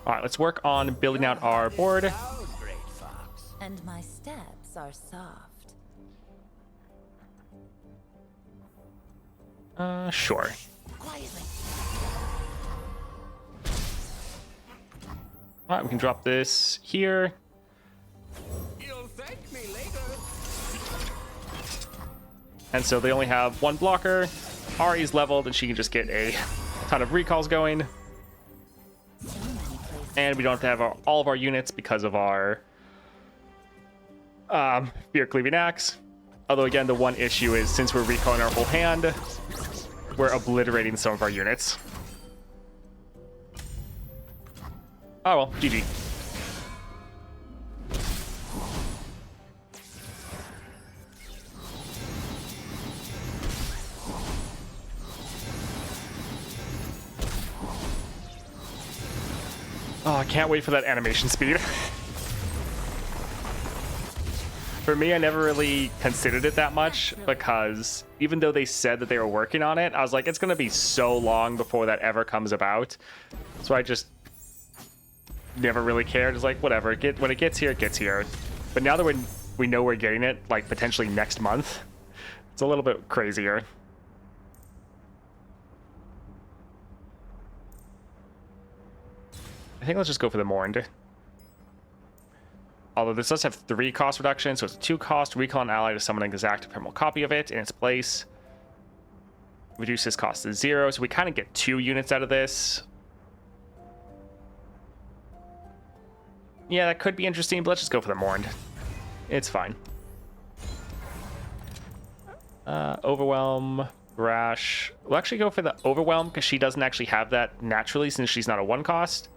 All right, let's work on building out our board. Oh, great fox. And my steps are soft. Sure. Quietly. All right, we can drop this here. You'll thank me later. And so they only have one blocker. Ahri's leveled, and she can just get a ton of recalls going. So many places. And we don't have to have all of our units because of our Fear Cleaving Axe. Although, again, the one issue is since we're recalling our whole hand, we're obliterating some of our units. Oh well, GG. Oh, I can't wait for that animation speed. For me, I never really considered it that much because even though they said that they were working on it, I was like, it's going to be so long before that ever comes about. So I just never really cared. It's like, whatever, when it gets here, it gets here. But now that we know we're getting it, like, potentially next month, it's a little bit crazier. I think let's just go for the Mourned. Although this does have 3 cost reduction, so it's a 2 cost. Recall an ally to summon an exact ephemeral copy of it in its place. Reduce this cost to 0, so we kind of get 2 units out of this. Yeah, that could be interesting, but let's just go for the Mourned. It's fine. Overwhelm, Brash. We'll actually go for the Overwhelm because she doesn't actually have that naturally since she's not a 1 cost.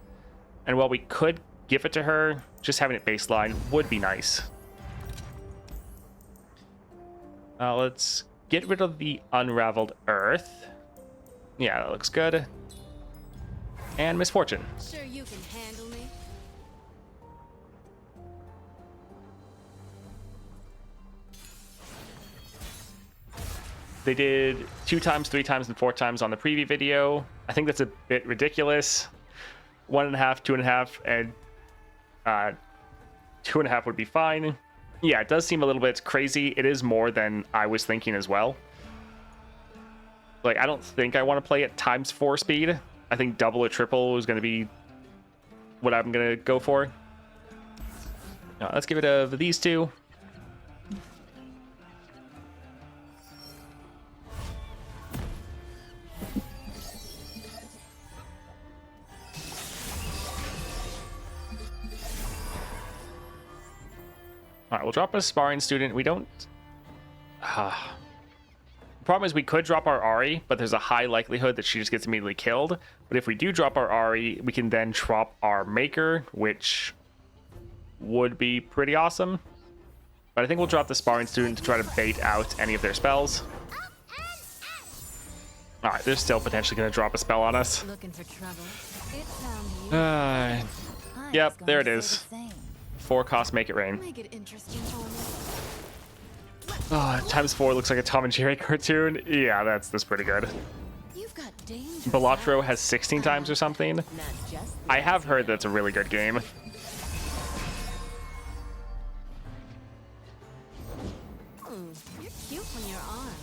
And while we could give it to her, just having it baseline would be nice. Let's get rid of the Unraveled Earth. Yeah, that looks good. And Misfortune. Sure you can handle me? They did 2 times, 3 times, and 4 times on the preview video. I think that's a bit ridiculous. 1.5, 2.5, and 2.5 would be fine. Yeah, it does seem a little bit crazy. It is more than I was thinking as well. Like, I don't think I want to play at times 4 speed. I think double or triple is going to be what I'm going to go for. Let's give it a these 2. All right, we'll drop a sparring student. We don't... The problem is we could drop our Ahri, but there's a high likelihood that she just gets immediately killed. But if we do drop our Ahri, we can then drop our Maker, which would be pretty awesome. But I think we'll drop the sparring student to try to bait out any of their spells. All right, they're still potentially going to drop a spell on us. Looking for trouble? It found you. I Yep, was there going it to say is. the same. 4 cost, make it rain. Make it interesting for me. Times 4 looks like a Tom and Jerry cartoon. Yeah, that's pretty good. You've got danger. Balatro has 16 times or something. Not just I have heard that's a really good game. You're cute when you're armed.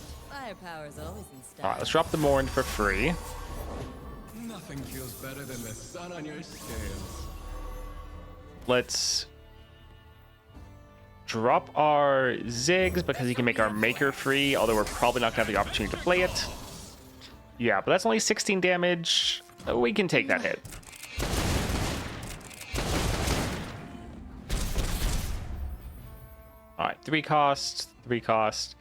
firepower's always in style. All right, let's drop the Mourned for free. Nothing feels better than the sun on your scales. Let's drop our Ziggs because he can make our Maker free, although we're probably not going to have the opportunity to play it. Yeah, but that's only 16 damage. We can take that hit. All right, 3 cost, 3 cost.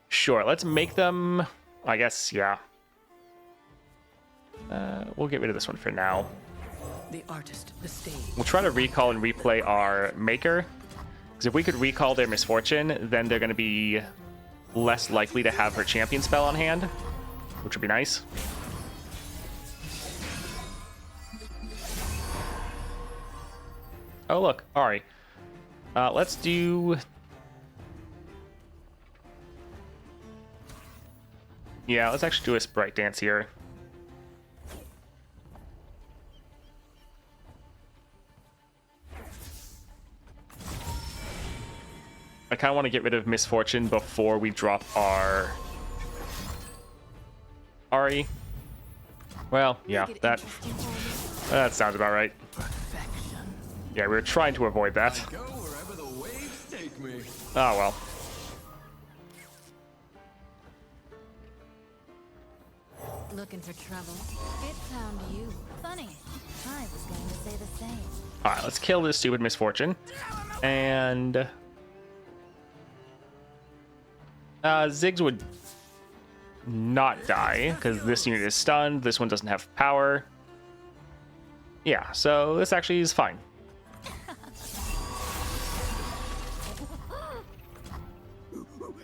Sure, let's make them, I guess, yeah. We'll get rid of this one for now. The artist, the stage. We'll try to recall and replay our Maker. Because if we could recall their Misfortune, then they're going to be less likely to have her champion spell on hand, which would be nice. Oh, look, Ahri. Let's do... Yeah, let's actually do a Sprite Dance here. I kind of want to get rid of Misfortune before we drop our Ahri. Well, yeah, that sounds about right. Yeah, we were trying to avoid that. Go wherever the waves take me. Oh, well. Looking for trouble? It found you. Funny. I was going to say the same. All right, let's kill this stupid Misfortune. And... Ziggs would not die, because this unit is stunned. This one doesn't have power. Yeah, so this actually is fine.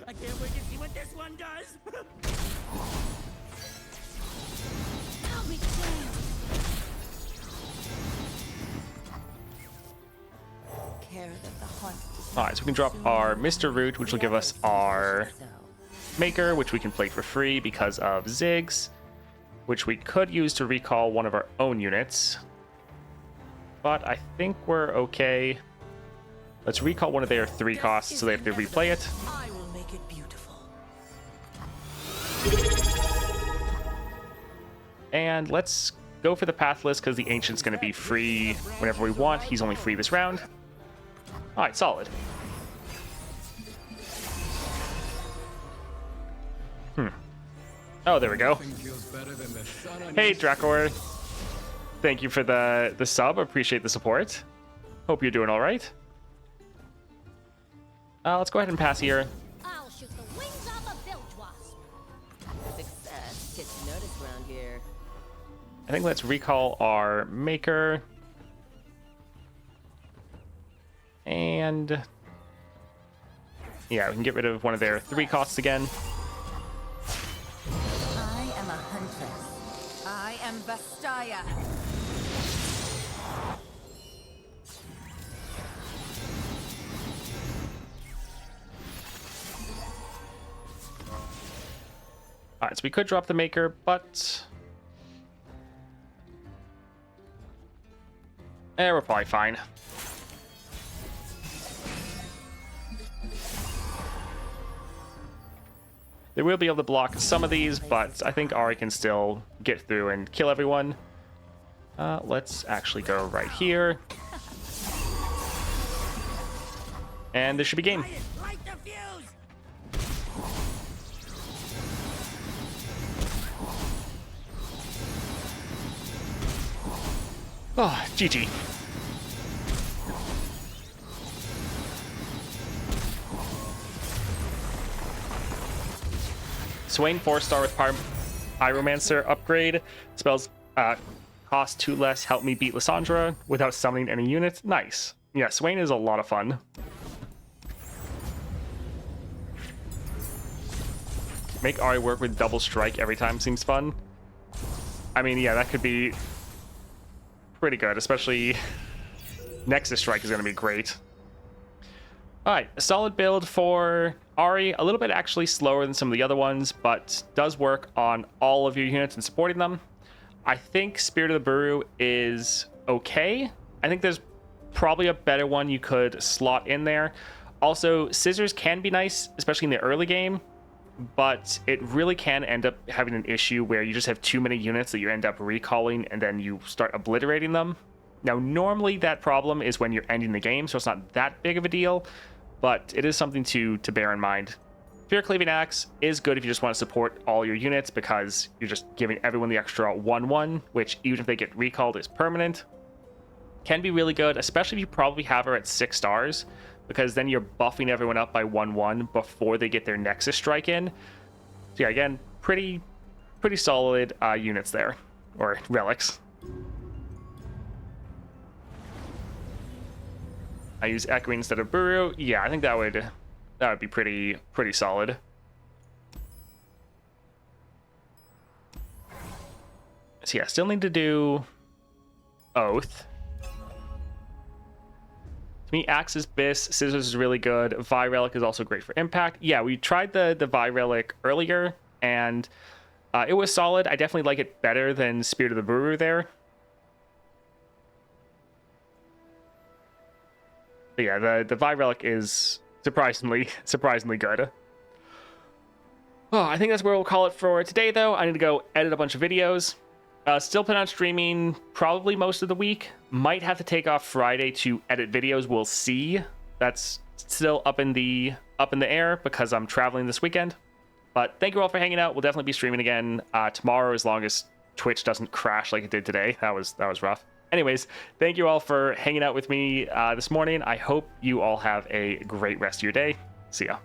I can't wait to see what this one does. I'll be damned. Care that the hunt is Alright, so we can drop our Mr. Root, which will give us our Maker, which we can play for free because of Ziggs, which we could use to recall one of our own units. But I think we're okay. Let's recall one of their 3 costs so they have to replay it. I will make it beautiful. And let's go for the Pathless because the Ancient's going to be free whenever we want. He's only free this round. Alright, solid. Oh, there we go. Nothing feels better than the sun on Hey, your Drakor. Thank you for the sub. Appreciate the support. Hope you're doing all right. Let's go ahead and pass here. I'll shoot the wings off a bilge wasp. Success gets noticed around here. I think let's recall our Maker. And... yeah, we can get rid of one of their 3 costs again. I am a huntress. I am Vastaya. Alright, so we could drop the Maker, but... we're probably fine. They will be able to block some of these, but I think Ahri can still get through and kill everyone. Let's actually go right here. And this should be game. Light the fuse. Oh, GG. Swain 4-star with Pyromancer upgrade. Spells cost 2 less, help me beat Lysandra without summoning any units. Nice. Yeah, Swain is a lot of fun. Make Ahri work with double strike every time seems fun. I mean, yeah, that could be pretty good, especially Nexus Strike is going to be great. Alright, a solid build for Ahri. A little bit actually slower than some of the other ones, but does work on all of your units and supporting them. I think Spirit of the Buru is okay. I think there's probably a better one you could slot in there. Also, Scissors can be nice, especially in the early game, but it really can end up having an issue where you just have too many units that you end up recalling and then you start obliterating them. Now, normally that problem is when you're ending the game, so it's not that big of a deal, but it is something to bear in mind. Spear Cleaving Axe is good if you just want to support all your units because you're just giving everyone the extra 1/1, which even if they get recalled is permanent. Can be really good, especially if you probably have her at 6 stars, because then you're buffing everyone up by 1/1 before they get their Nexus Strike in. So yeah, again, pretty solid units there, or relics. I use Echoing instead of Buru. Yeah, I think that would be pretty solid. So yeah, still need to do Oath. To me, Axe is Biss, Scissors is really good. Vi Relic is also great for impact. Yeah, we tried the Vi Relic earlier, and it was solid. I definitely like it better than Spirit of the Buru there. But yeah, the Vi Relic is surprisingly good. Oh, I think that's where we'll call it for today, though. I need to go edit a bunch of videos. Still plan on streaming probably most of the week. Might have to take off Friday to edit videos. We'll see. That's still up in the air because I'm traveling this weekend. But thank you all for hanging out. We'll definitely be streaming again tomorrow, as long as Twitch doesn't crash like it did today. That was rough. Anyways, thank you all for hanging out with me this morning. I hope you all have a great rest of your day. See ya.